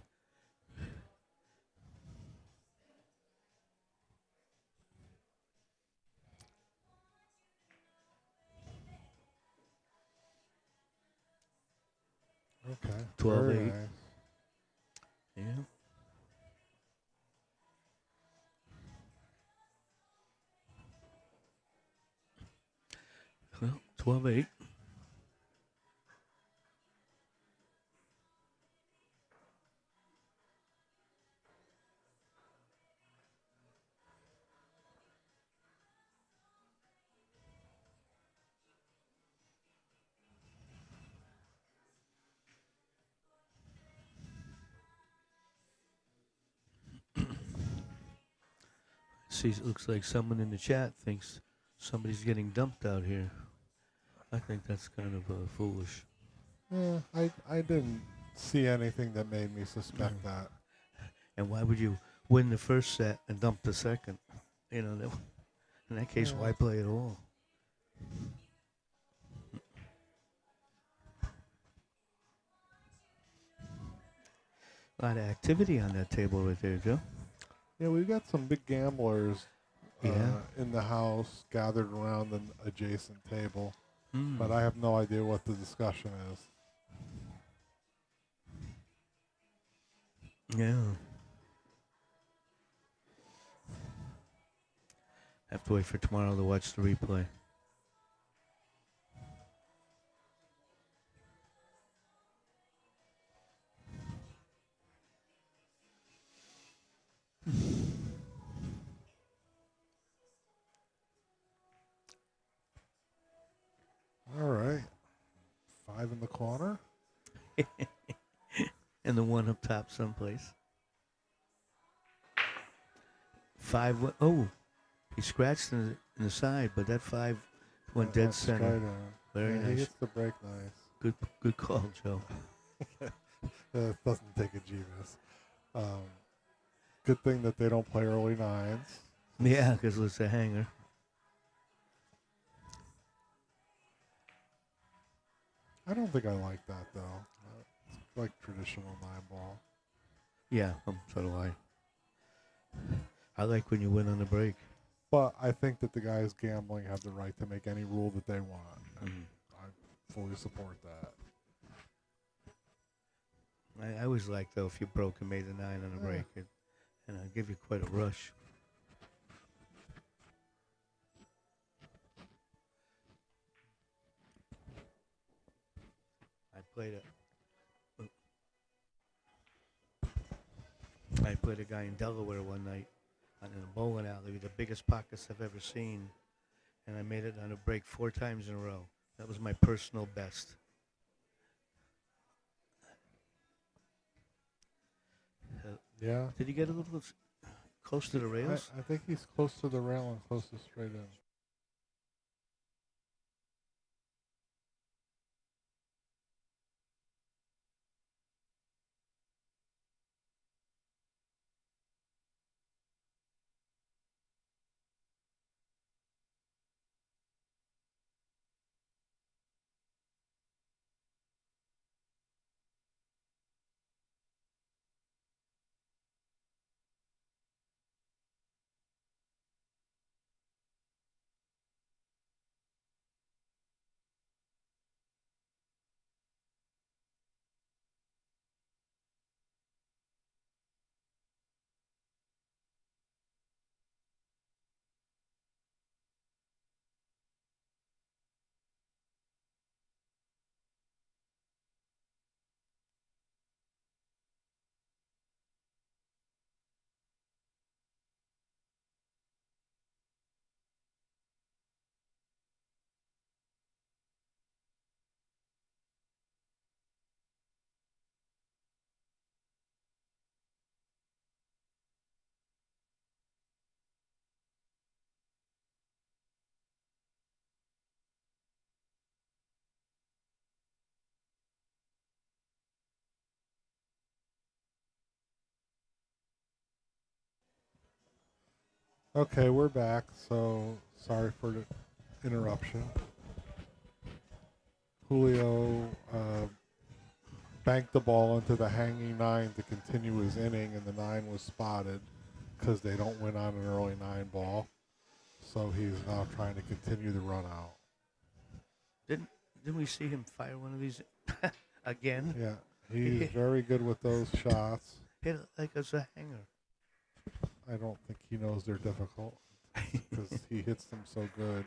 Okay. 12-8. Very nice. Yeah. Well, 12-8. See, it looks like someone in the chat thinks somebody's getting dumped out here. I think that's kind of foolish. Yeah, I didn't see anything that made me suspect that. And why would you win the first set and dump the second? In that case, why play at all? A lot of activity on that table right there, Joe. Yeah, we've got some big gamblers Yeah. in the house gathered around an adjacent table. but I have no idea what the discussion is. Yeah. Have to wait for tomorrow to watch the replay. All right. 5 in the corner. And the one up top someplace. 5. Oh, he scratched in the side, but that 5 went dead That's straight center. in. Very Yeah, he nice. hits the break nice. Good call, Joe. It doesn't take a genius. Good thing that they don't play early nines. Yeah, because it's a hanger. I don't think I like that, though. It's like traditional 9-ball. Yeah, so do I. I like when you win on the break. But I think that the guys gambling have the right to make any rule that they want. And I fully support that. I always like, though, if you broke and made a 9 on the break, and I'll give you quite a rush. I played a guy in Delaware one night in a bowling alley with the biggest pockets I've ever seen, and I made it on a break 4 times in a row. That was my personal best. Yeah. Did he get a little close to the rails? I think he's close to the rail and close to straight in. Okay, we're back. So sorry for the interruption. Julio banked the ball into the hanging 9 to continue his inning, and the 9 was spotted because they don't win on an early 9-ball. So he's now trying to continue the run out. Didn't we see him fire one of these again? Yeah, he's very good with those shots. Hit it like it's a hanger. I don't think he knows they're difficult because he hits them so good.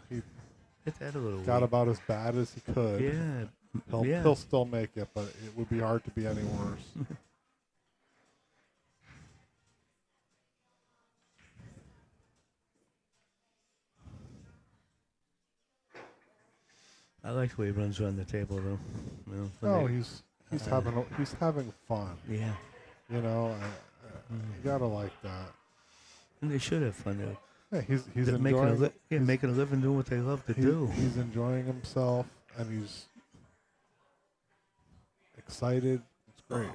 He Hit that a little got weak. about as bad as he could. Yeah. He'll still make it, but it would be hard to be any worse. I like the way he runs around the table, though. No, he's having fun. Yeah. You know, you gotta like that. And they should have fun, though. Yeah, he's They're enjoying. making a living doing what they love to do. He's enjoying himself, and he's excited. It's great.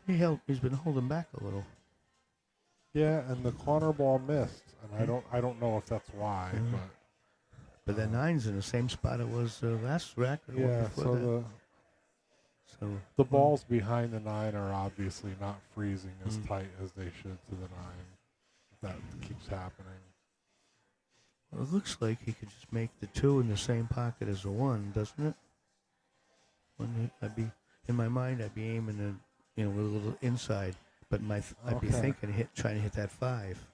He's been holding back a little. Yeah, and the corner ball missed, and I don't know if that's why, But that 9's in the same spot it was last rack or the one yeah. before So that. the balls behind the 9 are obviously not freezing as tight as they should to the 9. That keeps happening. Well, it looks like he could just make the 2 in the same pocket as the 1, doesn't it? In my mind, I'd be aiming a little inside, but I'd be thinking trying to hit that 5.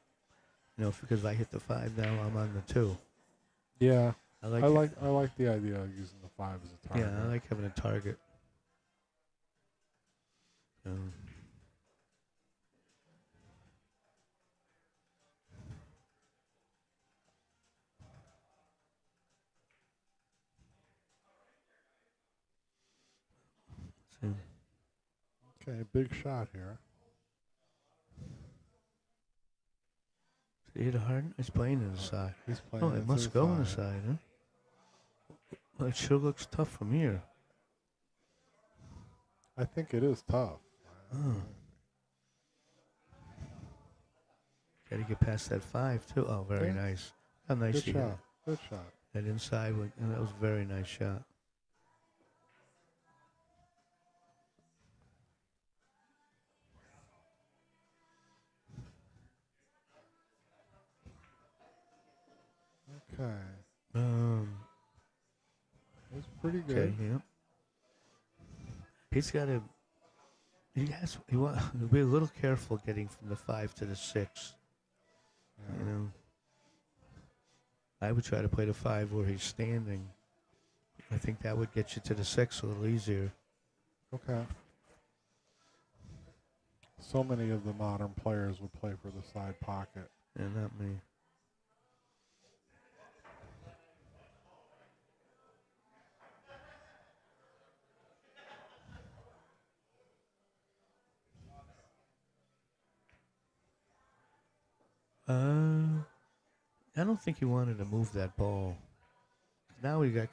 Because if I hit the 5 now, I'm on the 2. Yeah, I like the idea of using the 5 as a target. Yeah, I like having a target. Okay, big shot here. He hit a hard. He's playing to the side. He's playing. It must go on the side, huh? Well, it sure looks tough from here. I think it is tough. Got to get past that 5 too. Oh, very nice. How nice Good he shot. hit. Good shot. That inside, that was a very nice shot. Okay. It's pretty good. Okay, yeah. He's got to. He want to be a little careful getting from the 5 to the 6. Yeah. I would try to play the 5 where he's standing. I think that would get you to the 6 a little easier. Okay. So many of the modern players would play for the side pocket. Yeah, not me. I don't think he wanted to move that ball. Now we got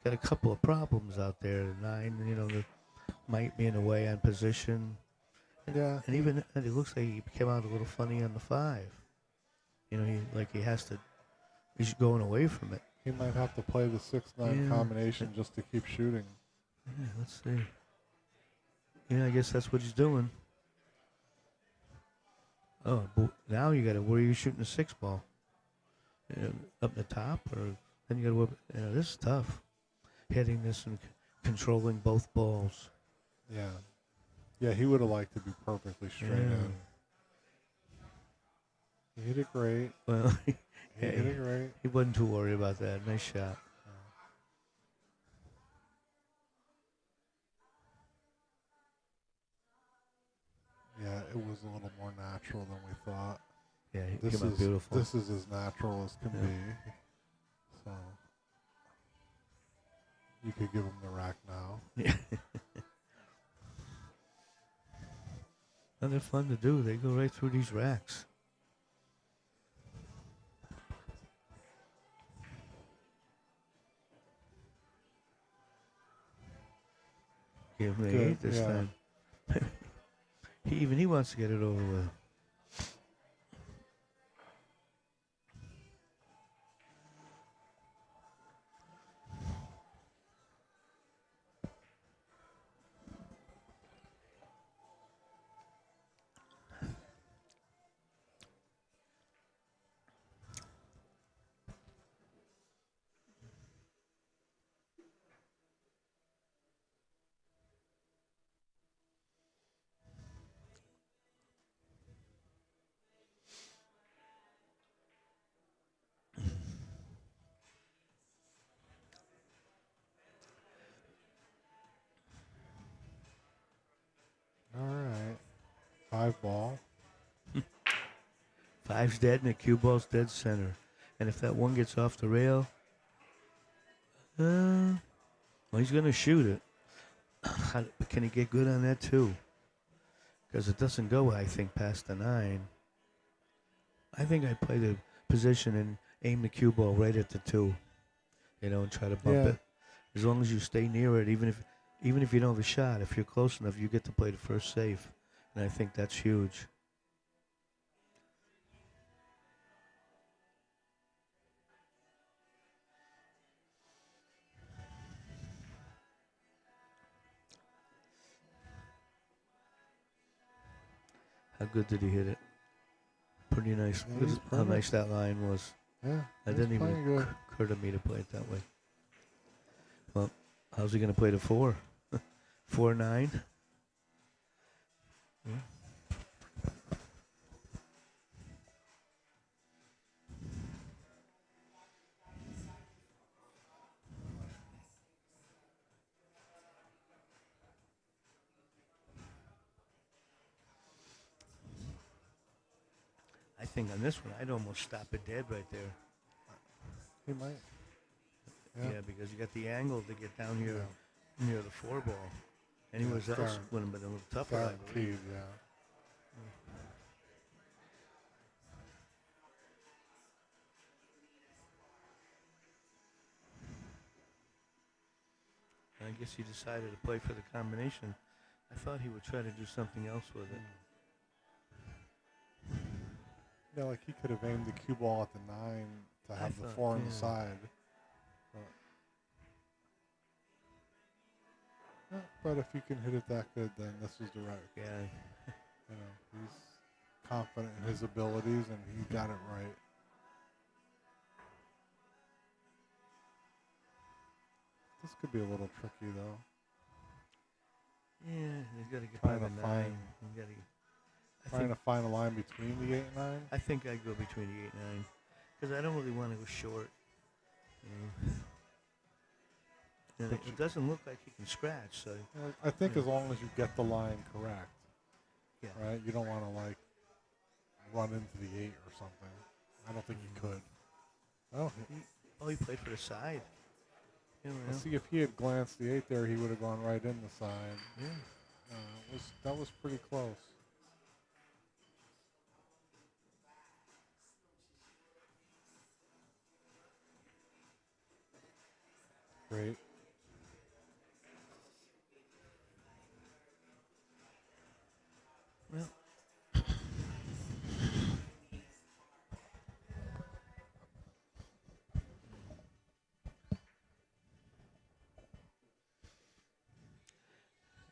a couple of problems out there. The 9, that might be in the way on position. Yeah. And even it looks like he came out a little funny on the 5. He's going away from it. He might have to play the 6-9 combination just to keep shooting. Yeah, let's see. Yeah, I guess that's what he's doing. Oh, now you got to. Where are you shooting the 6 ball? Up the top, or then you got to whip it. This is tough. Hitting this and controlling both balls. Yeah. Yeah, he would have liked to be perfectly straight in. He hit it great. Well, he hit it great. He wasn't too worried about that. Nice shot. Yeah, it was a little more natural than we thought. Yeah, he came out beautiful. This is as natural as can be. So you could give him the rack now. Yeah. And they're fun to do. They go right through these racks. Give him the 8 this time. He wants to get it over with. All right. 5 ball. 5's dead and the cue ball's dead center. And if that 1 gets off the rail, well, he's going to shoot it. Can he get good on that too? Because it doesn't go, I think, past the 9. I think I'd play the position and aim the cue ball right at the 2, and try to bump it. As long as you stay near it, even if even if you don't have a shot, if you're close enough, you get to play the first safe, and I think that's huge. How good did he hit it? Pretty nice. Yeah, Look he's how perfect. nice that line was. Yeah, I he's didn't playing even good. occur to me to play it that way. Well, how's he going to play the 4? 4-9? Yeah. I think on this one, I'd almost stop it dead right there. He might. Yeah, Yeah. because you got the angle to get down here Yeah. near the 4 ball. Anywhere Yeah, else would have been a little tougher, I believe. Guaranteed, yeah. I guess he decided to play for the combination. I thought he would try to do something else with it. Yeah, like he could have aimed the cue ball at the 9 to have the thought, 4 on the yeah. side. But if you can hit it that good, then this is the right. Yeah. You know, he's confident in his abilities, and he got it right. This could be a little tricky, though. Yeah, he's got to get by Trying the to 9. find- He's gotta, Trying to find a line between the 8 and 9. I think I'd go between the 8 and 9. Because I don't really want to go short. You know. And But it doesn't look like he can scratch, so I think Yeah. as long as you get the line correct, yeah. right? You don't want to, like, run into the 8 or something. I don't think you could. Oh, He played for the side. You know, let's see, if he had glanced the 8 there, he would have gone right in the side. yeah. That was pretty close. Great. Well,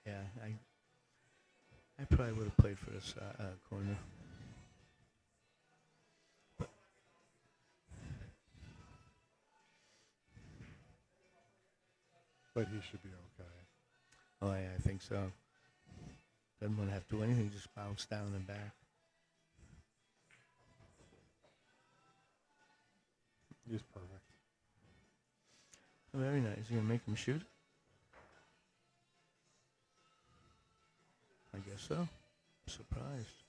yeah, I probably would have played for the corner. But he should be okay. Oh, yeah, I think so. Doesn't want to have to do anything, just bounce down and back. He's perfect. Very nice. You gonna make him shoot? I guess so. Surprised.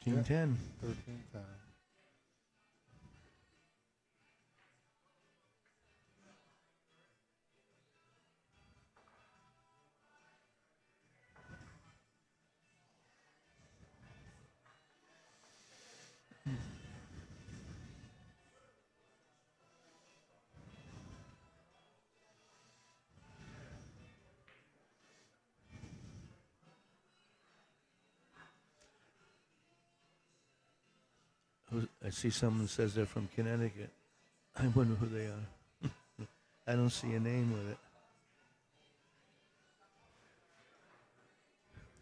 Yeah. 13-10. 13-10. I see someone says they're from Connecticut. I wonder who they are. I don't see a name with it.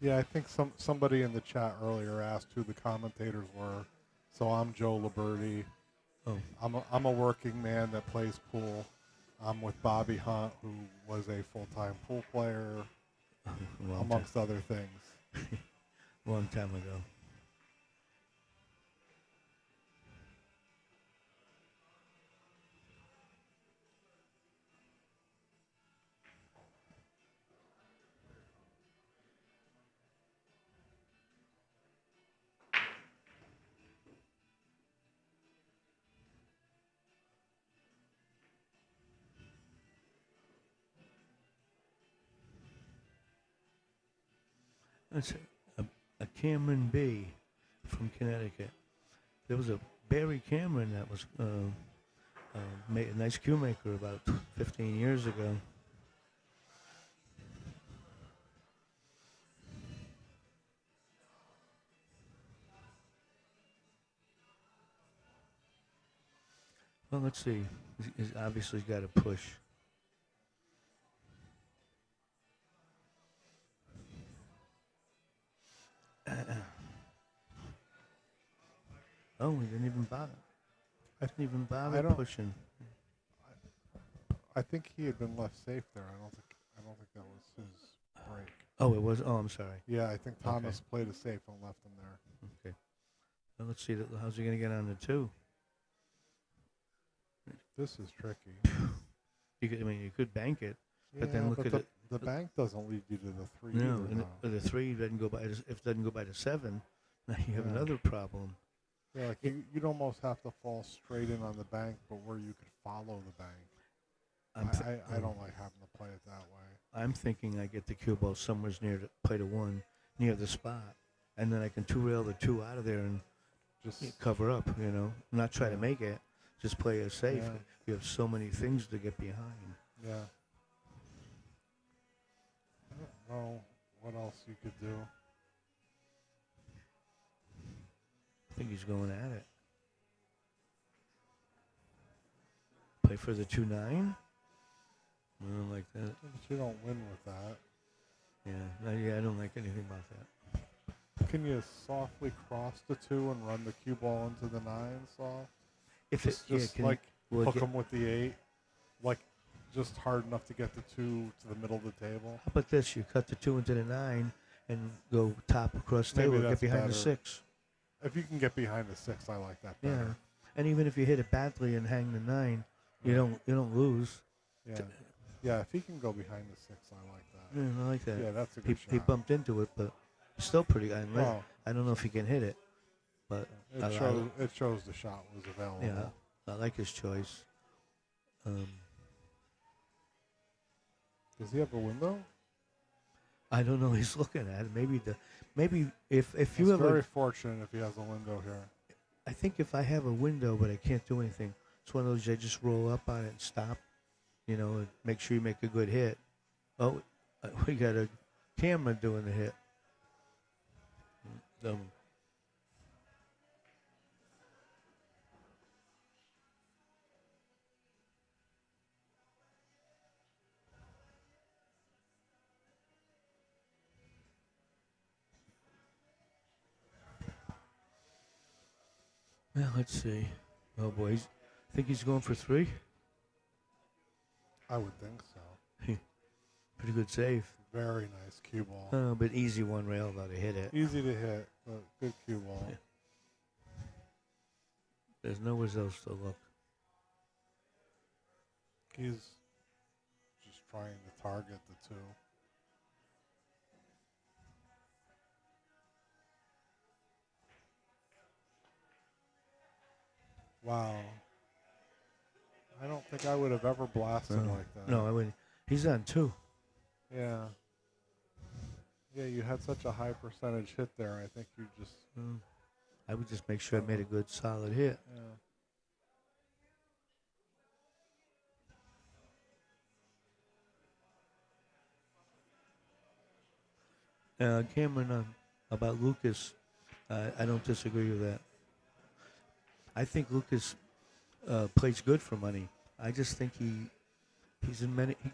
Yeah, I think somebody in the chat earlier asked who the commentators were. So I'm Joe Liberti. Oh, I'm a working man that plays pool. I'm with Bobby Hunt, who was a full-time pool player, amongst other things. long time ago. That's a Cameron B from Connecticut. There was a Barry Cameron that was made a nice cue maker about 15 years ago. Well, let's see. He's obviously got to push. Oh, he didn't even bother. I Didn't even I bother don't. pushing. I think he had been left safe there. I don't think that was his break. Oh, it was. Oh, I'm sorry. Yeah, I think Thomas Okay. played it safe and left him there. Okay. Well, let's see. How's he going to get on the 2? This is tricky. You could bank it, but Yeah, then look at the, it. the bank doesn't lead you to the 3 No, either and now. the 3 doesn't go by. If it doesn't go by the 7, now you have Yeah. another problem. Yeah, like you'd almost have to fall straight in on the bank, but where you could follow the bank. I don't like having to play it that way. I'm thinking I get the cue ball somewhere near the play to 1, near the spot, and then I can 2-rail the 2 out of there and Just cover up. Not try to Yeah. make it. Just play it safe. Yeah. You have so many things to get behind. yeah. I don't know what else you could do. I think he's going at it. Play for the 2-9. I don't like that. But you don't win with that. Yeah, I don't like anything about that. Can you softly cross the 2 and run the cue ball into the 9 soft? If Just can like will it hook get- them with the 8, like just hard enough to get the 2 to the middle of the table. How about this? You cut the 2 into the 9 and go top across the Maybe table, get that's behind the better. 6. If you can get behind the 6, I like that Yeah, better. and even if you hit it badly and hang the 9, you don't lose. Yeah. Yeah, if he can go behind the 6, I like that. Yeah, I like that. Yeah, that's a He, good he shot. bumped into it, but still pretty. Well, I don't know if he can hit it, but it shows the shot was available. yeah, I like his choice. Does he have a window? I don't know. He's looking at it. Maybe if you He's have very a, fortunate if he has a window here. I think if I have a window but I can't do anything, it's one of those I just roll up on it and stop. And make sure you make a good hit. Oh, we got a camera doing the hit. Well, let's see. Oh, boy. Think he's going for 3? I would think so. Pretty good save. Very nice cue ball. Oh, but easy 1 rail though to hit it. Easy to hit, but good cue ball. Yeah. There's nowhere else to look. He's just trying to target the 2. Wow. I don't think I would have ever blasted like that. No, I wouldn't. He's on 2. Yeah. Yeah, you had such a high percentage hit there. I think you just. I would just make sure I made a good solid hit. Yeah. Cameron, about Lucas, I don't disagree with that. I think Lucas plays good for money. I just think he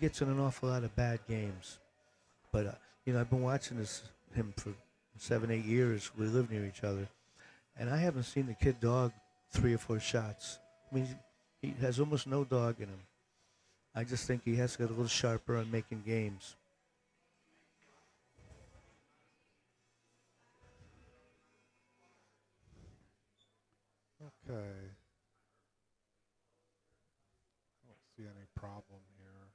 gets in an awful lot of bad games. But I've been watching him for 7, 8 years. We live near each other, and I haven't seen the kid dog 3 or 4 shots. I mean, he has almost no dog in him. I just think he has to get a little sharper on making games. Okay. I don't see any problem here.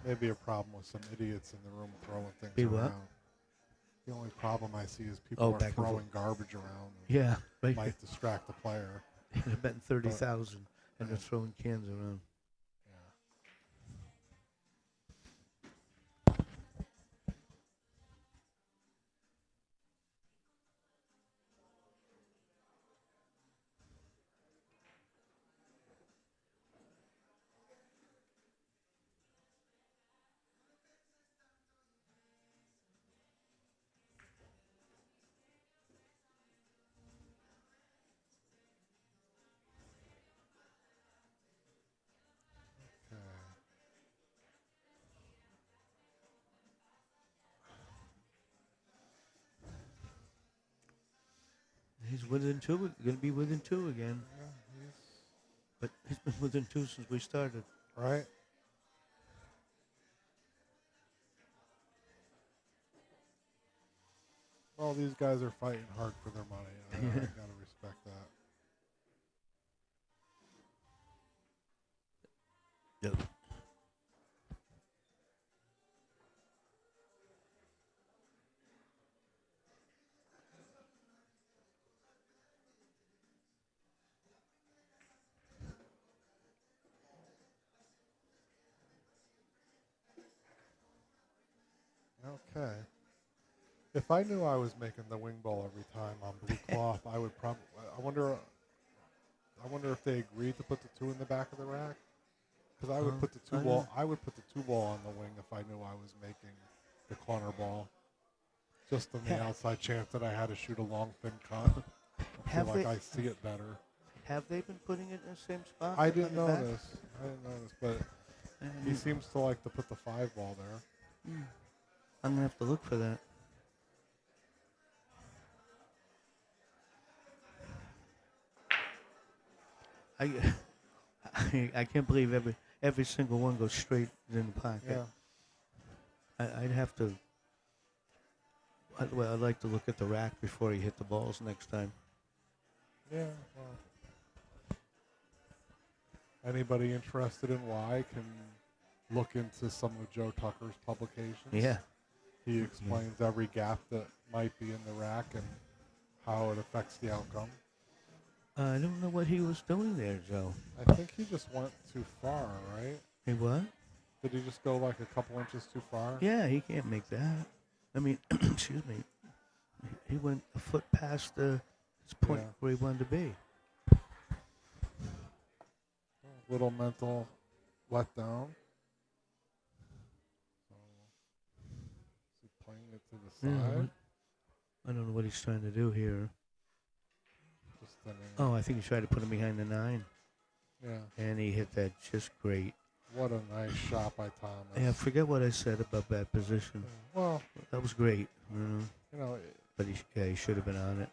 Maybe a problem with some idiots in the room throwing things Be around. what? The only problem I see is people Oh, are back and forth. throwing garbage around. Yeah, right. Might distract the player. They're betting 30,000 and they're Yeah. throwing cans around. Yeah. within two. Going to be within two again. Yeah, But he's been within two since we started. right. Well, these guys are fighting hard for their money. I gotta respect that. Yep. Okay. If I knew I was making the wing ball every time on blue cloth, I would probably. I wonder. I wonder if they agreed to put the two in the back of the rack. Because I would put the two I ball. know. I would put the two ball on the wing if I knew I was making the corner ball. Just on the outside chance that I had to shoot a long thin cut. I feel like I see it better. Have they been putting it in the same spot? I on didn't the back? notice. But he seems to like to put the 5 ball there. I'm gonna have to look for that. I can't believe every single one goes straight in the pocket. Yeah. I'd have to. Well, I'd like to look at the rack before you hit the balls next time. Yeah. Well. Anybody interested in why can look into some of Joe Tucker's publications. Yeah. He explains every gap that might be in the rack and how it affects the outcome. I don't know what he was doing there, Joe. I think he just went too far, right? He what? Did he just go like a couple inches too far? Yeah, he can't make that. I mean, excuse me. He went a foot past his point where he wanted to be. Little mental letdown. So, is he playing it to the side? I don't know what he's trying to do here. Just thinning. Oh, I think he tried to put him behind the 9. Yeah. And he hit that just great. What a nice shot by Thomas. Yeah, forget what I said about that position. Well, that was great. You know, but he should have been on it.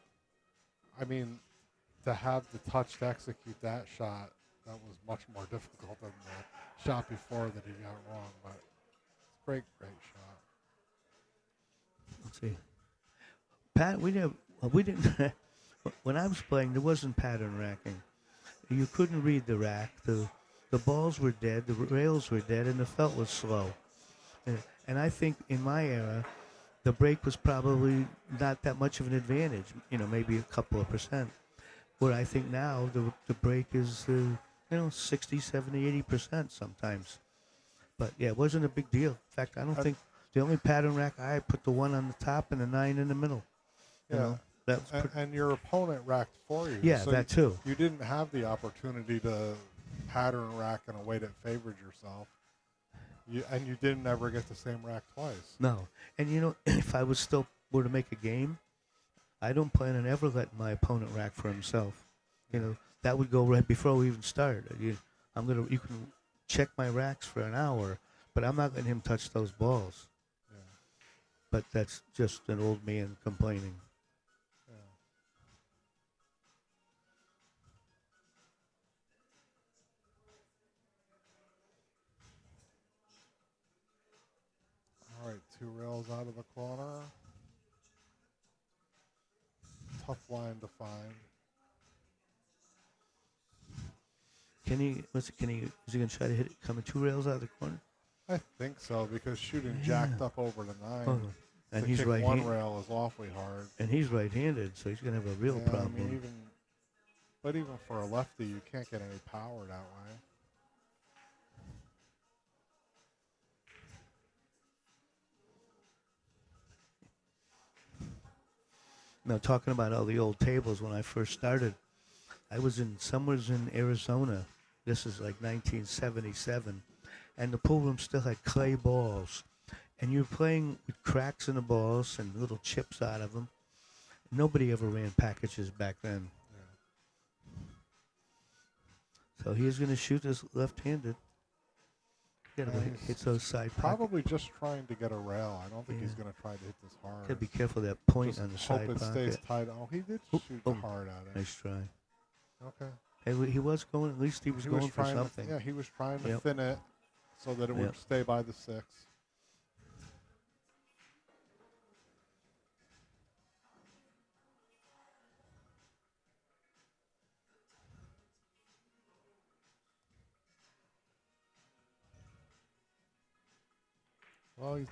I mean, to have the touch to execute that shot, that was much more difficult than the shot before that he got wrong. But it's a great shot. Let's see. Pat, we didn't. When I was playing, there wasn't pattern racking. You couldn't read the rack. The balls were dead, the rails were dead, and the felt was slow. And I think in my era, the break was probably not that much of an advantage. Maybe a couple of percent. Where I think now the break is 60, 70, 80% sometimes. But yeah, it wasn't a big deal. In fact, I don't think the only pattern rack I put the 1 on the top and the 9 in the middle. That was and your opponent racked for you. Yeah, so that too. You didn't have the opportunity to pattern rack in a way that favored yourself. And you didn't ever get the same rack twice. No. And if I was still were to make a game, I don't plan on ever letting my opponent rack for himself. That would go right before we even start. You can check my racks for an hour, but I'm not letting him touch those balls. Yeah. But that's just an old man complaining. All right, 2 rails out of the corner. Tough line to find. Is he going to try to hit it coming 2 rails out of the corner? I think so, because shooting jacked up over the 9 and to he's kick right-handed. 1 rail is awfully hard. And he's right-handed, so he's going to have a real problem. I mean, even for a lefty, you can't get any power that way. Now, talking about all the old tables, when I first started, I was somewhere in Arizona. This is like 1977. And the pool room still had clay balls. And you're playing with cracks in the balls and little chips out of them. Nobody ever ran packages back then. Yeah. So he's going to shoot this left-handed. gotta Yeah, hit he's those side pockets. probably just trying to get a rail. I don't think he's Yeah. going to try to hit this hard. Gotta be careful of that point Just on the hope side it pocket. stays tight. Oh, he did Oop, shoot oh, hard at it. Nice try. Okay. Hey, he was going. At least he was going for trying something. Yeah, he was trying to Yep. thin it so that it would Yep. stay by the 6. Well,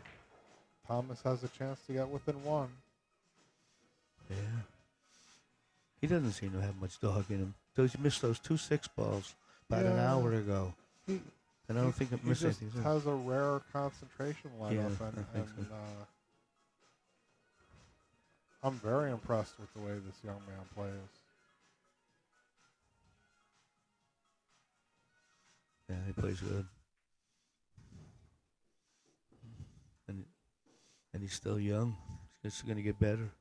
Thomas has a chance to get within 1. Yeah. He doesn't seem to have much dog in him. So he missed those 2 6 balls about an Yeah. hour ago. He, And I don't think it he missed just anything. has a rare concentration let Yeah, up, I and think so. I'm very impressed with the way this young man plays. Yeah, he plays good. And he's still young. He's just going to get better.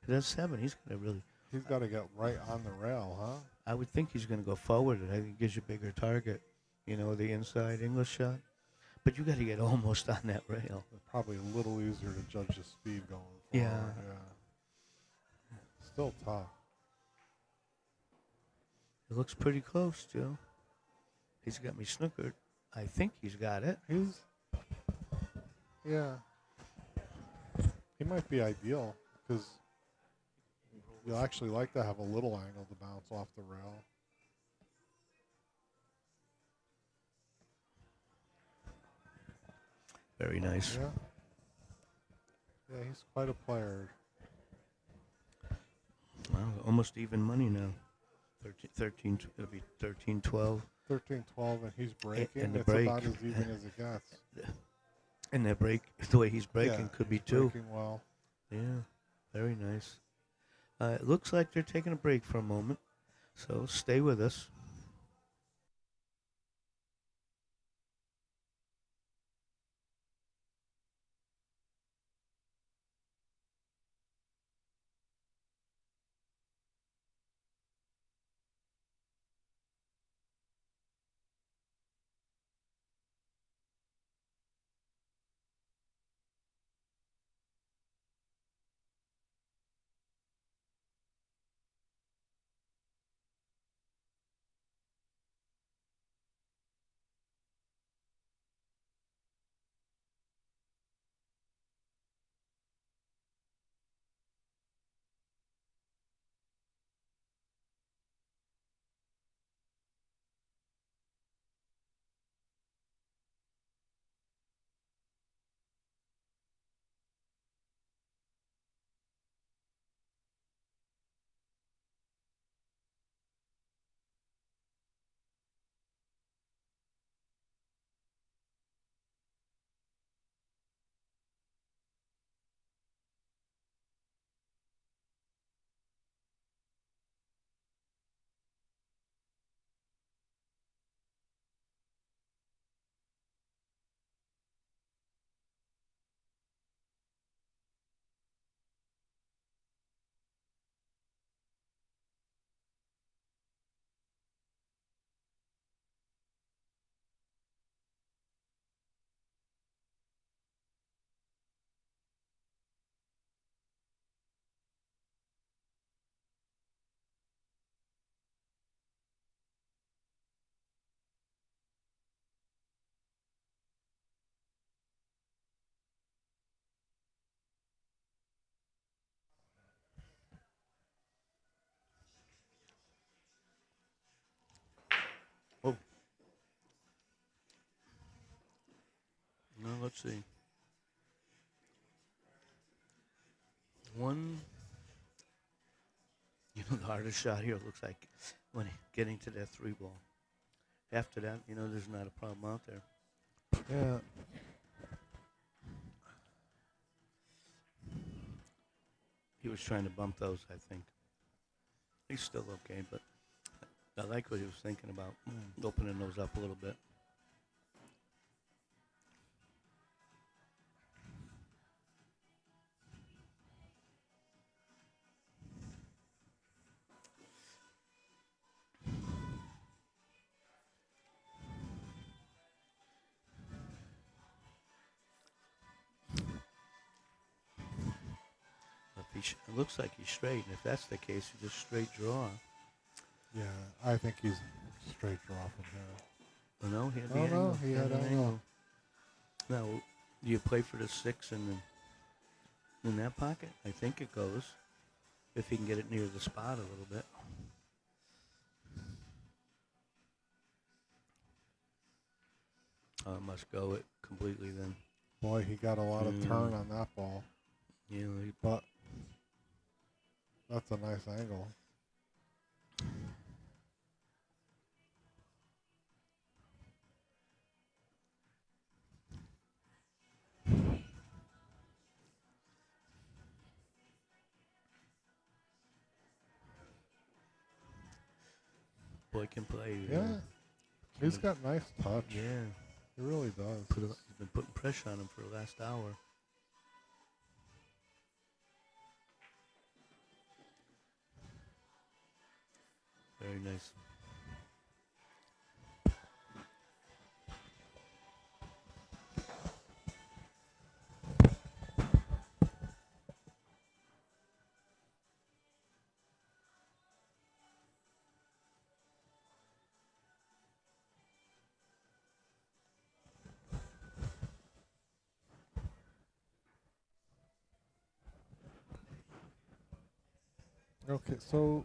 That's 7. He's going to really. He's got to get right on the rail, huh? I would think he's going to go forward. I think it gives you a bigger target. You know, the inside English shot. But you got to get almost on that rail. Probably a little easier to judge the speed going forward. Yeah. Still tough. It looks pretty close, Joe. He's got me snookered. I think he's got it. Yeah. He might be ideal because you actually like to have a little angle to bounce off the rail. Very nice. Yeah. Yeah, he's quite a player. Wow, almost even money now. 13 it'll be 13-12. 13-12, and he's breaking. and the It's break. about as even as it gets. And that break, the way he's breaking, Yeah, could be he's 2. breaking well. Yeah, very nice. It looks like they're taking a break for a moment, so stay with us. Oh. No, let's see. One. You know, the hardest shot here looks like when getting to that 3 ball. After that, you know, there's not a problem out there. Yeah. He was trying to bump those, I think. He's still okay, but I like what he was thinking about opening those up a little bit. It looks like he's straight, and if that's the case, he's just straight draw. Yeah, I think he's straight draw from here. Oh, no, he had the Oh, angle. no, he had angle. Now, do you play for the 6 in that pocket? I think it goes. If he can get it near the spot a little bit. Oh, it must go it completely then. Boy, he got a lot of turn on that ball. Yeah, But that's a nice angle. boy can play. Yeah. He's got nice touch. Yeah. He really does. He's been putting pressure on him for the last hour. Very nice. Okay, so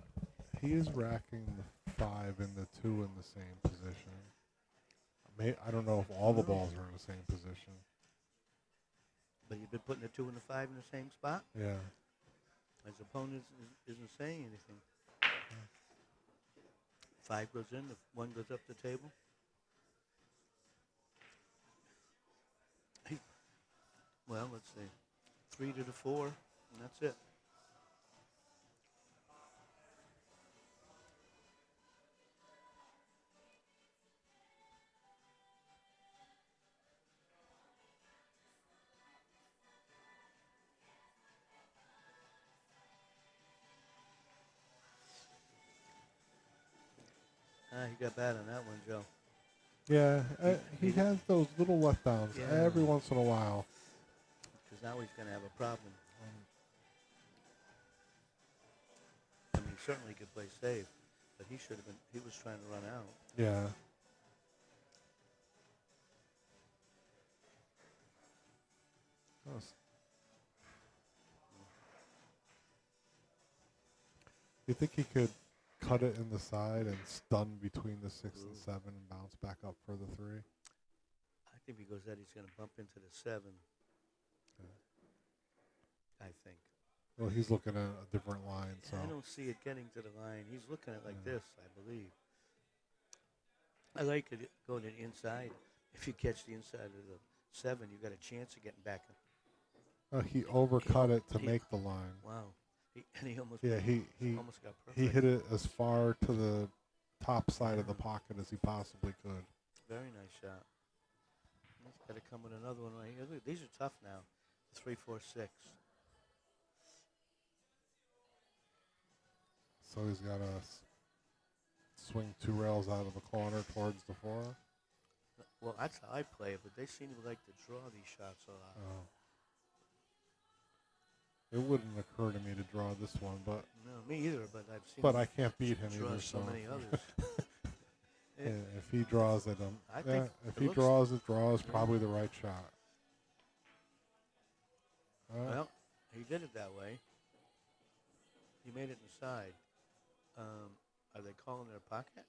he is racking the 5 and the 2 in the same position. I don't know if all the balls are in the same position. But you've been putting the 2 and the 5 in the same spot? Yeah. His opponent isn't saying anything. 5 goes in, the 1 goes up the table. Well, let's see. 3 to the 4, and that's it. He got bad on that one, Joe. Yeah, he has those little letdowns every once in a while. Because now he's going to have a problem. I mean, he certainly could play safe, but he should have been. He was trying to run out. Yeah. You think he could cut it in the side and stun between the 6 and 7 and bounce back up for the 3? I think because that he's going to bump into the 7. I think. Well, he's looking at a different line, so. I don't see it getting to the line. He's looking at it like this, I believe. I like it going to the inside. If you catch the inside of the 7, you got a chance of getting back. He overcut it to make the line. Wow. He almost, almost got perfect. He hit it as far to the top side of the pocket as he possibly could. Very nice shot. He's got to come with another one right here. Look, these are tough now. 3, 4, 6. So he's got to swing 2 rails out of the corner towards the 4. Well, that's how I play it, but they seem to like to draw these shots a lot. Oh. It wouldn't occur to me to draw this one, but no, me either. But I've seen. But I can't beat him draw either. So many others. Yeah, if he draws it, I think if he draws it, probably the right shot. Well, he did it that way. He made it inside. Are they calling it a pocket?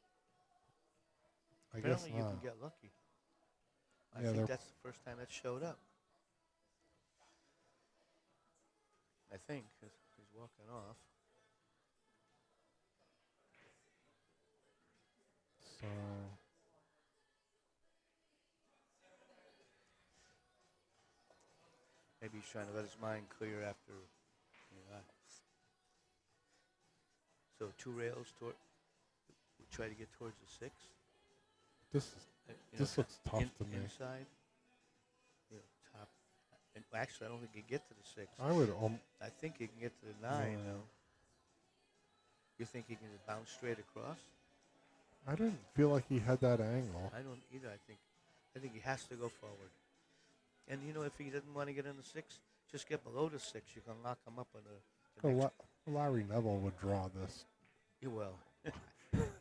I Apparently guess you not. can get lucky. I Yeah, think that's the first time that showed up. I think, 'cause he's walking off. So Maybe he's trying to let his mind clear after. You know, So 2 rails toward. We try to get towards the 6. This this looks tough to me. Inside. Top. And actually, I don't think you get to the 6. I would I think you can get to the 9 Yeah. though. You think he can just bounce straight across? I didn't feel like he had that angle. I don't either. I think he has to go forward. And if he doesn't want to get in the 6, just get below the 6. You can lock him up on the So next. Larry Neville would draw this. He will.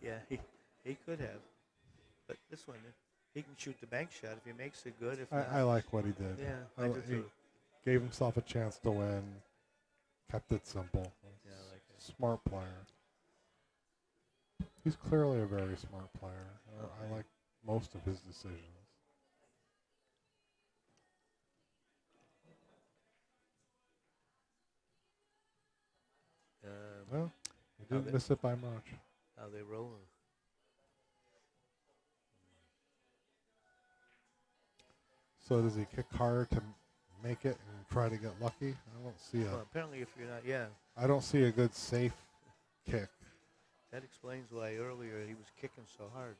Yeah, he could have. But this one, he can shoot the bank shot if he makes it good. If not, I like what he did. yeah, I I do he too. gave himself a chance to win. Kept it simple. Yeah, I like it. Smart player. He's clearly a very smart player. I like most of his decisions. Well, he didn't miss it by much. How they rolling? So does he kick hard to make it and try to get lucky? I don't see Well, apparently, if you're not, I don't see a good safe kick. that explains why earlier he was kicking so hard.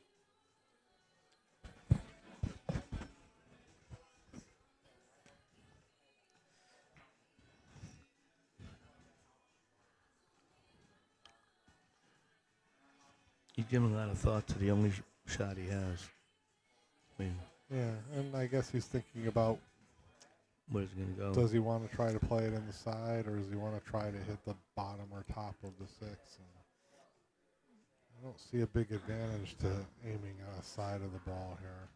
He's giving a lot of thought to the only shot he has. I mean, Yeah, and I guess he's thinking about where's it going to go? does he want to try to play it in the side or does he want to try to hit the bottom or top of the 6? And I don't see a big advantage to aiming on a side of the ball here.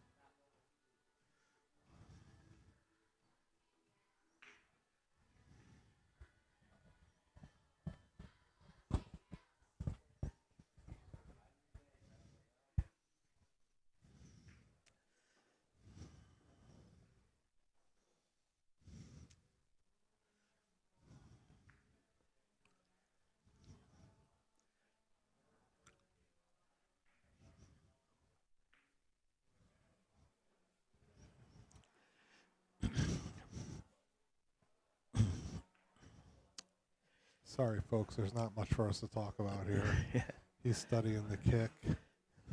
Sorry, folks, there's not much for us to talk about here. Yeah. He's studying the kick.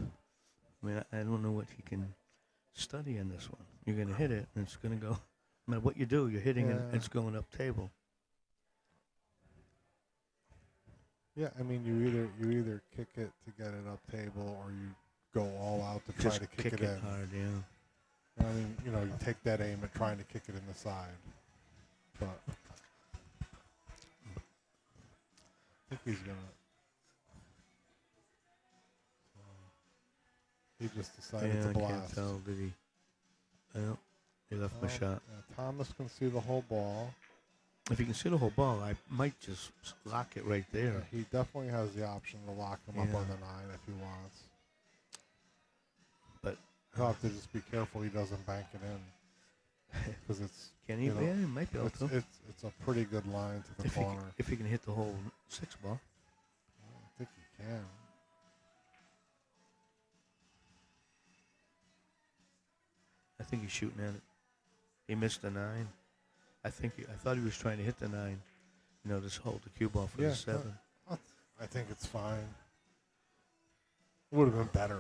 I mean, I don't know what he can study in this one. You're going to hit it, and it's going to go. No matter what you do, you're hitting it, Yeah. it's going up table. Yeah, I mean, you either kick it to get it up table or you go all out to try Just to kick it in. hard, yeah. I mean, you take that aim at trying to kick it in the side. But I think he's going to. He just decided Yeah, to I blast. can't tell, did he? Well, he left my Well, shot. yeah, Thomas can see the whole ball. If he can see the whole ball, I might just lock it right there. Yeah, he definitely has the option to lock him up Yeah. on the 9 if he wants. But He'll have to just be careful he doesn't bank it in. Because it's, can he? you know, Yeah, he might be able to. it's a pretty good line to the corner. If he can hit the whole 6 ball. I think he can. I think he's shooting at it. He missed the 9. I thought he was trying to hit the 9. Just hold the cue ball for the 7. I think it's fine. Would have been better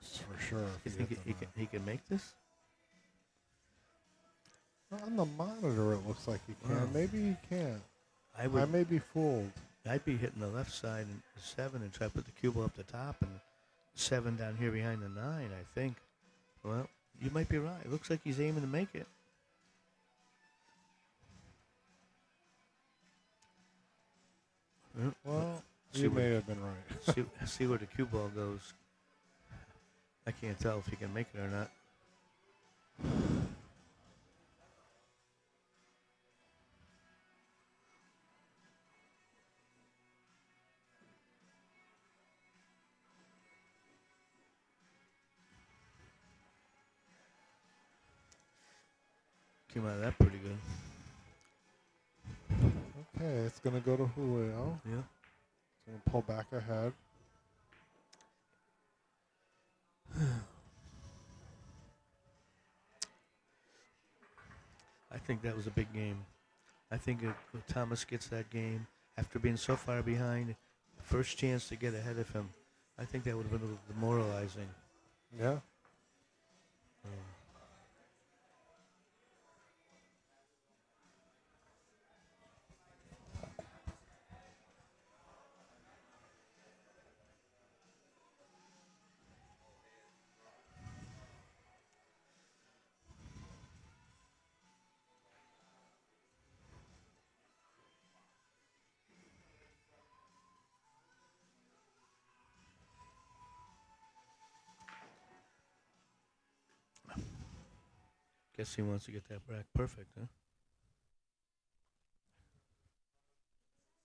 for sure. You If think hit the he can make this? 9. On the monitor, it looks like he can. Wow. Maybe he can't. I I would. may be fooled. I'd be hitting the left side and the 7 and try to put the cue ball up the top and 7 down here behind the 9. I think. Well, you might be right. It looks like he's aiming to make it. Well, See you where- may have been right. see where the cue ball goes. I can't tell if he can make it or not. Came out of that pretty good. Okay, it's going to go to Julio. Yeah. It's going to pull back ahead. I think that was a big game. I think if Thomas gets that game after being so far behind, first chance to get ahead of him. I think that would have been a little demoralizing. Yeah. Guess he wants to get that rack perfect, huh?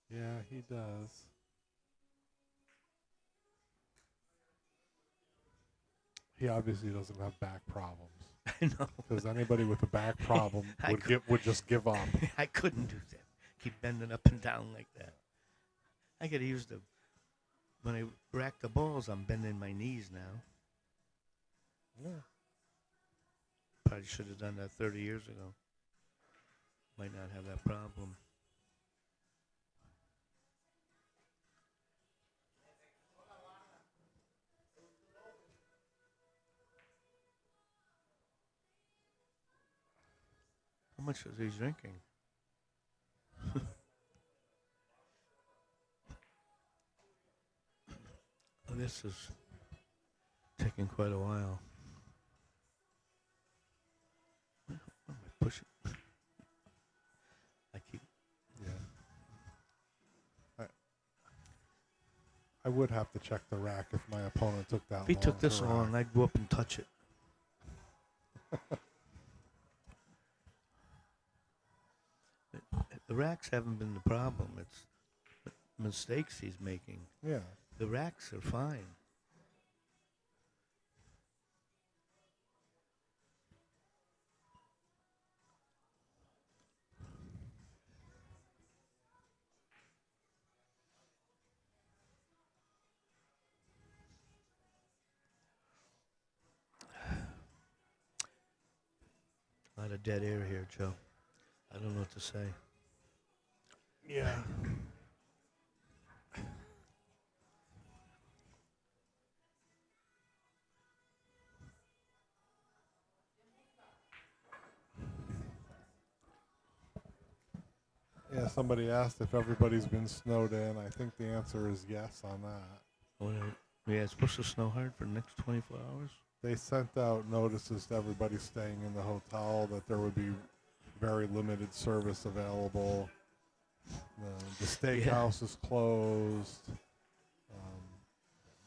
Yeah, he does. He obviously doesn't have back problems. I know. Because anybody with a back problem I would just give up. I couldn't do that. Keep bending up and down like that. I gotta use the when I rack the balls. I'm bending my knees now. Yeah. Probably should have done that 30 years ago. Might not have that problem. How much is he drinking? Oh, this is taking quite a while. Where am I pushing? I keep. Yeah. I would have to check the rack if my opponent took that long. If he took this to long, rack. I'd go up and touch it. The racks haven't been the problem. It's mistakes he's making. Yeah. The racks are fine. A lot of dead air here, Joe. I don't know what to say. Yeah. Yeah, somebody asked if everybody's been snowed in. I think the answer is yes on that. Yeah, it's supposed to snow hard for the next 24 hours. They sent out notices to everybody staying in the hotel that there would be very limited service available. The steakhouse is closed.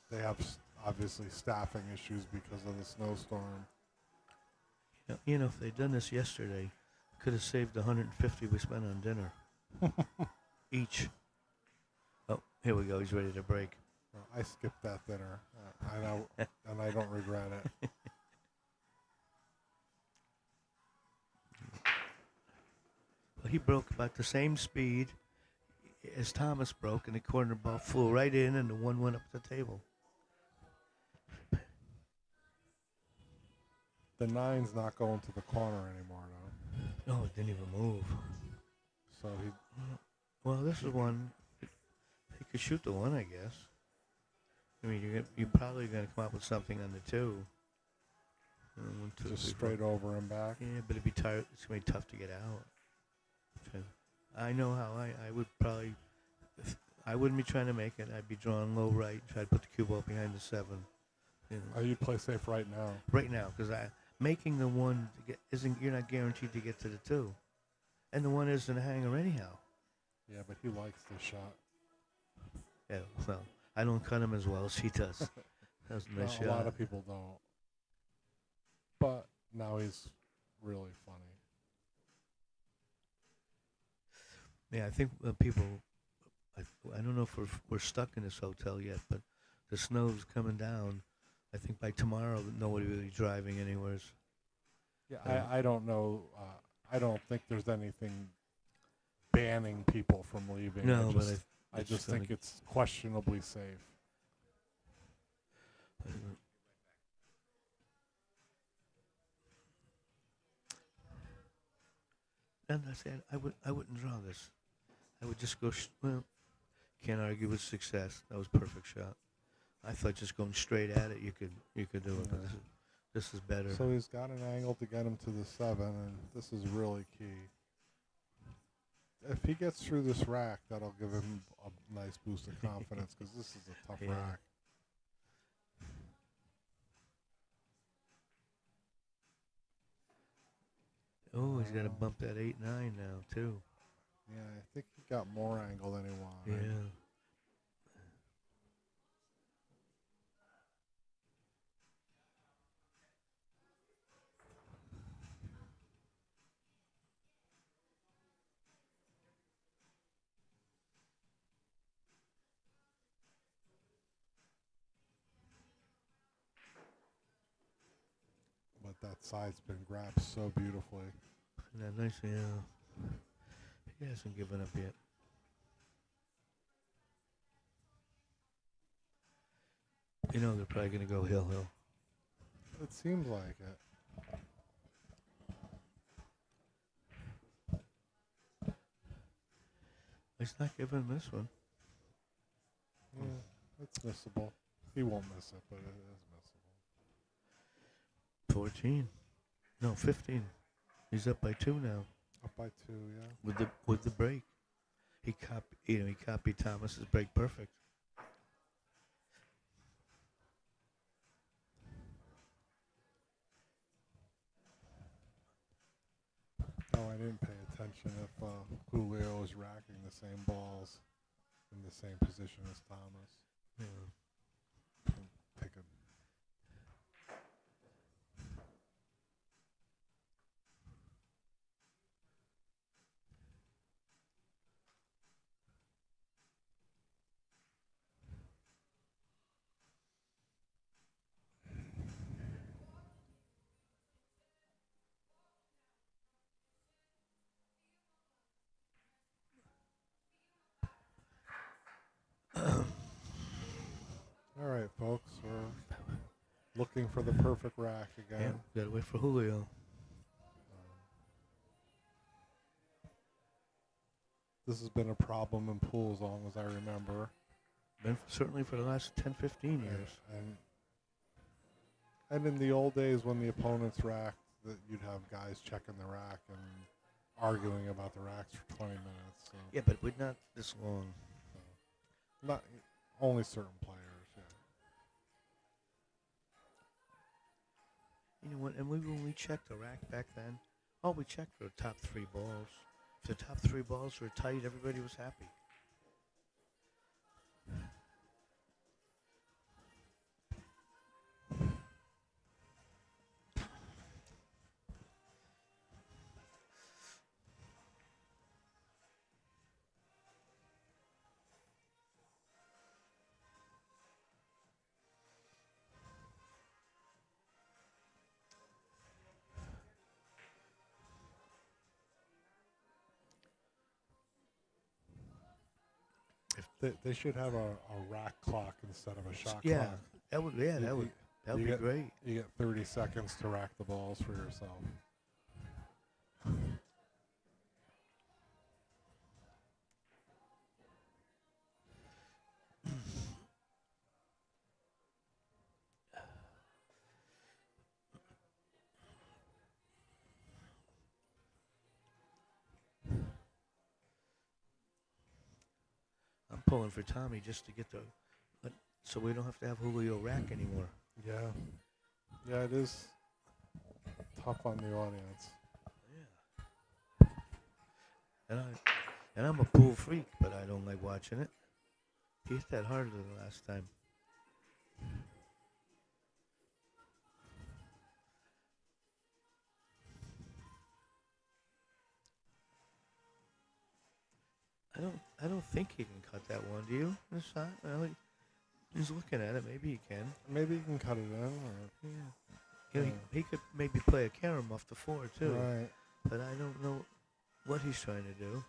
They have obviously staffing issues because of the snowstorm. You know, if they'd done this yesterday, could have saved the 150 we spent on dinner each. Oh, here we go. He's ready to break. I skipped that dinner. I know, and I don't regret it. Well, he broke about the same speed as Thomas broke, and the corner ball flew right in, and the one went up the table. The nine's not going to the corner anymore, though. No, it didn't even move. So he. Well, this is one. He could shoot the one, I guess. I mean, you're probably going to come up with something on the two. One, two, Just three, straight four. over and back. Yeah, but it'd be tired. It's going to be tough to get out. I know how I would probably. I wouldn't be trying to make it. I'd be drawing low right, try to put the cue ball behind the seven. You know. Oh, you'd play safe right now. Right now, because making the one to get isn't you're not guaranteed to get to the two, and the one isn't a hanger anyhow. Yeah, but he likes this shot. Yeah, well, I don't cut him as well as he does. That was a nice shot. A lot of people don't. But now he's really funny. Yeah, I think people. I don't know if we're stuck in this hotel yet, but the snow's coming down. I think by tomorrow nobody will be driving anywhere. Yeah, I don't know. I don't think there's anything banning people from leaving. No, I just think it's questionably safe. And I said I wouldn't draw this. I would just go. Well, Can't argue with success. That was a perfect shot. I thought just going straight at it, you could do it. But this is better. So he's got an angle to get him to the 7, and this is really key. If he gets through this rack, that'll give him a nice boost of confidence because this is a tough rack. Oh, he's got to bump that 8-9 now too. Yeah, I think he got more angle than he wanted. Yeah. But that side's been grabbed so beautifully. Isn't that nice? Yeah. He hasn't given up yet. You know they're probably going to go hill. It seems like it. He's not giving him this one. Yeah, it's missable. He won't miss it, but it is missable. 14. No, 15. He's up by 2 now. Up by 2, yeah. With the break. He copied Thomas's break perfect. Oh, I didn't pay attention if Julio is racking the same balls in the same position as Thomas. Yeah. Take a All right, folks, we're looking for the perfect rack again. Yeah, gotta wait for Julio. This has been a problem in pool as long as I remember. Certainly for the last 10, 15 years. And in the old days when the opponents racked, that you'd have guys checking the rack and arguing about the racks for 20 minutes. So. Yeah, but we're not this long. So. Not only certain players, yeah. You know what? And when we checked the rack back then, all we checked were the top 3 balls. If the top 3 balls were tight, everybody was happy. They should have a rack clock instead of a shot Yeah, clock. that would be great. You get 30 seconds to rack the balls for yourself. I'm pulling for Tommy just to get so we don't have to have Julio rack anymore. Yeah. Yeah, it is tough on the audience. Yeah. And I'm a pool freak, but I don't like watching it. He hit that harder than last time. I don't think he can cut that one. Do you? Well, he's looking at it. Maybe he can. Maybe you can cut it in. Or Yeah. He could maybe play a carom off the 4 too. Right. But I don't know what he's trying to do.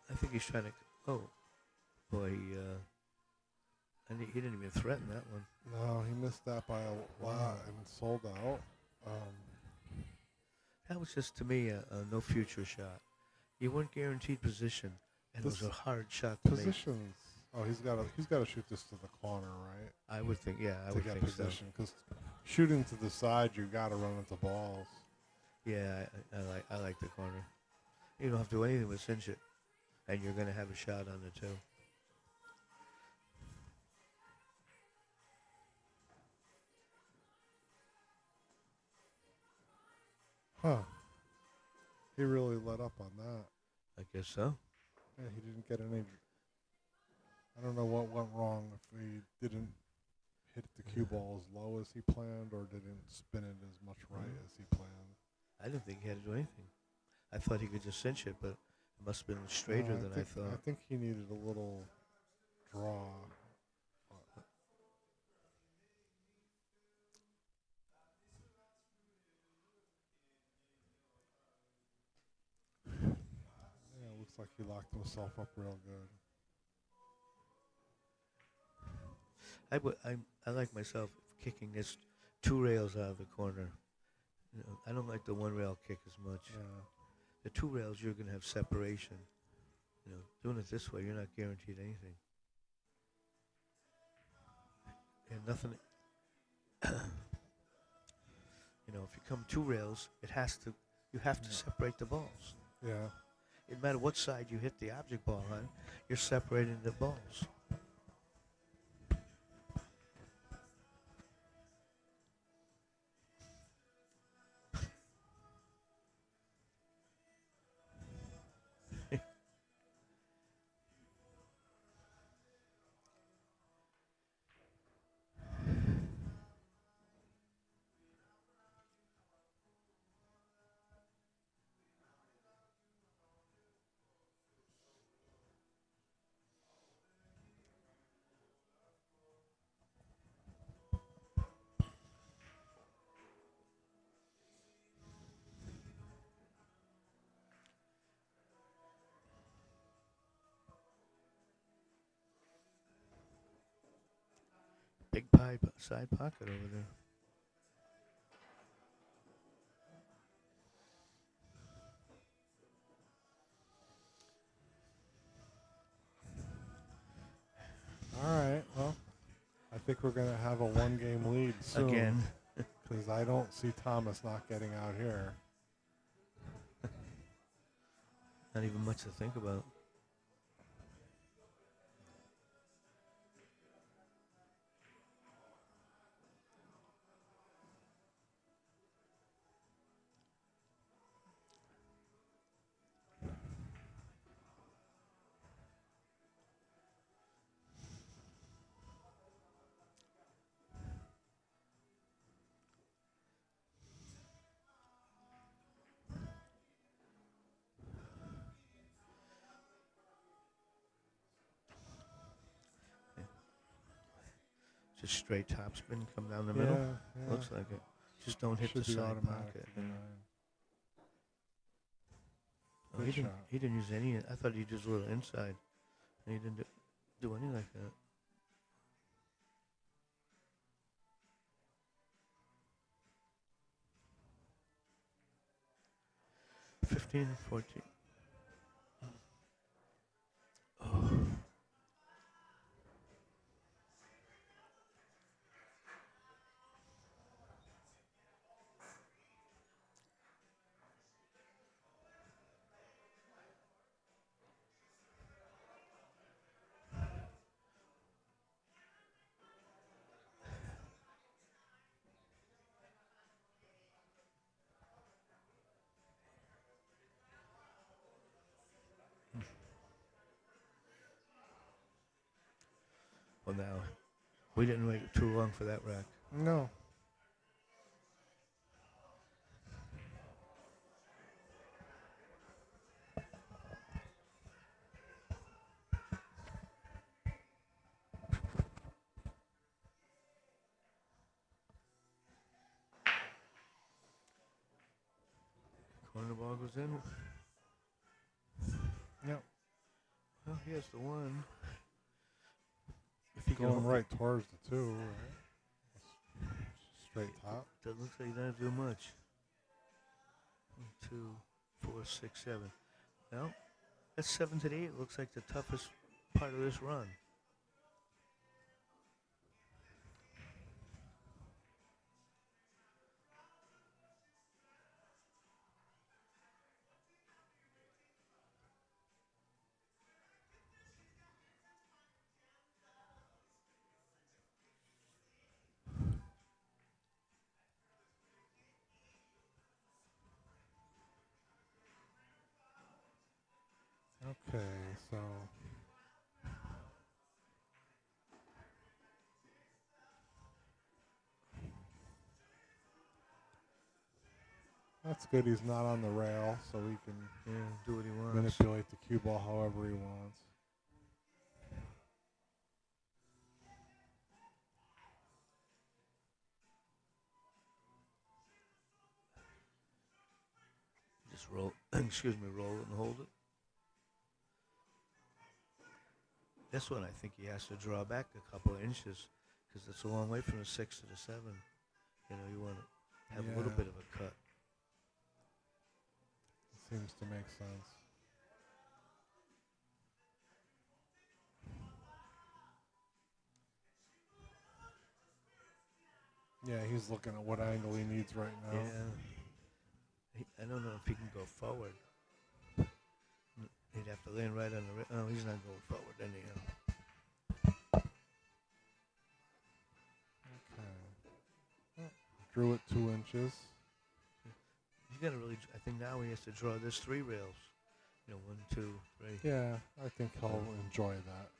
I think he's trying to. Oh, boy, he didn't even threaten that one. No, he missed that by a lot and sold out. That was just to me a no future shot. You weren't guaranteed position. And This it was a hard shot to make. positions. Oh, he's got to shoot this to the corner, right? I would think, yeah, I To would get think position, because shooting to the side, you got to run into balls. so. Yeah, I like the corner. You don't have to do anything but cinch it, and you're gonna have a shot on it too. Huh? He really let up on that. I guess so. Yeah, he didn't get any. I don't know what went wrong, if he didn't hit the cue ball as low as he planned or didn't spin it as much right as he planned. I didn't think he had to do anything. I thought he could just cinch it, but it must have been straighter than I thought. I think he needed a little draw. Yeah, it looks like he locked himself up real good. I like myself kicking this 2 rails out of the corner. You know, I don't like the 1 rail kick as much. Yeah. The 2 rails, you're gonna have separation. You know, doing it this way, you're not guaranteed anything. And nothing. You know, if you come 2 rails, you have to separate the balls. Yeah. No matter what side you hit the object ball on, you're separating the balls. Big pie side pocket over there. All right. Well, I think we're gonna have a 1-game lead soon. Again. Because I don't see Thomas not getting out here. Not even much to think about. Just straight topspin, come down the middle. Yeah. Looks like it. Just don't hit Should the be side automatic. pocket. Yeah. Oh, Good shot. he didn't use any. I thought he just a little inside. And he didn't do anything like that. 15, 14. Oh. Well, now, we didn't wait too long for that rack. No. Corner ball goes in. Yep. Well, he has the 1. If he Going can right towards the 2, right? Straight top. That looks like he doesn't do much. 1, 2, 4, 6, 7. Well, That 7th and 8 looks like the toughest part of this run. Okay, so that's good. He's not on the rail, so he can Yeah, do what he wants. manipulate the cue ball however he wants. Just roll, excuse me, roll it and hold it. This one, I think he has to draw back a couple of inches because it's a long way from the 6 to the 7. You know, you want to have a little Yeah. bit of a cut. Seems to make sense. Yeah, he's looking at what angle he needs right now. Yeah. I don't know if he can go forward. He'd have to land right on the. Oh, he's not going forward anyhow. Okay. Drew it 2 inches. He's got to really. I think now he has to draw this 3 rails. You know, 1, 2, 3. Yeah, I think he'll enjoy that.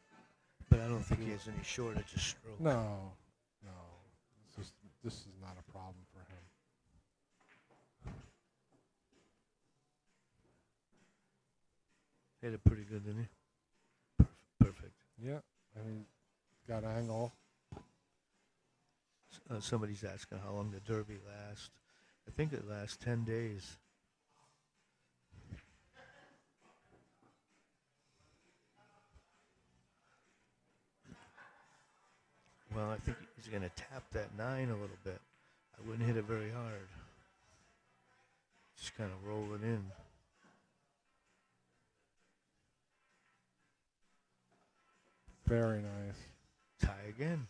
But I don't think he has any shortage of stroke. No. This is not a problem for him. Hit it pretty good, didn't he? Perfect. Yeah, I mean, got angle. Somebody's asking how long the Derby lasts. I think it lasts 10 days. Well, I think he's going to tap that 9 a little bit. I wouldn't hit it very hard. Just kind of roll it in. Very nice. Tie again.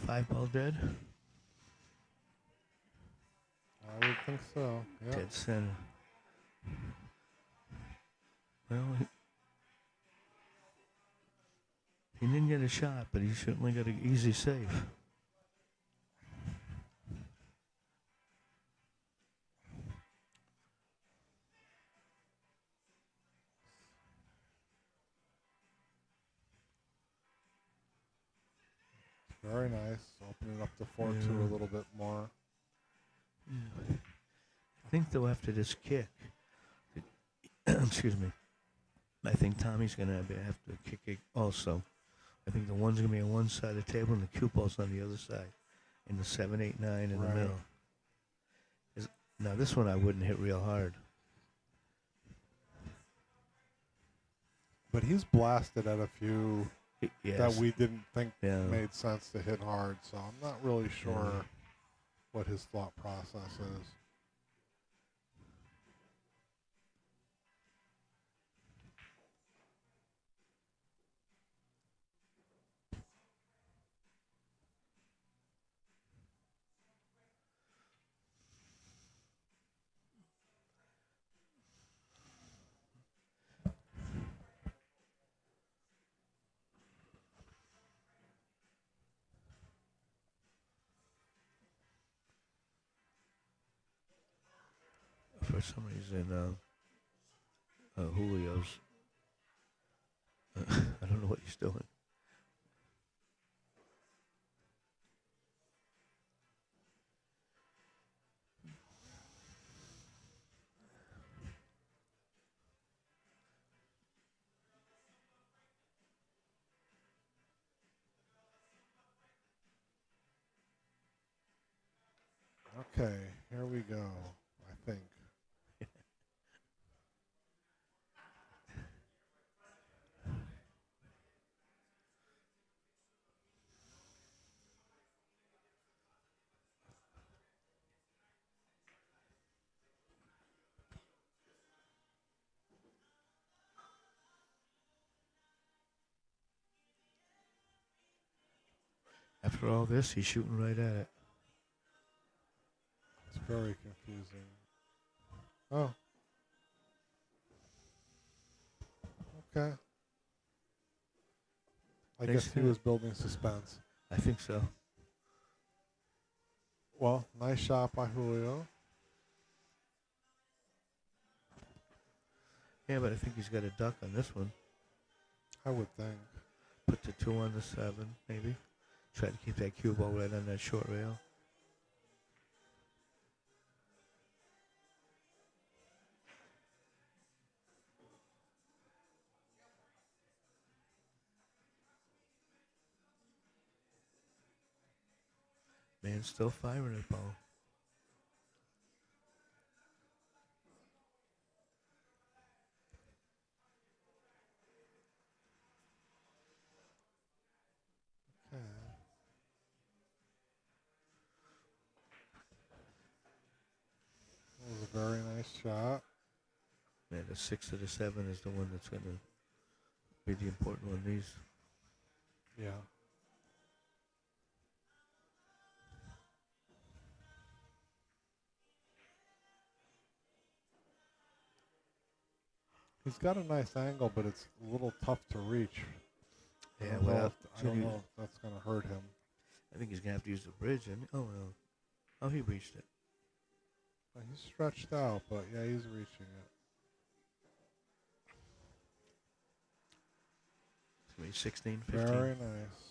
Five ball dead. I would think so. Yeah. Dead center. Well, he didn't get a shot, but he certainly got an easy save. Very nice. Opening up the 4-2 Yeah. a little bit more. I think though after this kick, excuse me, I think Tommy's gonna have to kick it also. I think the one's gonna be on one side of the table and the cue ball's on the other side, and the 7, 8, 9 in Right. the middle. Now this one I wouldn't hit real hard. But he's blasted at a few Yes. that we didn't think Yeah. made sense to hit hard, so I'm not really sure what his thought process is. For some reason, Julio's. I don't know what he's doing. Okay, here we go. I think. After all this, he's shooting right at it. It's very confusing. Oh. Okay. I Nice guess he hit. was building suspense. I think so. Well, nice shot by Julio. Yeah, but I think he's got a duck on this one. I would think. Put the 2 on the 7, maybe. Try to keep that cue ball right on that short rail. Man, still firing it, ball. Okay. That was a very nice shot. Man, the 6 to the 7 is the one that's going to be the important one. These. Yeah. He's got a nice angle, but it's a little tough to reach. Yeah, I don't well, know if that's going to hurt him. I think he's going to have to use the bridge. And oh, no. Oh, he reached it. He's stretched out, but yeah, he's reaching it. It's going to be 16, 15. Very nice.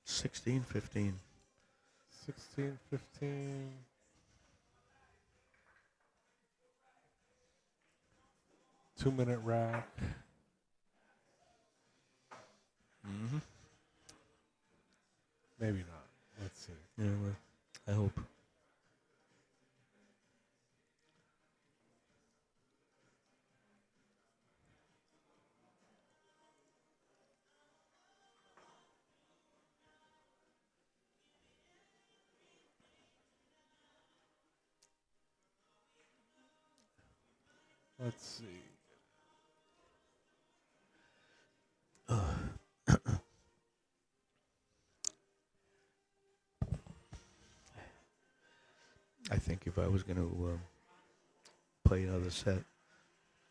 Sixteen, 15. 16, 15. Two-minute rack. Mm-hmm. Maybe not. Let's see. Yeah, well, I hope. Let's see. I think if I was going to play another set,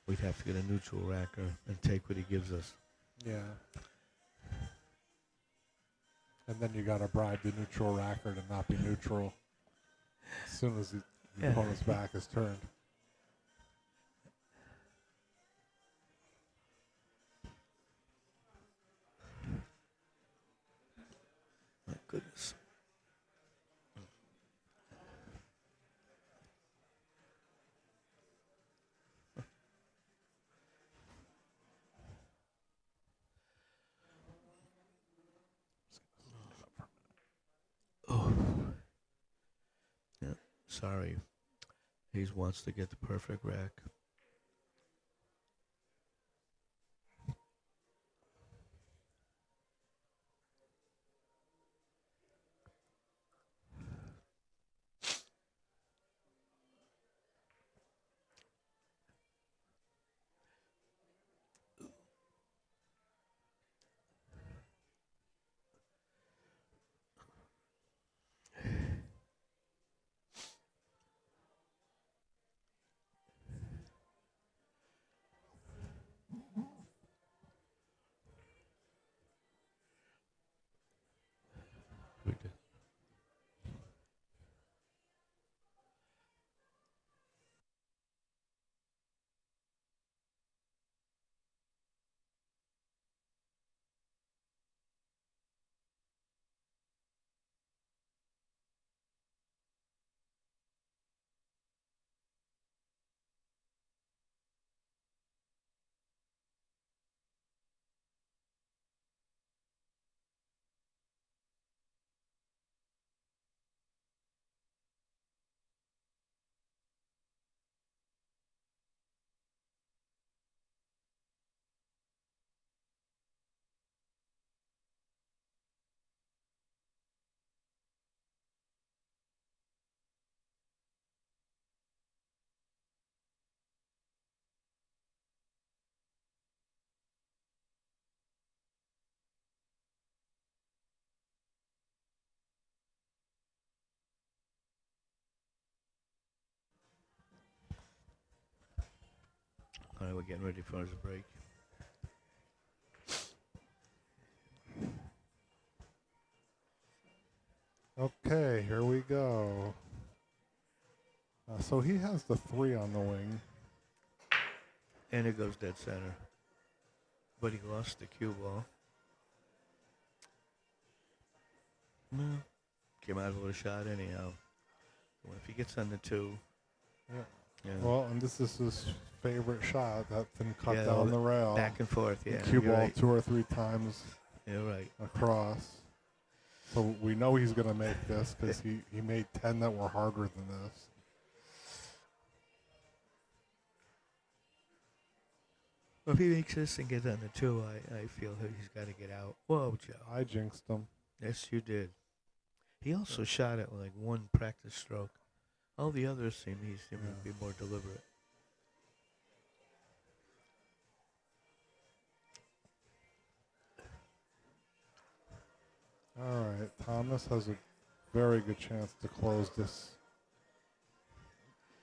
we'd have to get a neutral racker and take what he gives us. Yeah. And then you got to bribe the neutral racker to not be neutral as soon as the opponent's back is turned. My goodness. Oh. Yeah, sorry. He wants to get the perfect rack. All right, we're getting ready for his break. Okay, here we go. So he has the 3 on the wing. And it goes dead center. But he lost the cue ball. Well, came out with a shot anyhow. Well, if he gets on the 2. Yeah. Yeah. Well, and this is his favorite shot. That then cut Yeah, down the rail. Back and forth, yeah. Cue you're ball right. 2 or 3 times You're right. across. So we know he's going to make this because he made 10 that were harder than this. Well, if he makes this and gets on the 2, I feel that he's got to get out. Whoa, Joe. I jinxed him. Yes, you did. He also shot at like 1 practice stroke. All the others seem to be more deliberate. All right, Thomas has a very good chance to close this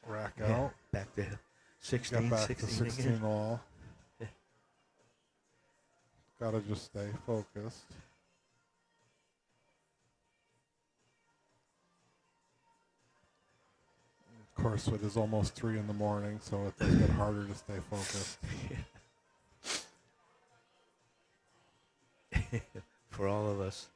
rack out. Back to 16, Get back 16 to 16 again. all. Got to just stay focused. Of course, it is almost 3 in the morning, so it does get harder to stay focused. For all of us.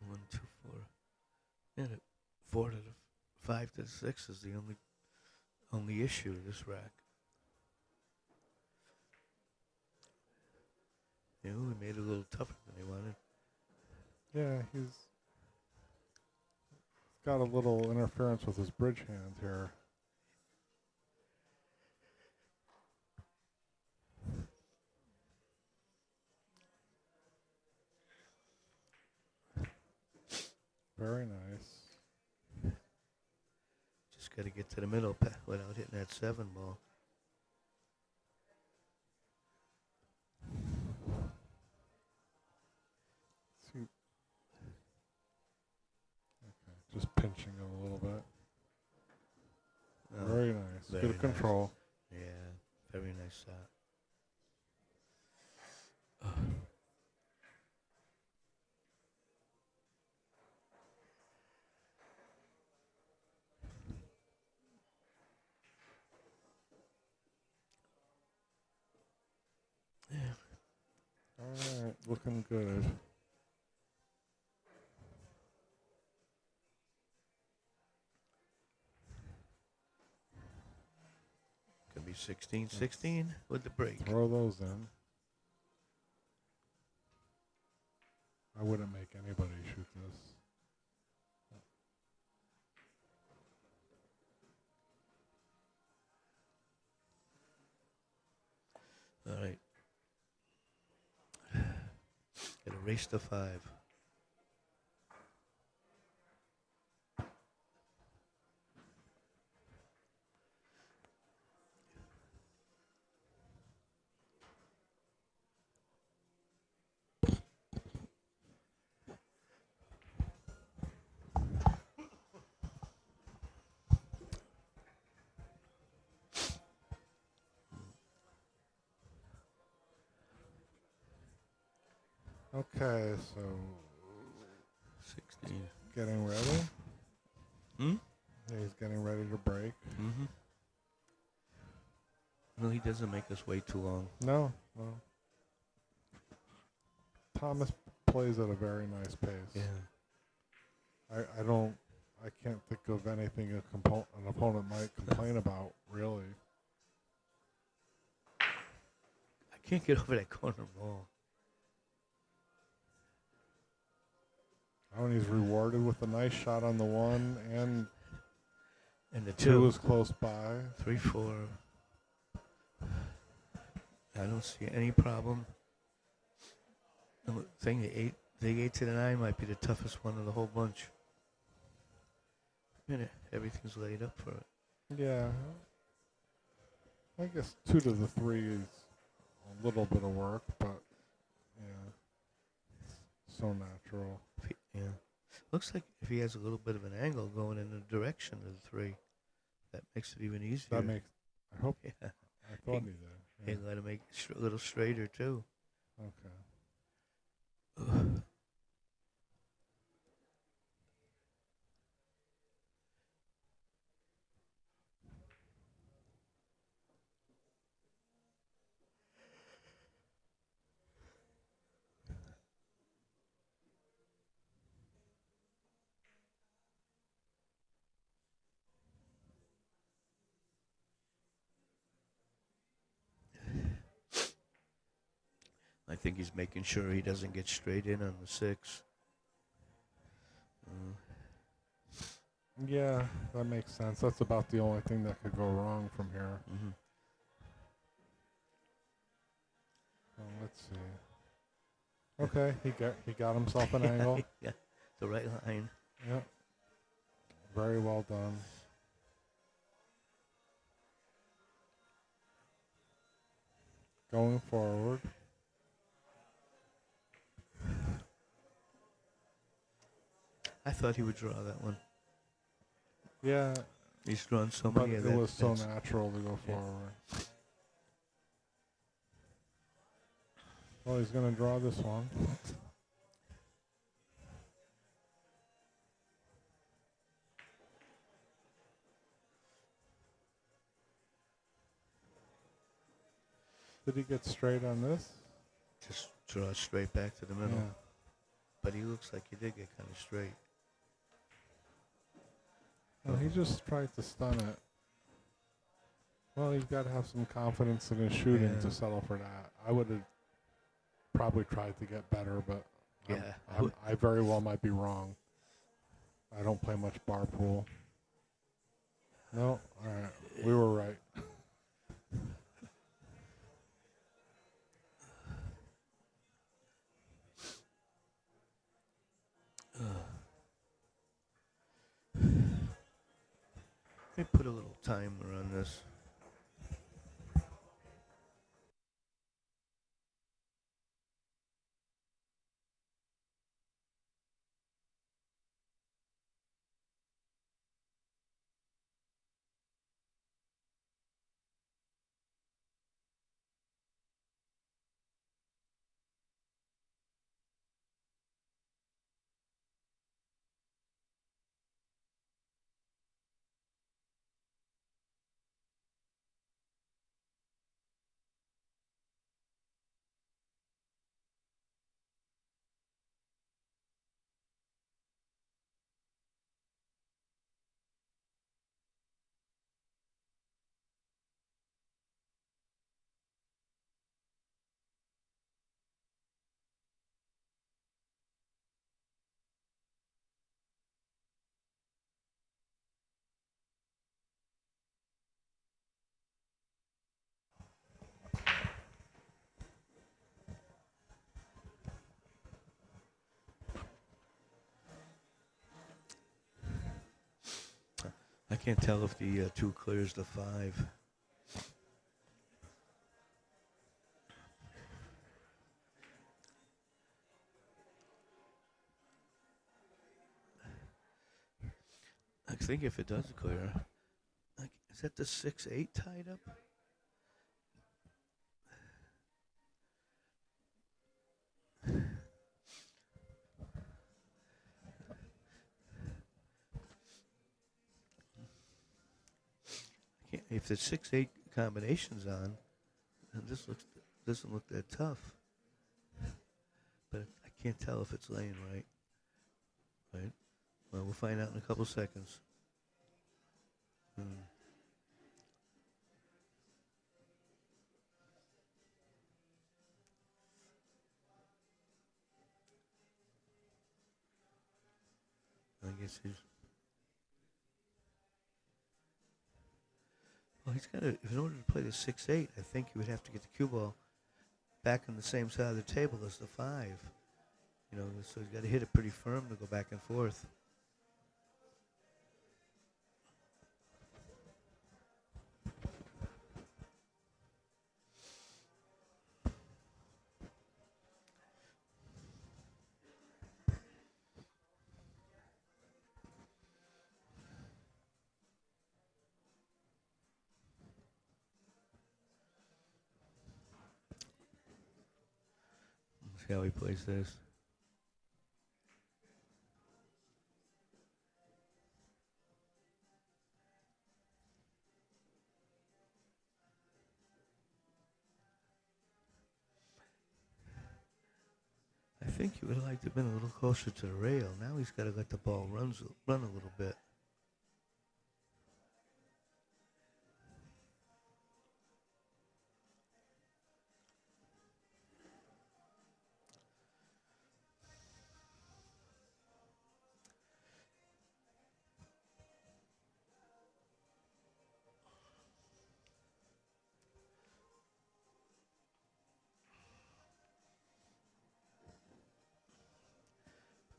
One, two, 4. And 4 to the 5 to the 6 is the only issue of this rack. You know, we made it a little tougher than they wanted. Yeah, he's got a little interference with his bridge hand here. Very nice. Just got to get to the middle without hitting that 7 ball. Just pinching him a little bit. Oh, very nice. very Good nice. control. Yeah, very nice shot. Yeah. All right, looking good. Could be 16-16 with the break. Throw those in. I wouldn't make anybody shoot this. All right. Got to race to 5. Okay, so 16. getting ready. Hmm? Yeah, he's getting ready to break. Mm-hmm. No, he doesn't make us wait too long. No. Thomas plays at a very nice pace. Yeah. I can't think of anything an opponent might complain about, really. I can't get over that corner ball. Oh, and he's rewarded with a nice shot on the 1, and And the 2 2. is close by. 3, 4. I don't see any problem. The thing, the 8 to the 9 might be the toughest one of the whole bunch. Everything's laid up for it. Yeah. I guess 2 to the 3 is a little bit of work, but yeah. So natural. Yeah. Looks like if he has a little bit of an angle going in the direction of the 3, that makes it even easier. That makes. I hope. Yeah. I thought he did. He Yeah. let him make it a little straighter too. Okay. I think he's making sure he doesn't get straight in on the 6. Yeah, that makes sense. That's about the only thing that could go wrong from here. Mm-hmm. Let's see. Okay, he got himself an angle. Yeah, the right line. Yep. Very well done. Going forward. I thought he would draw that one. Yeah, He's drawn so but many of it that. was so natural to go Yeah. forward. Well, he's going to draw this one. Did he get straight on this? Just draw straight back to the middle. Yeah. But he looks like he did get kind of straight. Well, he just tried to stun it. Well, he's got to have some confidence in his shooting Yeah. to settle for that. I would have probably tried to get better, but Yeah. I very well might be wrong. I don't play much bar pool. No? All right. We were right. They put a little timer on this. I can't tell if the 2 clears the 5. I think if it does clear, like, is that the 6-8 tied up? If the 6-8 combination's on, then this doesn't look that tough. But I can't tell if it's laying right. Right? Well, we'll find out in a couple seconds. I guess he's. Well, he's got to. In order to play the 6-8, I think he would have to get the cue ball back on the same side of the table as the 5. You know, so he's got to hit it pretty firm to go back and forth. See how he plays this. I think he would like to have been a little closer to the rail. Now he's got to let the ball run a little bit.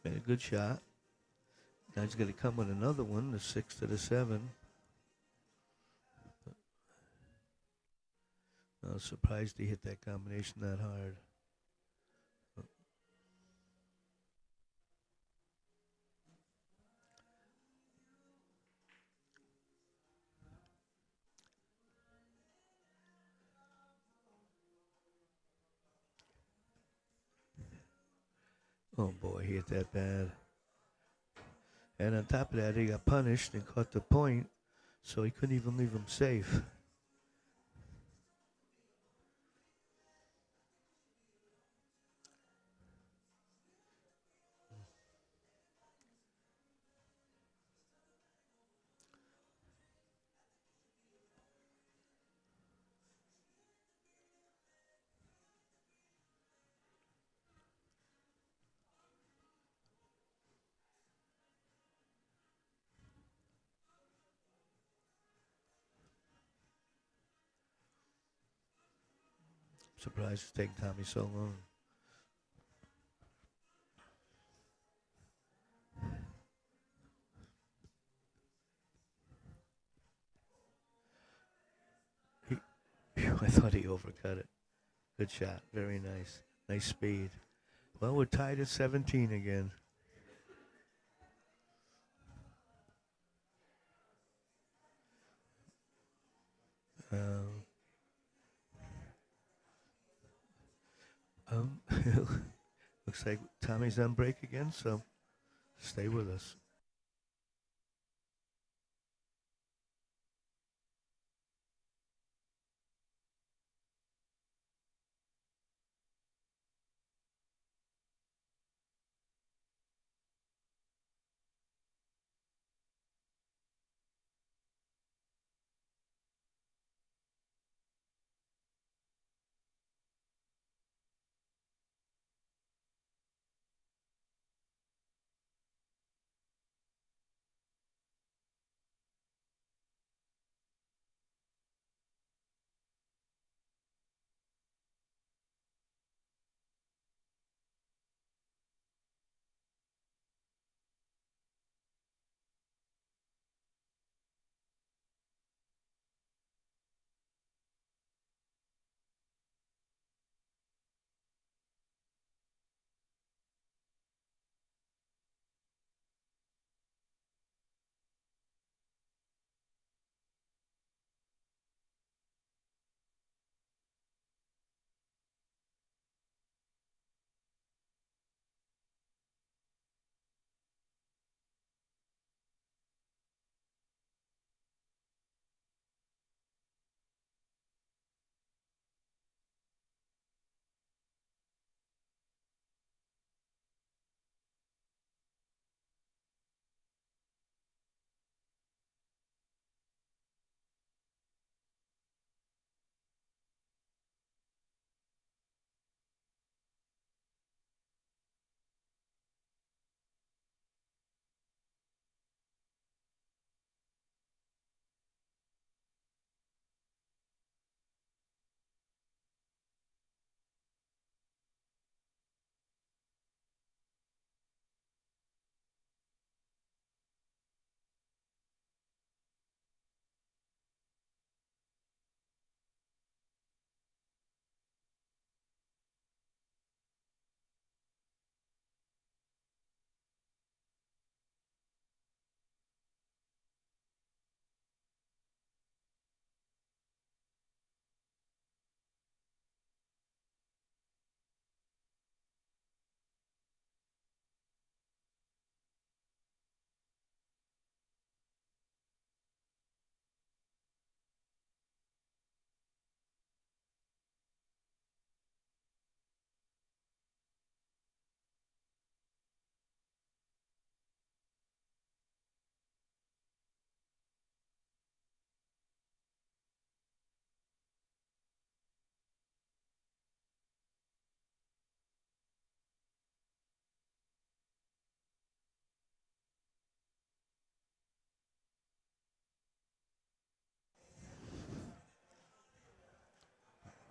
Made a good shot. Now he's going to come with another one, the 6 to the 7. I was surprised he hit that combination that hard. Oh boy, he hit that bad. And on top of that, he got punished and caught the point, so he couldn't even leave him safe. Surprised it's taking Tommy so long. I thought he overcut it. Good shot. Very nice. Nice speed. Well, we're tied at 17 again. Looks like Tommy's on break again, so stay with us.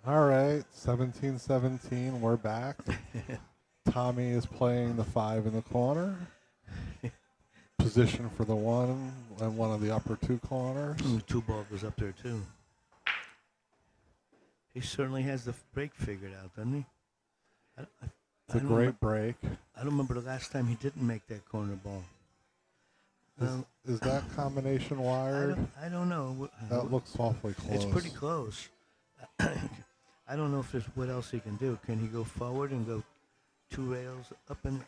All right, 17-17. We're back. Tommy is playing the 5 in the corner. Position for the 1 and one of the upper 2 corners. Ooh, 2 ball goes up there too. He certainly has the break figured out, doesn't he? It's a great break. I don't remember the last time he didn't make that corner ball. Is that combination wired? I don't know. That looks awfully close. It's pretty close. I don't know if there's what else he can do. Can he go forward and go 2 rails up and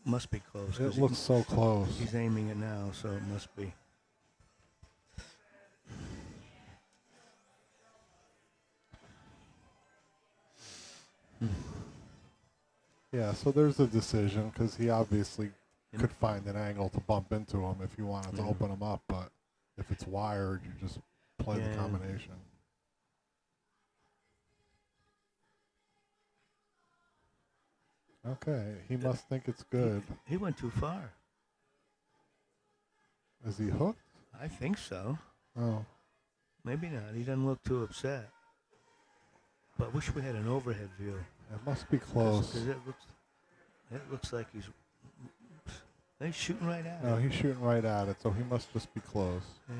must be close. It looks so close. He's aiming it now, so it must be. Yeah, so there's a decision because he obviously could find an angle to bump into him if you wanted to open him up, but if it's wired, you just play the combination. Okay, he must think it's good. He went too far. Is he hooked? I think so. Oh. Maybe not. He doesn't look too upset. But I wish we had an overhead view. It must be close. Because it looks like he's shooting right at it. No, he's shooting right at it, so he must just be close. Yeah.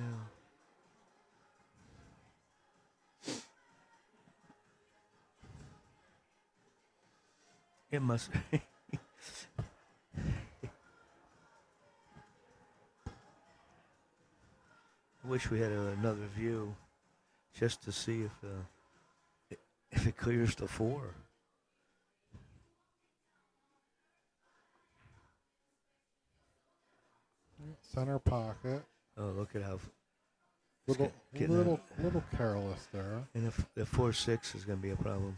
It must. I wish we had another view, just to see if it clears the 4. Center pocket. Oh, look at how Little careless there. And if the 4-6 is going to be a problem.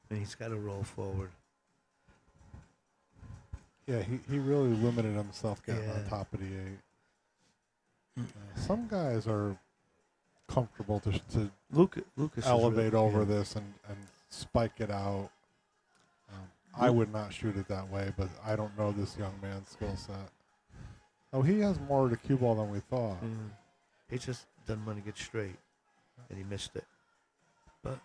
And he's got to roll forward. Yeah, he really limited himself getting on top of the 8. Some guys are comfortable to Lucas elevate over this and spike it out. I would not shoot it that way, but I don't know this young man's skill set. Oh, he has more to cue ball than we thought. He just doesn't want to get straight, and he missed it. But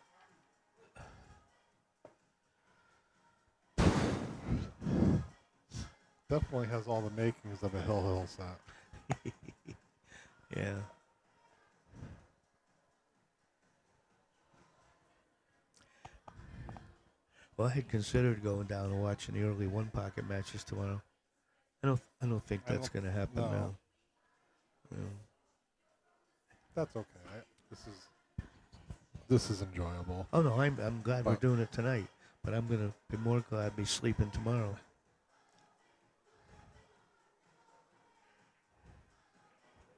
definitely has all the makings of a hill set. Yeah. Well, I had considered going down and watching the early 1-pocket matches tomorrow. I don't think that's going to happen now. No. That's okay. This is enjoyable. Oh no, I'm glad we're doing it tonight, but I'm going to be more glad to be sleeping tomorrow.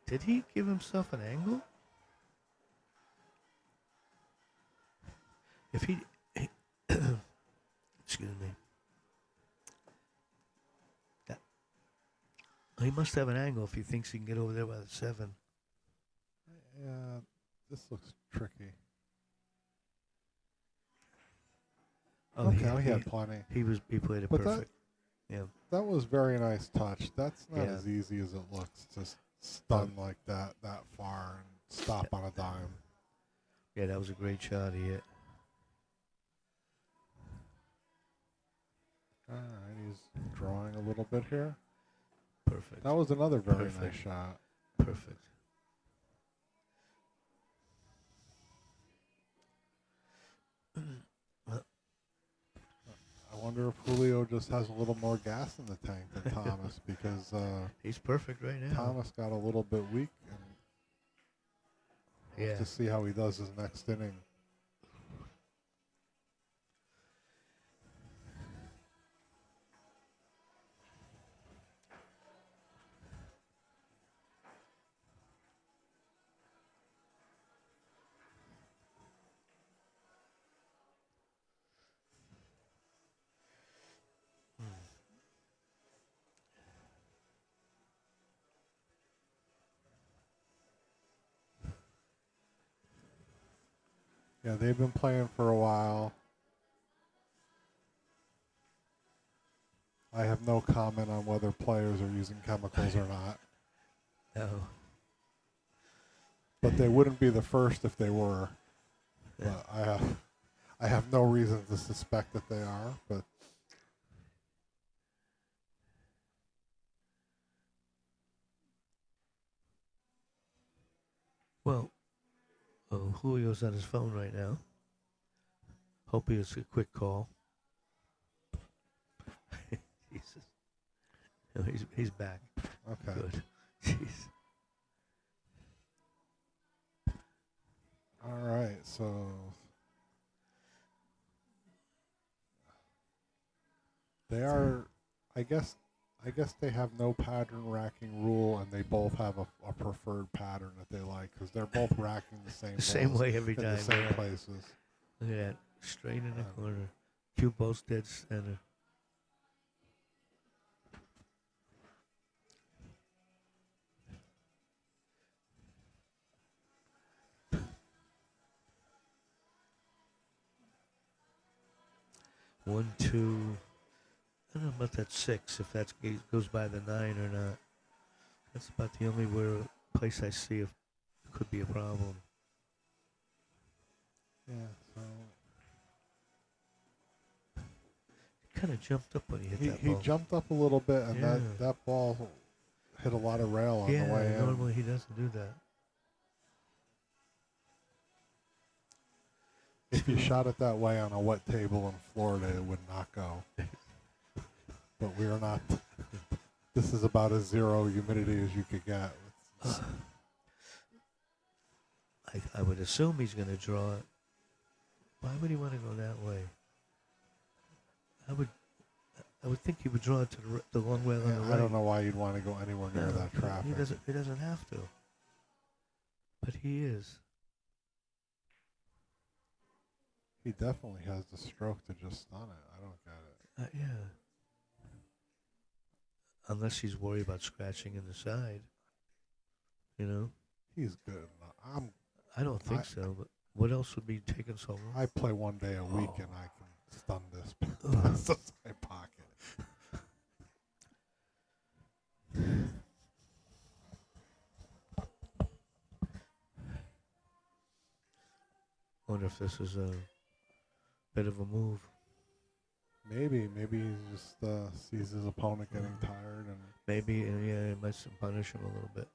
Did he give himself an angle? If he excuse me. He must have an angle if he thinks he can get over there by the 7. Yeah, this looks tricky. Oh, okay, he had plenty. He played it but perfect. That was very nice touch. That's not as easy as it looks to stun like that far and stop on a dime. Yeah, that was a great shot he hit. All right, he's drawing a little bit here. Perfect. That was another very nice shot. Perfect. I wonder if Julio just has a little more gas in the tank than Thomas because he's perfect right now. Thomas got a little bit weak, and to see how he does his next inning. Yeah, they've been playing for a while. I have no comment on whether players are using chemicals or not. No. But they wouldn't be the first if they were. but I have no reason to suspect that they are. But Well, Julio's on his phone right now. Hope it's a quick call. Jesus. No, he's back. okay, Good. Jeez. all right. So they are, I guess. I guess they have no pattern racking rule, and they both have a preferred pattern that they like because they're both racking the same The same balls way every in time. the same Yeah. places. Look at that. Straight in the corner. Cue balls dead center. One, two. I don't know about that 6, if that goes by the 9 or not. That's about the only place I see if it could be a problem. Yeah. So He kind of jumped up when he hit that he ball. jumped up a little bit, and Yeah. that ball hit a lot of rail on Yeah, the way in. normally he doesn't do that. If you shot it that way on a wet table in Florida, it would not go. But we are not. This is about as zero humidity as you could get. I would assume he's going to draw it. Why would he want to go that way? I would think he would draw it to the long rail on the right. I don't know why you'd want to go anywhere near No, that traffic. He doesn't have to. But he is. He definitely has the stroke to just stun it. I don't get it. Yeah. Unless he's worried about scratching in the side. You know? He's good. I don't think so, but what else would be taking so long? I play one day a week and I can stun this past the side pocket. Wonder if this is a bit of a move. Maybe he just sees his opponent getting tired and Maybe, yeah, it might punish him a little bit.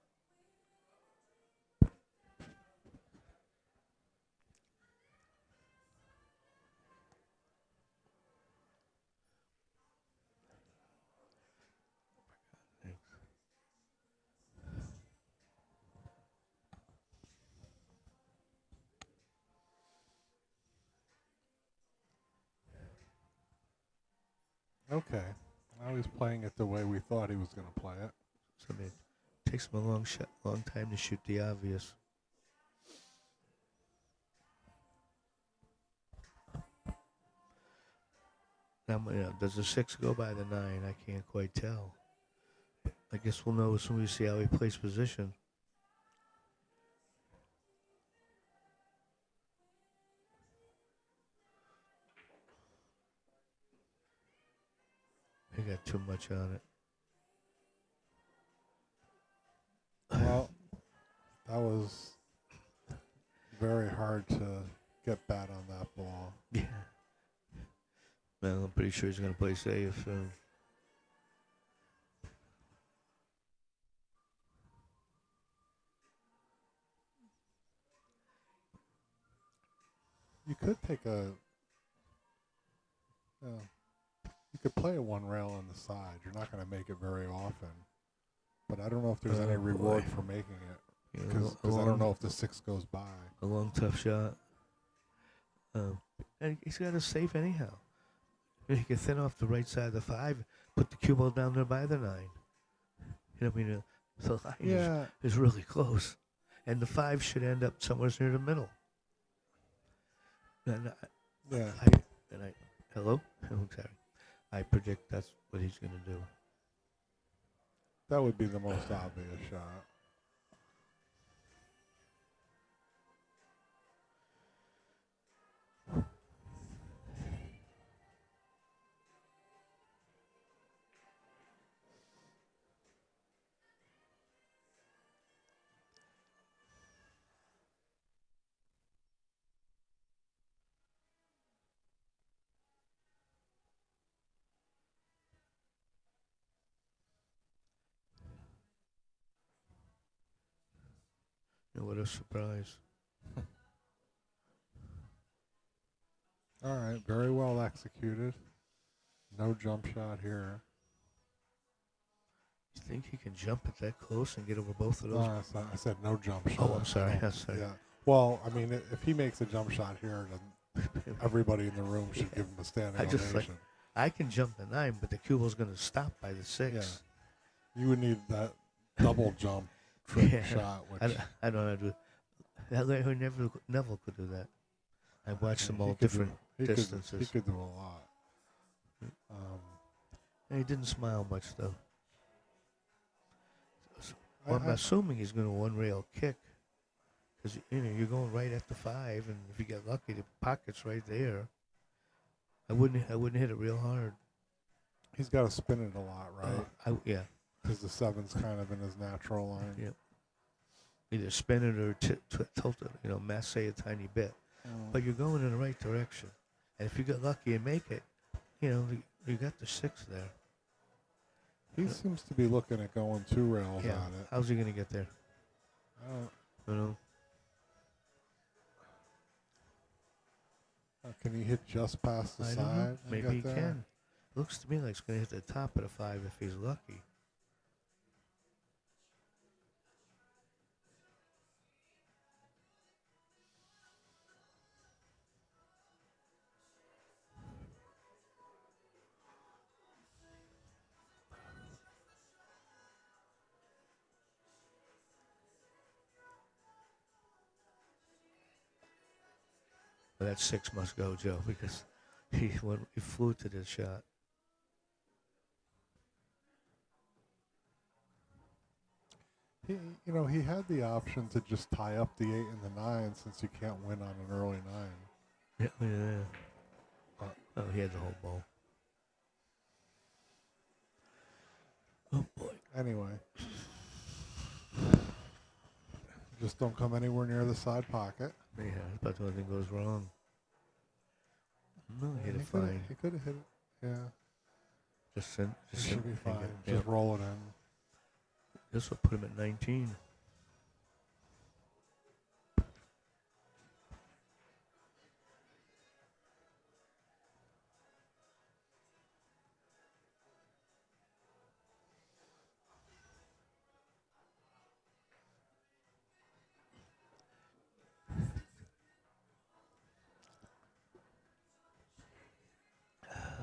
okay. Now he's playing it the way we thought he was going to play it. So it takes him a long time to shoot the obvious. Now, does the 6 go by the 9? I can't quite tell. I guess we'll know as soon as we see how he plays position. He got too much on it. Well, that was very hard to get bat on that ball. Yeah. Well, I'm pretty sure he's going to play safe. You could take you could play a one rail on the side. You're not going to make it very often. But I don't know if there's any reward for making it. Because I don't know if the 6 goes by. A long, tough shot. And he's got a safe anyhow. He can thin off the right side of the 5, put the cue ball down there by the 9. You know what I mean? The line is really close. And the 5 should end up somewhere near the middle. And hello? Oh, sorry. I predict that's what he's going to do. That would be the most obvious shot. What a surprise. All right, very well executed. No jump shot here. You think he can jump it that close and get over both of No, those? I said no jump shot. Oh, I'm sorry. I'm sorry. Yeah. Well, I mean, if he makes a jump shot here, then everybody in the room should give him a standing I just ovation. I can jump the 9, but the cue ball's going to stop by the 6. Yeah. You would need that double jump trick shot, which I don't know how to do that. Neville could do that. I watched them all he could different he distances. he could do a lot. And he didn't smile much, though. Well, I'm assuming he's going to one-rail kick. Because, you're going right at the 5, and if you get lucky, the pocket's right there. I wouldn't hit it real hard. He's got to spin it a lot, right? Yeah. Because the 7's kind of in his natural line. Yep. Either spin it or tilt it, masse a tiny bit. But you're going in the right direction. And if you get lucky and make it, you got the 6 there. He seems to be looking at going 2 rails Yeah. on it. How's he going to get there? I don't know. Can he hit just past the I side? don't know. and Maybe get he there? can. Looks to me like he's going to hit the top of the 5 if he's lucky. But that 6 must go, Joe, because he flew to this shot. He had the option to just tie up the 8 and the 9 since you can't win on an early 9. Yeah. Oh, he had the whole ball. Oh, boy. Anyway. Just don't come anywhere near the side pocket. Yeah, but the only thing goes wrong. No, he hit it fine. He could have hit it. Yeah. Just send. It should be fine. Just roll it in. This will put him at 19.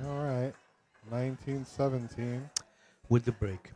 All right. 19-17. With the break.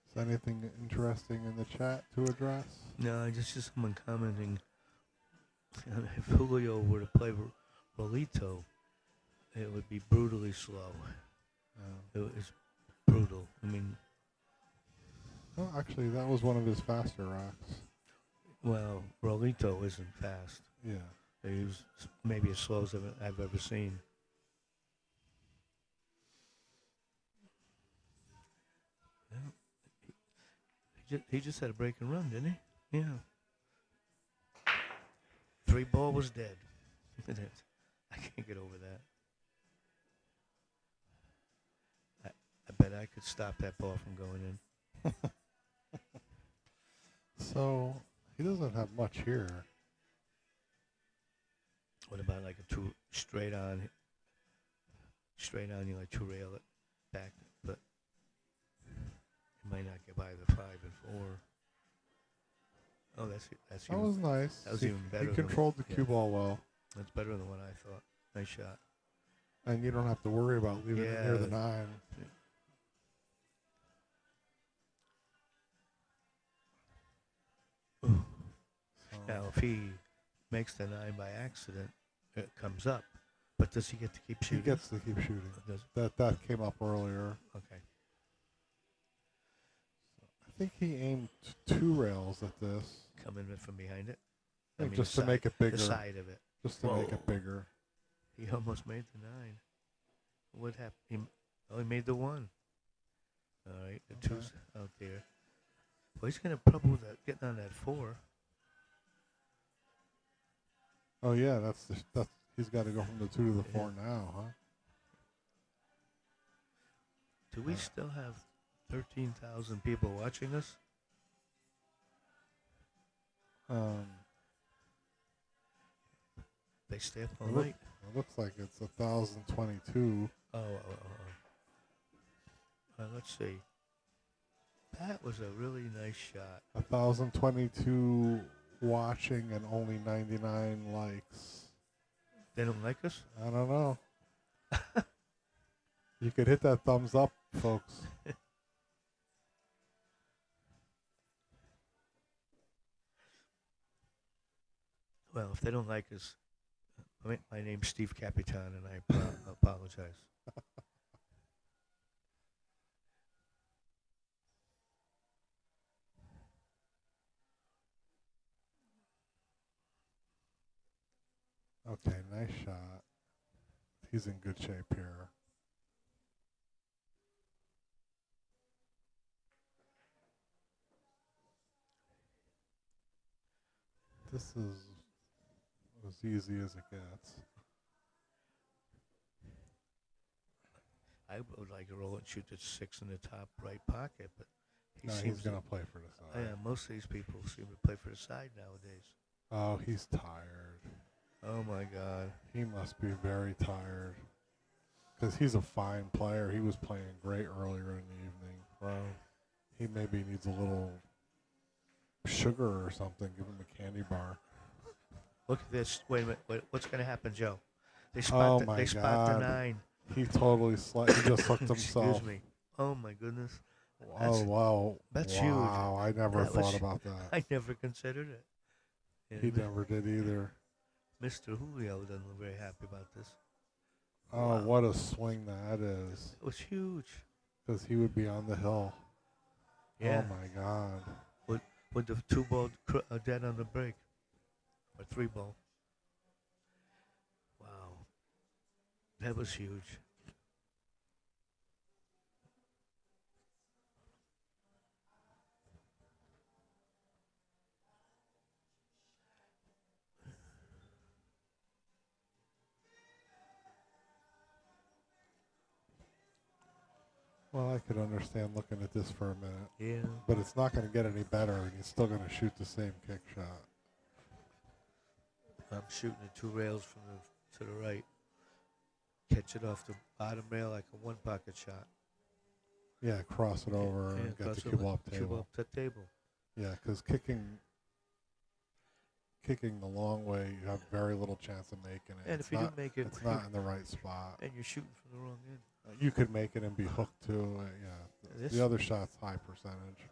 Is there anything interesting in the chat to address? No, just someone commenting. If Julio were to play Rolito, it would be brutally slow. It was brutal. I mean, well, actually, that was one of his faster rocks. well, Rolito isn't fast. Yeah. He was maybe as slow as I've ever seen. He just had a break and run, didn't he? Yeah. 3 ball was dead. I can't get over that. I bet I could stop that ball from going in. So he doesn't have much here. What about like a 2 straight on? Straight on, you like 2 rail it back, but you might not get by the 5 and 4. Oh, that's That was nice. That was even better. He controlled the cue ball well. That's better than what I thought. Nice shot. And you don't have to worry about leaving it near the 9. Now, if he makes the 9 by accident, it comes up. But does he get to keep He shooting? gets to keep shooting. That came up earlier. Okay. I think he aimed 2 rails at this. Coming in from behind it. I think just to make it bigger. The side of it. Just to make it bigger. He almost made the 9. What happened? He made the 1. All right, the 2's out there. Well, he's going to trouble with that, getting on that 4. Oh yeah, that's he's got to go from the 2 to the 4 now, huh? Do we still have 13,000 people watching us? They stay up all night. It looks like it's 1,022. Let's see. That was a really nice shot. 1,022 watching and only 99 likes. They don't like us? I don't know. You could hit that thumbs up, folks. Well, if they don't like us, my name's Steve Capitan, and I apologize. Okay, nice shot. He's in good shape here. This is as easy as it gets. I would like to roll and shoot the 6 in the top right pocket, but he's going to play for the side. Yeah, most of these people seem to play for the side nowadays. Oh, he's tired. Oh, my God. He must be very tired. Because he's a fine player. He was playing great earlier in the evening. Wow. He maybe needs a little sugar or something. Give him a candy bar. Look at this. Wait a minute. What's going to happen, Joe? They spot the 9. He totally he just hooked himself. Excuse me. Oh, my goodness. Oh, wow. That's huge. Wow, I never thought about that. I never considered it. And he never did either. Mr. Julio doesn't look very happy about this. Oh, wow. What a swing that is. It was huge. Because he would be on the hill. Yeah. Oh, my God. With the 2-ball dead on the break. Or 3-ball. Wow. That was huge. Well, I could understand looking at this for a minute. Yeah. But it's not going to get any better, and he's still going to shoot the same kick shot. I'm shooting at 2 rails from to the right. Catch it off the bottom rail like a 1-pocket shot. Yeah, cross it over and get the cue ball up table. Cue ball to table. Yeah, because kicking the long way, you have very little chance of making it. And if you do make it, it's not in the right spot. And you're shooting from the wrong end. You could make it and be hooked too. Yeah, the other shot's high percentage.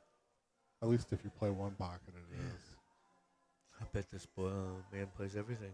At least if you play 1 pocket, it is. I bet this man plays everything.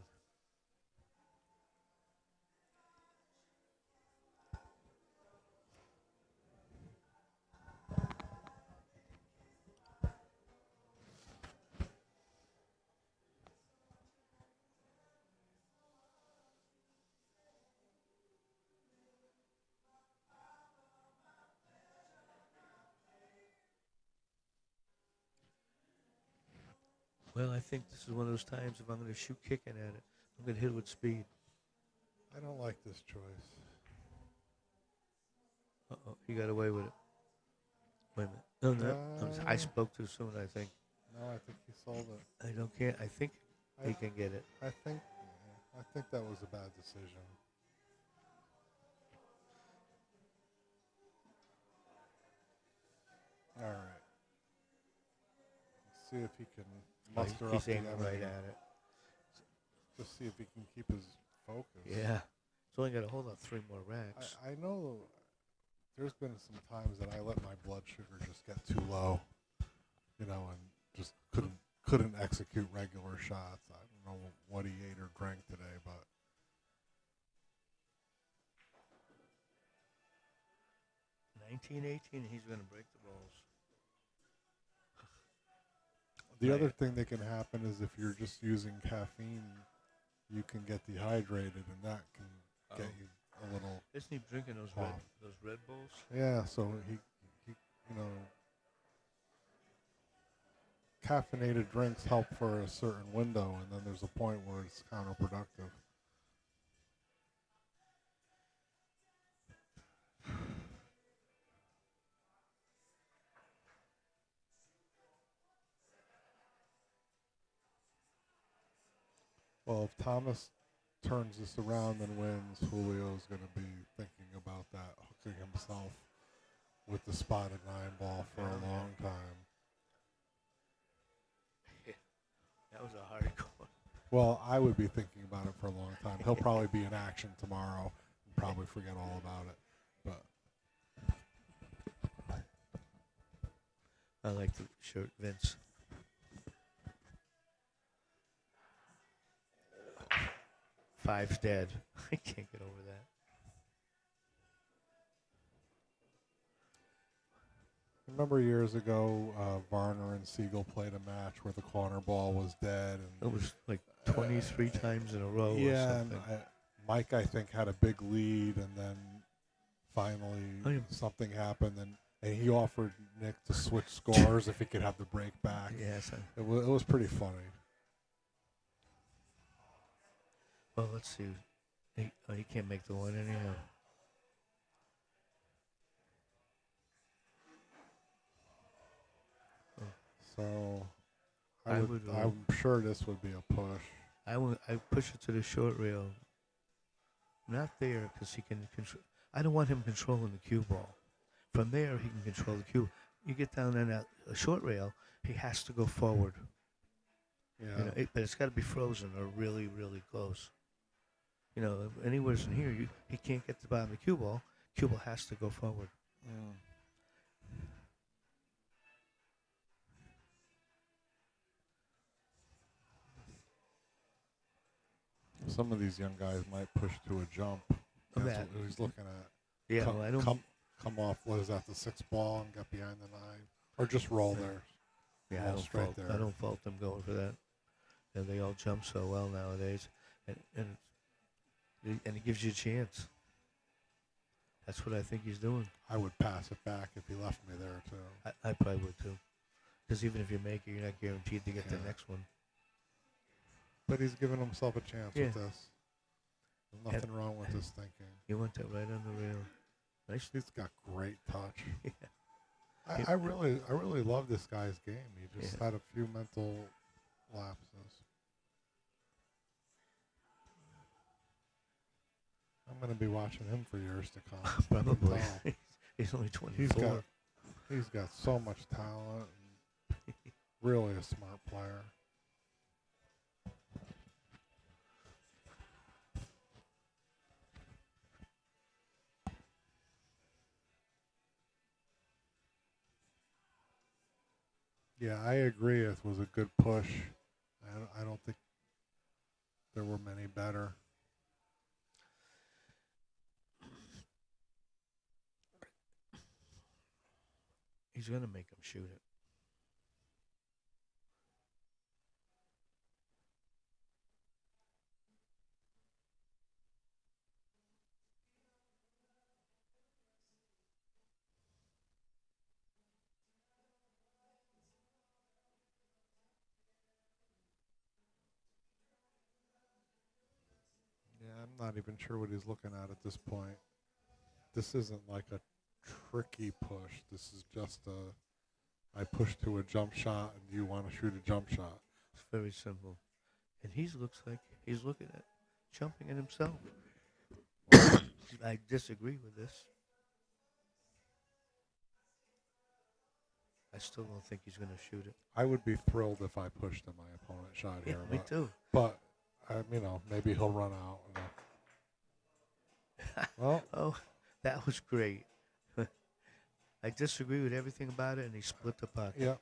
Well, I think this is one of those times if I'm going to shoot kicking at it, I'm going to hit it with speed. I don't like this choice. Uh-oh, he got away with it. Wait a minute. No, I spoke too soon, I think. No, I think he sold it. I don't care. I think he can get it. I think that was a bad decision. All right. Let's see if he can muster He's up the aiming energy. right at it. Just see if he can keep his focus. Yeah. It's only got to hold on 3 more racks. I know there's been some times that I let my blood sugar just get too low, and just couldn't couldn't execute regular shots. I don't know what he ate or drank today, but 1918, he's going to break the balls. the Right. other thing that can happen is if you're just using caffeine, you can get dehydrated, and that can get you a little. Isn't he drinking those Wow. Red Bulls? Yeah, so he caffeinated drinks help for a certain window, and then there's a point where it's counterproductive. Well, if Thomas turns this around and wins, Julio's going to be thinking about that, hooking himself with the spotted 9 ball for a long time. That was a hard call. Well, I would be thinking about it for a long time. He'll probably be in action tomorrow and probably forget all about it. But I like the shirt, Vince. Five's dead. I can't get over that. remember years ago, Varner and Siegel played a match where the corner ball was dead. It was like 23 times in a row or Yeah, and something. Mike, I think, had a big lead, and then finally something happened, and he offered Nick to switch scores if he could have the break back. Yes. It was pretty funny. Well, let's see. He can't make the one anyhow. So I'm I'm sure this would be a push. I push it to the short rail. Not there because he can control. I don't want him controlling the cue ball. From there, he can control the cue. You get down in that short rail, he has to go forward. Yeah. You know, but it's got to be frozen or really, really close. You know, anywhere in here, he can't get to the bottom of the cue ball. Cue ball has to go forward. Some of these young guys might push to a jump. That's That. what he's looking at. Yeah, come, well, I don't. come off. What is that? The 6th ball and get behind the 9, or just roll there. Yeah, Ball straight there. I don't fault them going for that. And they all jump so well nowadays, and it gives you a chance. That's what I think he's doing. I would pass it back if he left me there too. I probably would too, because even if you make it, you're not guaranteed to get the next one. But he's giving himself a chance Yeah. with this. There's nothing wrong with his thinking. He went that right on the rail. Nice. He's got great touch. Yeah. I really love this guy's game. He just had a few mental lapses. I'm going to be watching him for years to come. Probably. Wow. He's only 24. He's got so much talent. And really a smart player. Yeah, I agree. It was a good push. I don't think there were many better. He's going to make him shoot it. Yeah, I'm not even sure what he's looking at this point. This isn't like a tricky push. This is just I push to a jump shot, and you want to shoot a jump shot. It's very simple. And he looks like he's looking at jumping at himself. I disagree with this. I still don't think he's going to shoot it. I would be thrilled if I pushed and my opponent shot Yeah, here. me too. But, maybe he'll run out. Well, Oh, that was great. I disagree with everything about it, and he split the puck. yeah.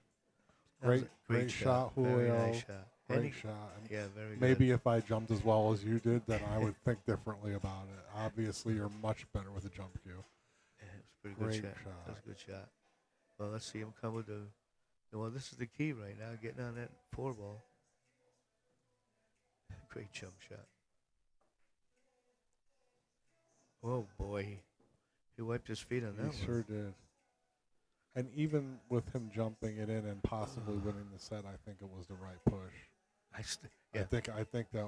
That was a Great shot, Julio. Very nice shot. And Great he- shot. And Yeah, very good. maybe if I jumped as well as you did, then I would think differently about it. Obviously, you're much better with a jump cue. Yeah, it was a pretty Great good shot. shot. That was a good shot. Well, let's see him come with the. Well, this is the key right now, getting on that 4-ball. Great jump shot. Oh boy, he wiped his feet on that one. He sure did. And even with him jumping it in and possibly winning the set, I think it was the right push. Yeah. I think that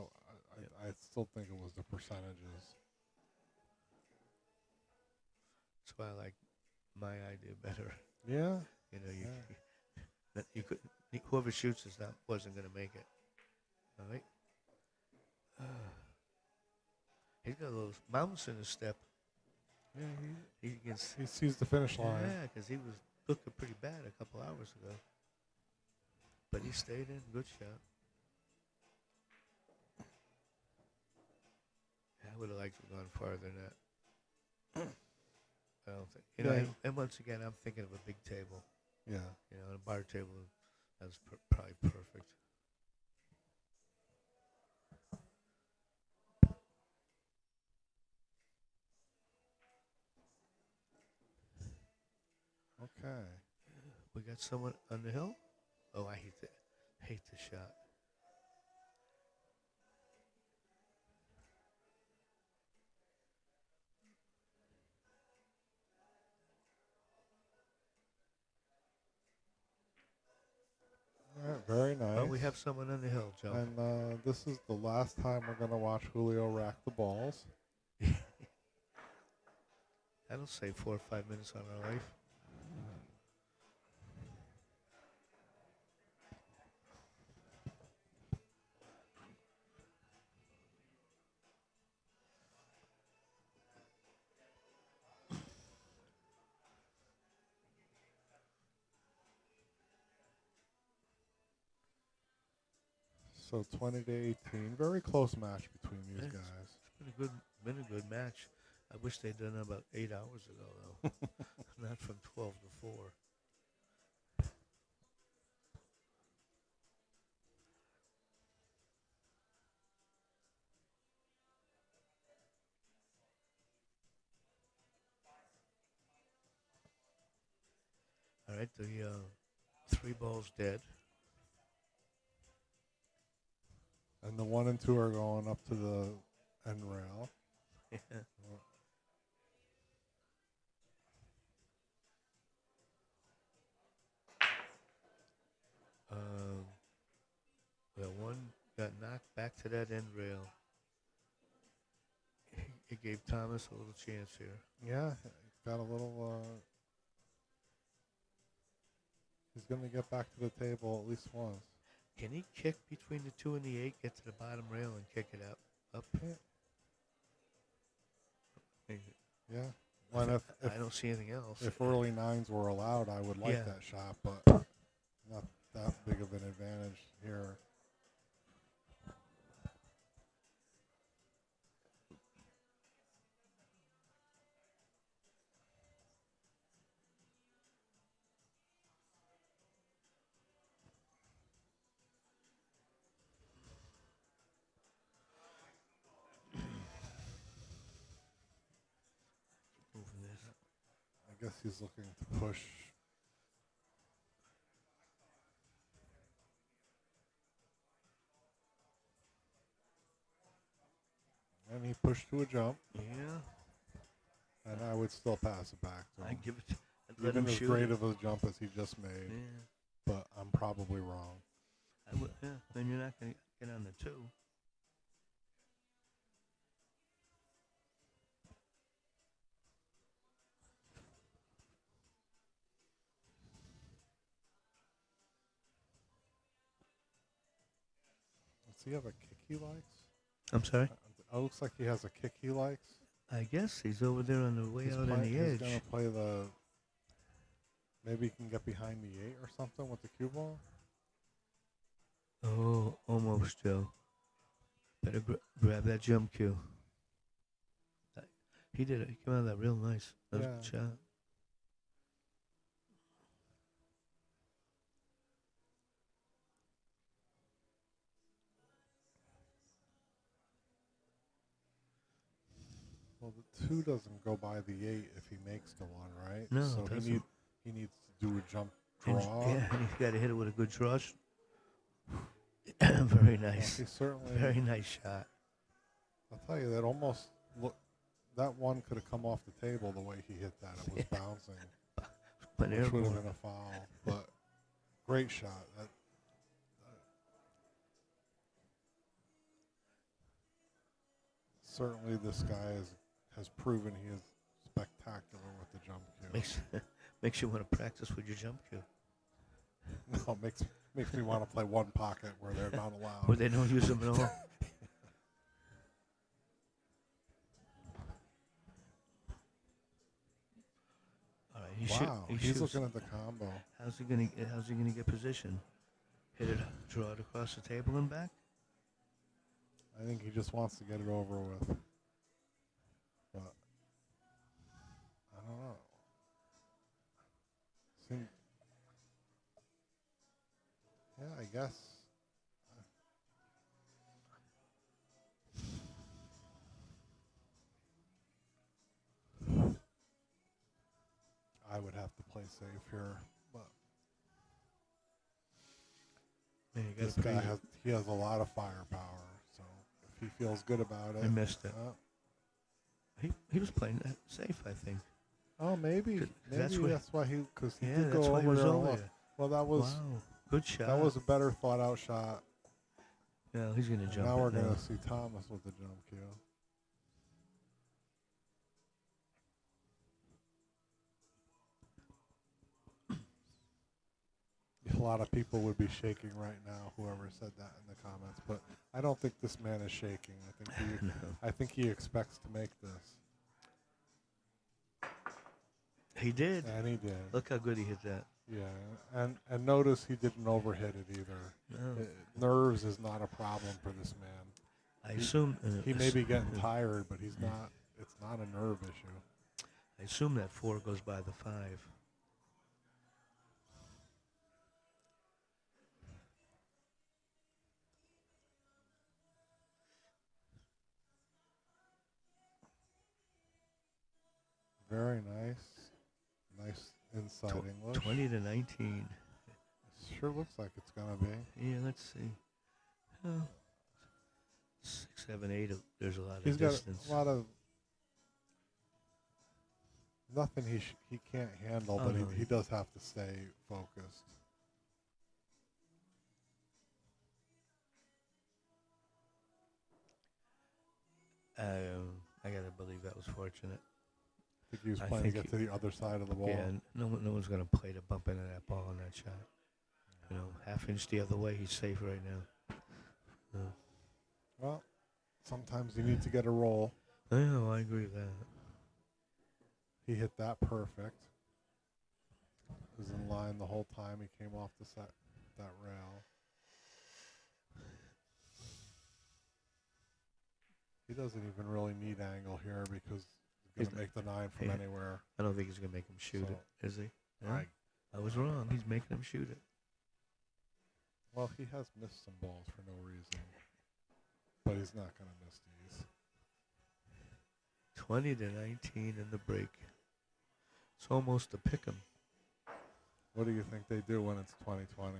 I still think it was the percentages. That's why I like my idea better. Yeah. You know, you could whoever shoots this wasn't going to make it. All right. He's got those mountains in his step. Yeah, He gets. he sees the finish line. Yeah, because he was looking pretty bad a couple hours ago. But he stayed in. Good shot. I would have liked to have gone farther than that. I don't think. You know, Yeah. and once again, I'm thinking of a big table. Yeah. You know, a bar table, that's probably perfect. Okay. We got someone on the hill. Oh, I hate the shot. All right, very nice. Oh, we have someone on the hill, Joe. And this is the last time we're going to watch Julio rack the balls. That'll save 4 or 5 minutes on our life. So 20 to 18, very close match between these Yeah, guys. It's been a good match. I wish they'd done it about 8 hours ago, though. Not from 12 to 4. All right, the 3 balls dead. And the 1 and 2 are going up to the end rail. Yeah. Well, one got knocked back to that end rail. It gave Thomas a little chance here. Yeah, he's got a little. He's going to get back to the table at least once. Can he kick between the 2 and the 8, get to the bottom rail, and kick it up? Yeah. Well, if I don't see anything else. if early 9s were allowed, I would like Yeah. that shot, but not that big of an advantage here. Moving this. I guess he's looking to push. And he pushed to a jump, Yeah, and I would still pass it back to him. I'd give it. I'd let Even him as shoot great it. of a jump as he just made, Yeah, but I'm probably wrong. I would. Yeah, then you're not going to get on the 2. Does he have a kick he likes? I'm sorry. It looks like he has a kick he likes. I guess he's over there on the way He's out on the he's edge. gonna play the. Maybe he can get behind the 8 or something with the cue ball. Oh, almost, Joe. Better grab that jump cue. He did it. He came out of that real nice. That was a good shot. Well, the 2 doesn't go by the 8 if he makes the 1, right? No, so it he doesn't. needs to do a jump And, draw. yeah, and he's got to hit it with a good draw. Very Well, nice. he certainly. Very nice shot. I'll tell you, that almost look. That 1 could have come off the table the way he hit that. It was bouncing, But which would have airborne. been a foul. But great shot. Certainly, this guy has proven he is spectacular with the jump cue. Makes you want to practice with your jump cue. No, makes me want to play one pocket where they're not allowed. Where they don't use them at all. All right, he He's shoots. looking at the combo. How's he gonna get position? Hit it, draw it across the table and back. I think he just wants to get it over with. But I don't know. Yeah, I guess. I would have to play safe here, but Man, you this got guy has a lot of firepower. So if he feels good about it, I missed it. He was playing that safe, I think. oh, maybe That's that's why because he Yeah, did that's go why he over was there. over and look. there. Well, that was Wow, good shot. that was a better thought out shot. Yeah, he's gonna And jump. now it we're now. going to see Thomas with the jump cue. A lot of people would be shaking right now, whoever said that in the comments, but I don't think this man is shaking. No. I think he expects to make this. He did. And he did. Look how good he hit that. Yeah, and notice he didn't overhit it either. No. Nerves is not a problem for this man. I assume He may be getting tired, but he's not. It's not a nerve issue. I assume that 4 goes by the 5. Very nice. Nice inside English. 20-19. Sure looks like it's gonna be. Yeah, let's see. 6, 7, 8. There's a lot He's of got distance. a lot of nothing he can't handle, Oh, but no. he does have to stay focused. I gotta believe that was fortunate. I think he was I playing to think get to the other side of the ball. Yeah, no one's gonna play to bump into that ball on that shot. You know, half inch the other way, he's safe right now. Well, sometimes you need to get a roll. Yeah, I agree with that. He hit that perfect. Was in line the whole time. He came off that rail. He doesn't even really need angle here because he's going to make the 9 from Yeah. anywhere. I don't think he's gonna make him shoot So, it, is he? Yeah? I- I was wrong. He's making him shoot it. Well, he has missed some balls for no reason. But he's not going to miss these. 20-19 in the break. It's almost a pick 'em. What do you think they do when it's 2020?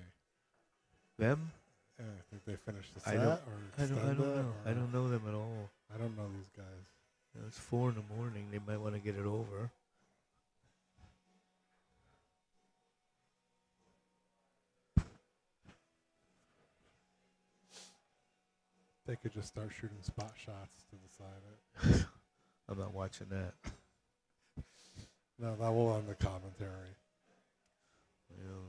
Them? Yeah, I think they finish the I set don't- or I extend don't it, know. or- I don't know them at all. I don't know these guys. You know, it's 4 in the morning. They might want to get it over. They could just start shooting spot shots to decide it. I'm not watching that. No, that will end the commentary. You know.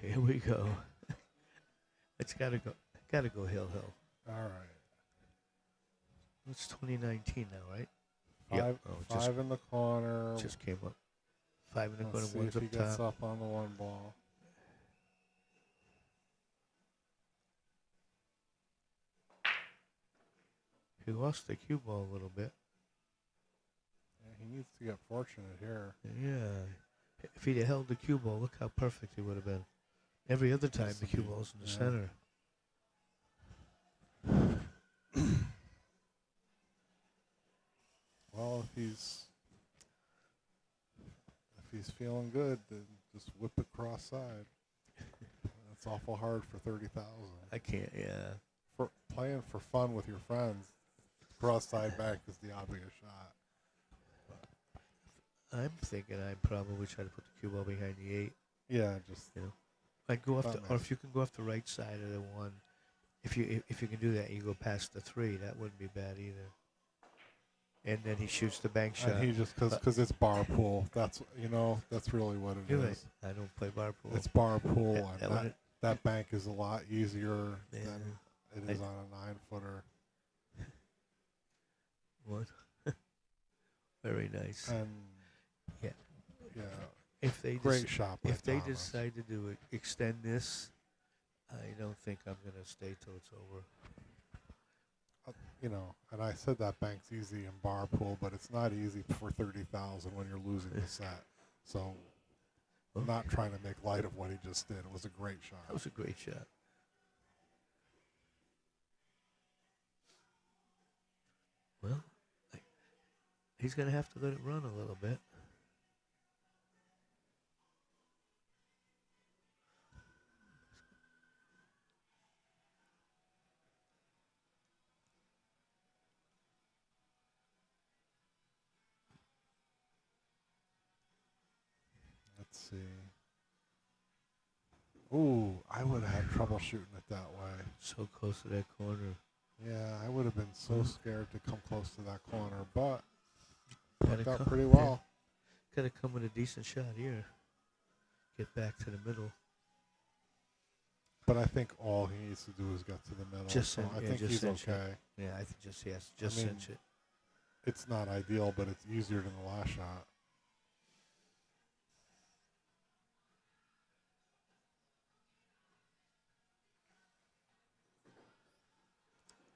Here we go. It's gotta go. Gotta go hill. All right. It's 2019 now, right? Five, Yep. Oh, five in the corner. Just came up. 5 in the corner. Let's see One's if he up gets top. up on the one ball. He lost the cue ball a little bit. Yeah, he needs to get fortunate here. Yeah. If he'd held the cue ball, look how perfect he would have been. Every other time the cue ball's in the Yeah. center. he's feeling good, then just whip it cross side. That's awful hard for 30,000. I can't. Yeah. For playing for fun with your friends, cross side back is the obvious shot. I'm thinking I'd probably try to put the cue ball behind the 8. Yeah, just Like go off That the, or makes- if you can go off the right side of the 1, if you can do that, you go past the 3. That wouldn't be bad either. And then he shoots the bank shot. and he just because it's bar pool. That's that's really what it You're is. right. I don't play bar pool. It's bar pool, That and one- that bank is a lot easier Yeah. than it is on a 9-footer. What? Very nice. And Yeah. yeah, If they great shot. By if they Thomas. decide to do it, extend this, I don't think I'm gonna stay till it's over. And I said that bank's easy in bar pool, but it's not easy for 30,000 when you're losing the set. So I'm not trying to make light of what he just did. It was a great shot. That was a great shot. Well, he's gonna have to let it run a little bit. Let's see. Ooh, I would have had trouble shooting it that way. So close to that corner. Yeah, I would have been so scared to come close to that corner, but Gotta worked out come- pretty well. Gotta come with a decent shot here. Get back to the middle. But I think all he needs to do is get to the middle. Just so cinch- I yeah, think just he's cinch it. okay. Yeah, I think just yes, just mean, cinch it. It's not ideal, but it's easier than the last shot.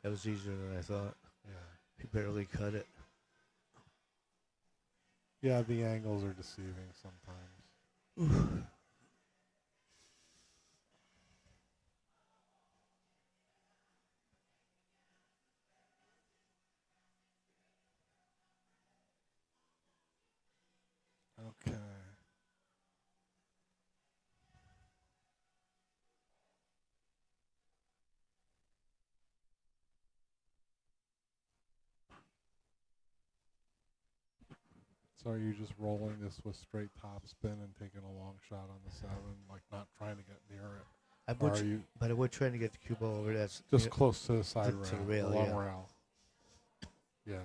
That was easier than I thought. Yeah. He barely cut it. Yeah, the angles are deceiving sometimes. Okay. So are you just rolling this with straight top spin and taking a long shot on the 7, like not trying to get near it? I Or would, are you but I would try to get the cue ball over. That's just yeah, close to the side to the rail, rail, the long yeah. rail? Yeah. Okay.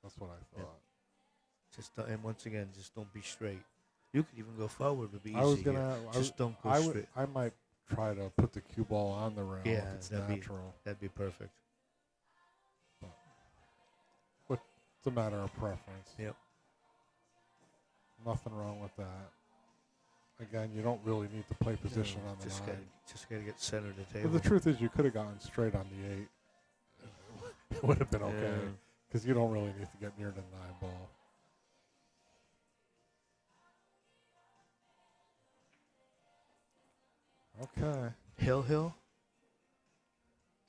That's what I Yeah. thought. just and once again, just don't be straight. You could even go forward, but be easy. I was here. gonna. Just don't go I straight. I might try to put the cue ball on the rail Yeah, if it's that'd be- natural. That'd be perfect. It's a matter of preference. Yep. Nothing wrong with that. Again, you don't really need to play position No, on the just 9. gotta get center of the But table. the truth is, you could have gone straight on the 8. It would have been okay Yeah. because you don't really need to get near the 9 ball. Okay. Hill.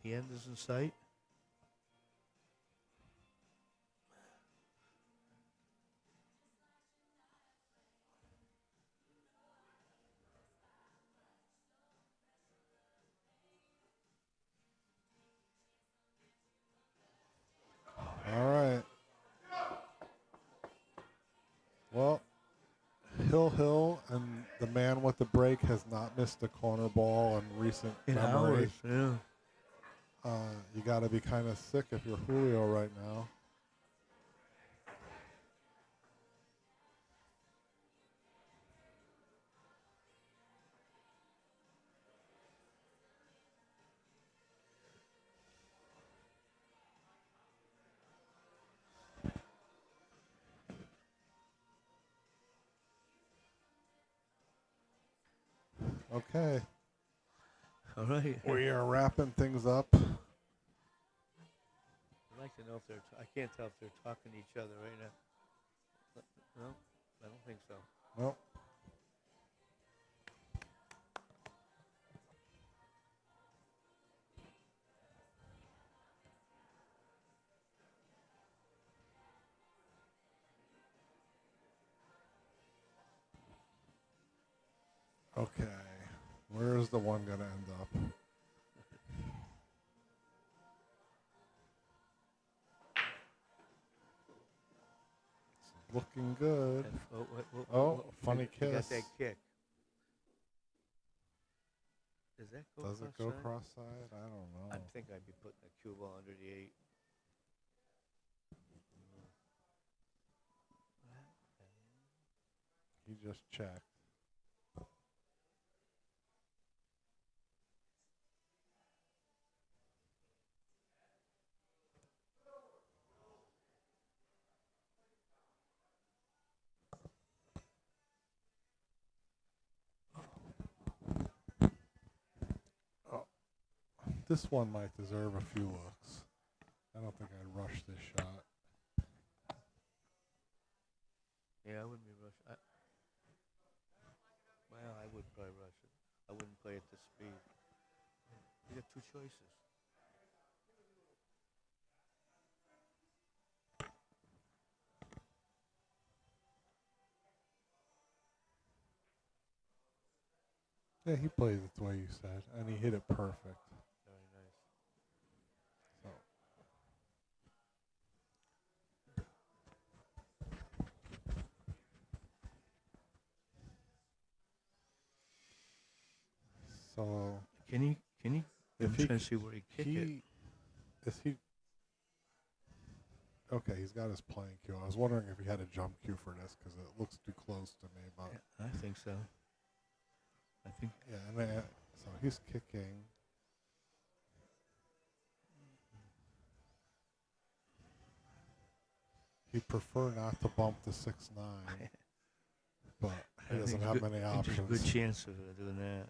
The end is in sight. All right. Well, Hill and the man with the break has not missed a corner ball in recent In memory. hours, yeah. You got to be kind of sick if you're Julio right now. Okay. All right. We are wrapping things up. I'd like to know if they're. I can't tell if they're talking to each other right now. No, I don't think so. Well, Okay. Where is the one going to end up? It's looking good. Oh, funny He got kiss. that kick. Does that go Does it go cross-side? cross-side? I don't know. I think I'd be putting the cue ball under the 8. He just checked. Oh, this one might deserve a few looks. I don't think I'd rush this shot. Yeah, I wouldn't be rushing. Well, I would probably rush it. I wouldn't play at this speed. You got two choices. Yeah, he plays it the way you said, and he hit it perfect. Very nice. So. So Can he? if I'm he trying to see where he kicked it. is he okay? He's got his playing cue. I was wondering if he had a jump cue for this because it looks too close to me. But Yeah, I think so. I think. yeah, and then, so he's kicking. He'd prefer not to bump the 6-9, but he doesn't have many There's a options. good chance of doing that.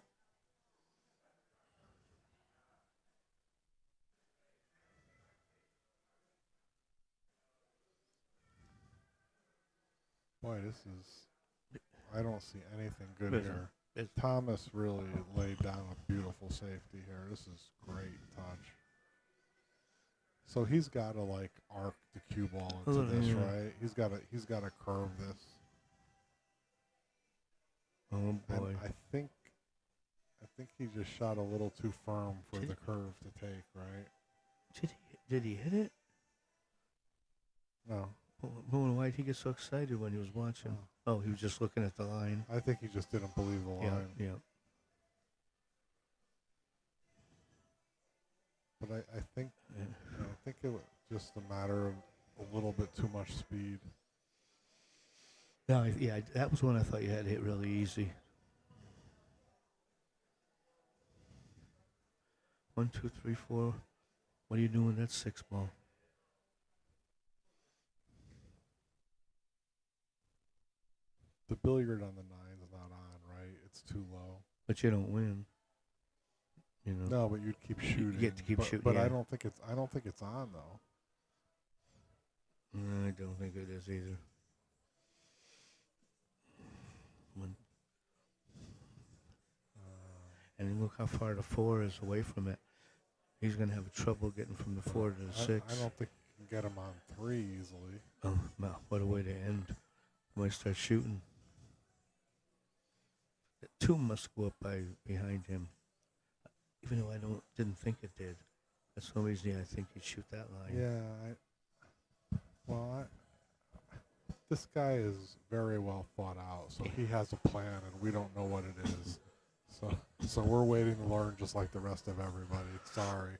Boy, this is. I don't see anything good Listen, here. it's- Thomas really laid down a beautiful safety here. This is great touch. So he's got to like arc the cue ball into this, yeah. right? He's got to curve this. Oh boy. And I think he just shot a little too firm for the curve to take, right? Did he hit it? No. Why did he get so excited when he was watching? Oh, he was just looking at the line. I think he just didn't believe the line. Yeah. But I think it was just a matter of a little bit too much speed. No, that was one I thought you had to hit really easy. 1, 2, 3, 4. What are you doing? That's 6 ball. The billiard on the 9's not on, right? It's too low. But you don't win. You know. No, but you'd keep shooting. You get to keep shooting. But yeah. I don't think it's on though. No, I don't think it is either. And then look how far the 4 is away from it. He's going to have trouble getting from the 4 to the 6. I don't think you can get him on 3 easily. Oh, well, what a way to end. Might start shooting. The 2 must go up behind him. Even though I didn't think it did. That's the reason I think he'd shoot that line. Yeah. This guy is very well thought out, so he has a plan, and we don't know what it is. So we're waiting to learn, just like the rest of everybody. Sorry.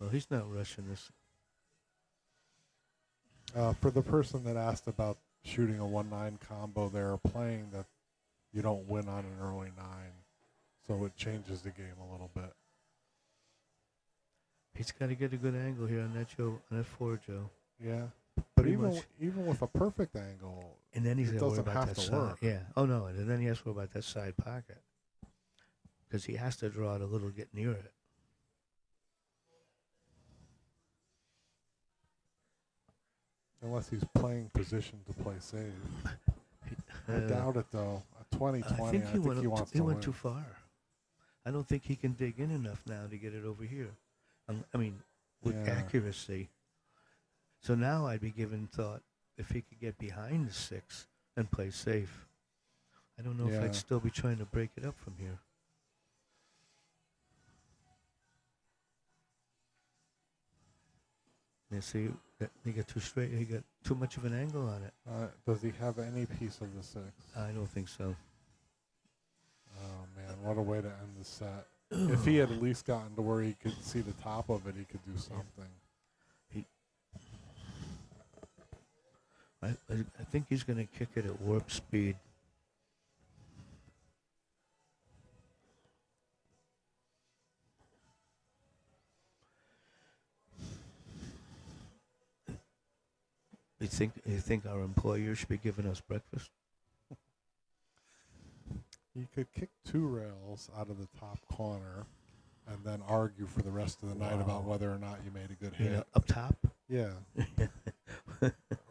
Well, he's not rushing this. For the person that asked about shooting a 1-9 combo, they're playing that you don't win on an early 9, so it changes the game a little bit. He's got to get a good angle here on that 4, Joe. Yeah, but Pretty even much. even with a perfect angle, And then he's it got to worry doesn't about have that to side. work. Yeah. Oh, no. And then he has to worry about that side pocket. Because he has to draw it a little, get near it. Unless he's playing position to play save. I doubt it though. At 2020, I think he went win. too far. I don't think he can dig in enough now to get it over here. I mean, with Yeah. accuracy. So now I'd be giving thought if he could get behind the 6 and play safe. I don't know if Yeah. I'd still be trying to break it up from here. You see, he got too straight. He got too much of an angle on it. Does he have any piece of the 6? I don't think so. Oh, man, what a way to end the set. If he had at least gotten to where he could see the top of it, he could do something. I think he's going to kick it at warp speed. You think our employer should be giving us breakfast? You could kick 2 rails out of the top corner and then argue for the rest of the night about whether or not you made a good hit. Yeah, up top? Yeah.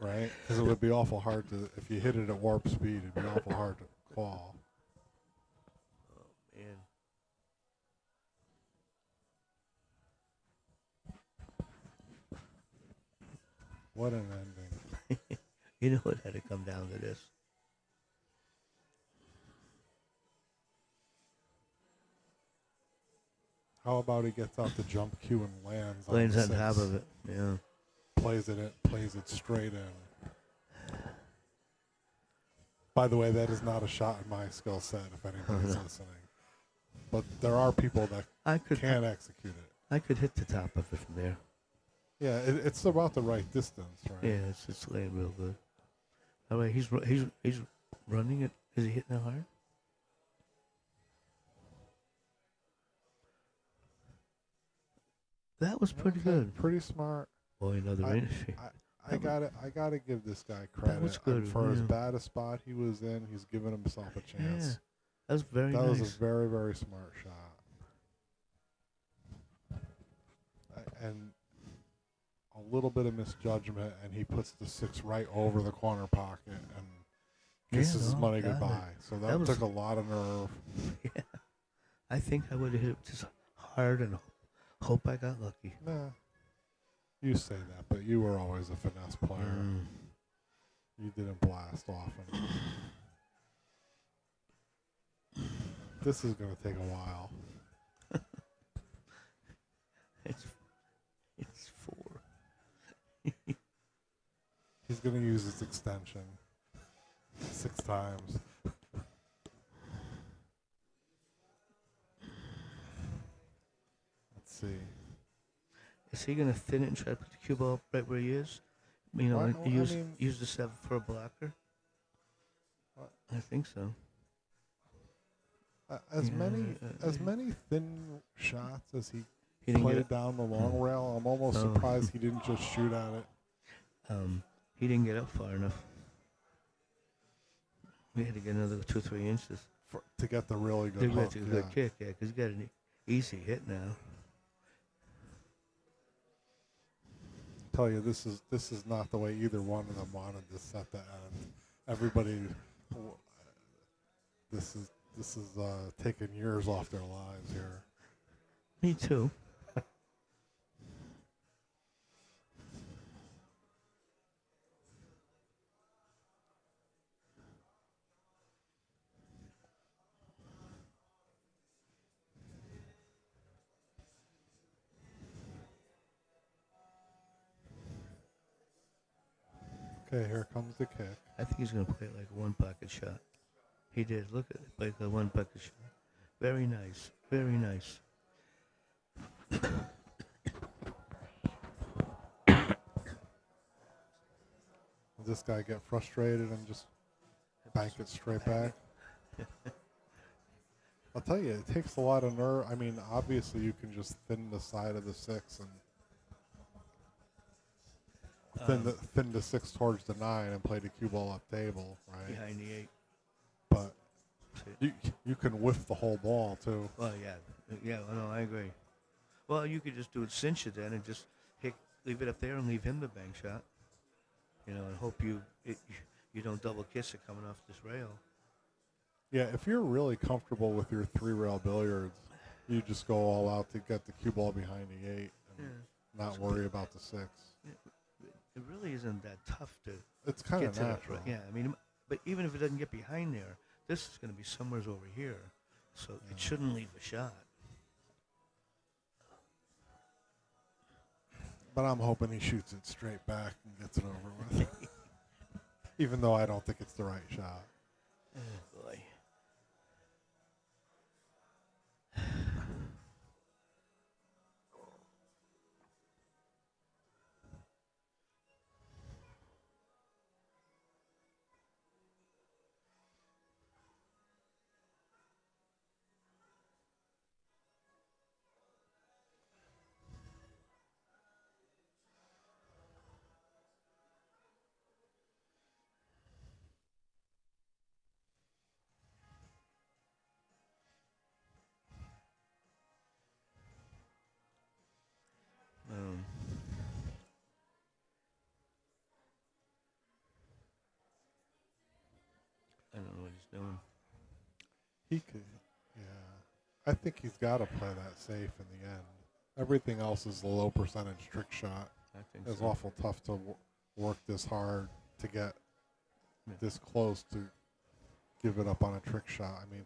Right? Because it would be awful hard to, if you hit it at warp speed, it'd be awful hard to call. Oh, man. What an ending. You know it had to come down to this. How about he gets out the jump cue and lands on Lands the on 6? top of it, yeah. Plays it straight in. By the way, that is not a shot in my skill set, if anybody's listening. But there are people that can execute it. I could hit the top of it from there. Yeah, it's about the right distance, right? Yeah, it's laying real good. All right, he's running it. Is he hitting it hard? That was pretty good. Pretty smart. Boy, another industry. I gotta give this guy credit. was good, For as yeah. bad a spot he was in, he's given himself a chance. Yeah, that was very That nice. was a very, very smart shot. And a little bit of misjudgment, and he puts the 6 right over the corner pocket and kisses his money got it. goodbye. So That was- took a lot of nerve. Yeah, I think I would have hit it just hard and hope I got lucky. Nah, you say that, but you were always a finesse player. You didn't blast often. This is going to take a while. It's 4. He's going to use his extension 6 times. Let's see. Is he gonna thin it and try to put the cue ball right where he is? You know, Well, and I use mean- use the 7 for a blocker. What? I think so. As Yeah, many thin shots as he didn't get played it. down the long rail, I'm almost Oh. surprised he didn't just shoot at it. He didn't get up far enough. We had to get another 2-3 inches. To get the really good He hook. got a good kick, yeah, because he got an easy hit now. Tell you, this is not the way either one of them wanted this set to end. Everybody, this is taking years off their lives here. Me too. Okay, here comes the kick. I think he's going to play it like a 1-pocket shot. He did. Look at it, like a 1-pocket shot. Very nice. Very nice. This guy get frustrated and just bank it straight back. I'll tell you, it takes a lot of nerve. I mean, obviously you can just thin the side of the 6 and thin the 6 towards the 9 and play the cue ball up table, right? Behind the 8. But you can whiff the whole ball too. Well, yeah. Yeah, no, I agree. Well, you could just do it cinch it then and just leave it up there and leave him the bank shot. You know, and hope you don't double kiss it coming off this rail. Yeah, if you're really comfortable with your 3-rail billiards, you just go all out to get the cue ball behind the 8 and not worry about the 6. it really isn't that tough to It's kind get of to the natural. yeah. I mean, but even if it doesn't get behind there, this is going to be somewhere over here, so it shouldn't leave a shot. But I'm hoping he shoots it straight back and gets it over with. Even though I don't think it's the right shot. Oh boy. Um, I don't know what he's doing. He could, yeah. I think he's got to play that safe in the end. Everything else is a low percentage trick shot. I think It's so. awful tough to work this hard to get this close to give it up on a trick shot. I mean,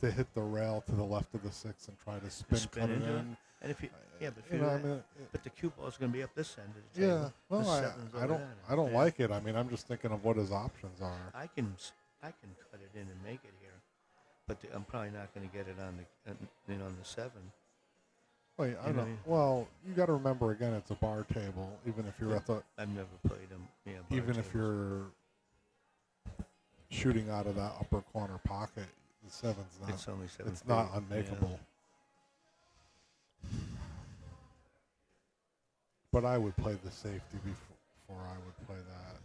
to hit the rail to the left of the six and try to spin cut it into it. in. And if you, yeah, but if You you, know, I mean, but the cue ball's going to be up this end of the yeah. table. Well, The seven's I over don't, there. I don't Yeah. like it. I mean, I'm just thinking of what his options are. I can cut it in and make it here, but I'm probably not going to get it on the on the seven. Wait, I You know, don't. Well, you got to remember again, it's a bar table. Even if you're at the, I've never played them. Yeah, bar even if tables. you're shooting out of that upper corner pocket, the seven's not. It's only 7 It's not feet, unmakeable. But I would play the safety before I would play that.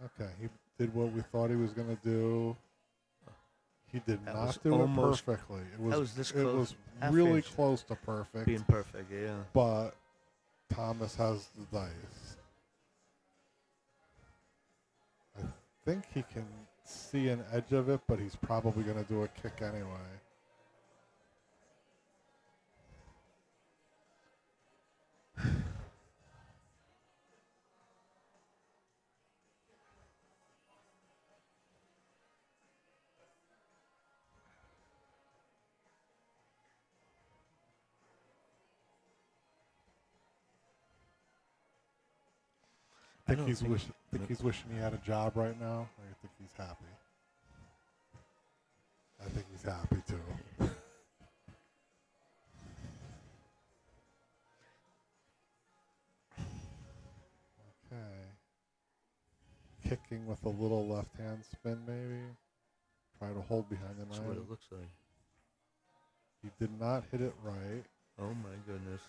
Okay, he did what we thought he was going to do. He did That was not do it almost- perfectly. It that was was this it close, was half really inch. close to perfect. Being perfect, yeah. But Thomas has the dice. I think he can see an edge of it, but he's probably going to do a kick anyway. I Think don't he's think- he's wishing he had a job right now. Or you think he's happy? I think he's happy too. Okay. Kicking with a little left hand spin, maybe. Try to hold behind the That's nine. what it looks like. He did not hit it right. Oh my goodness.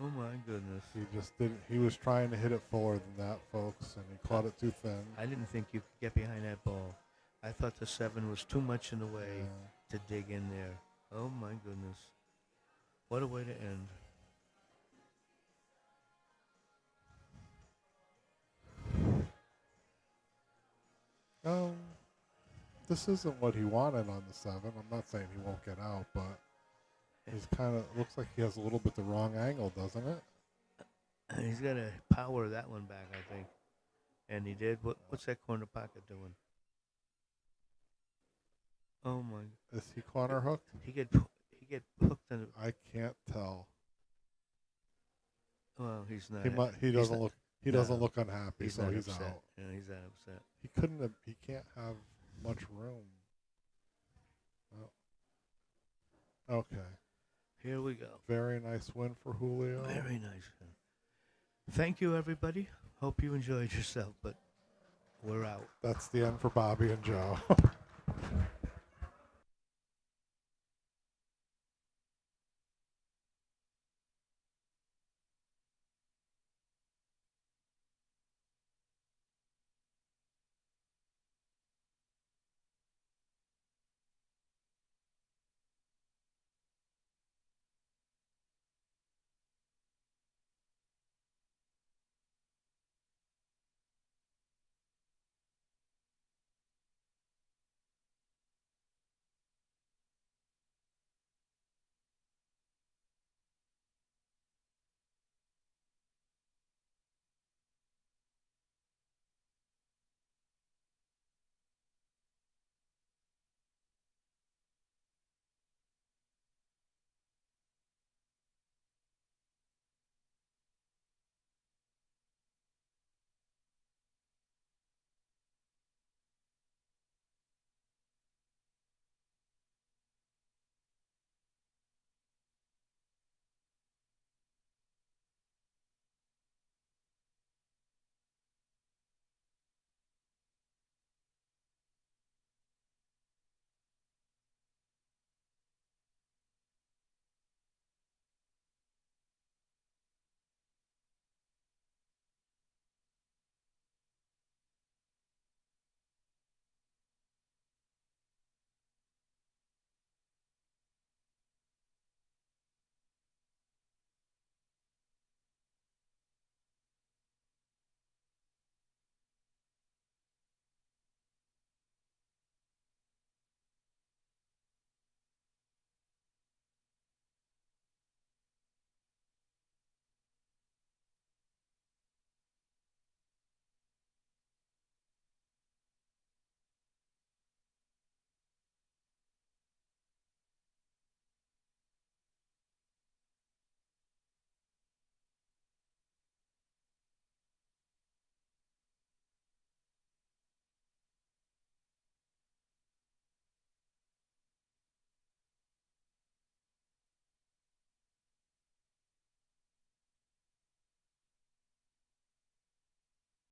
Oh my goodness. He just didn't. He was trying to hit it fuller than that, folks, and he caught it too thin. I didn't think you could get behind that ball. I thought the 7 was too much in the way Yeah. to dig in there. Oh my goodness. What a way to end. This isn't what he wanted on the 7. I'm not saying he won't get out, but he's kind of looks like he has a little bit the wrong angle, doesn't it? He's got to power that one back, I think. And he did. What's that corner pocket doing? Oh my. Is he corner hooked? He get hooked in the, I can't tell. well, he's not. He doesn't not- look. He no, doesn't look unhappy, so not he's upset. out. Yeah, he's not upset. He couldn't have. He can't have much room. Oh. Okay. Here we go. Very nice win for Julio. Very nice. Thank you, everybody. Hope you enjoyed yourself, but we're out. That's the end for Bobby and Joe.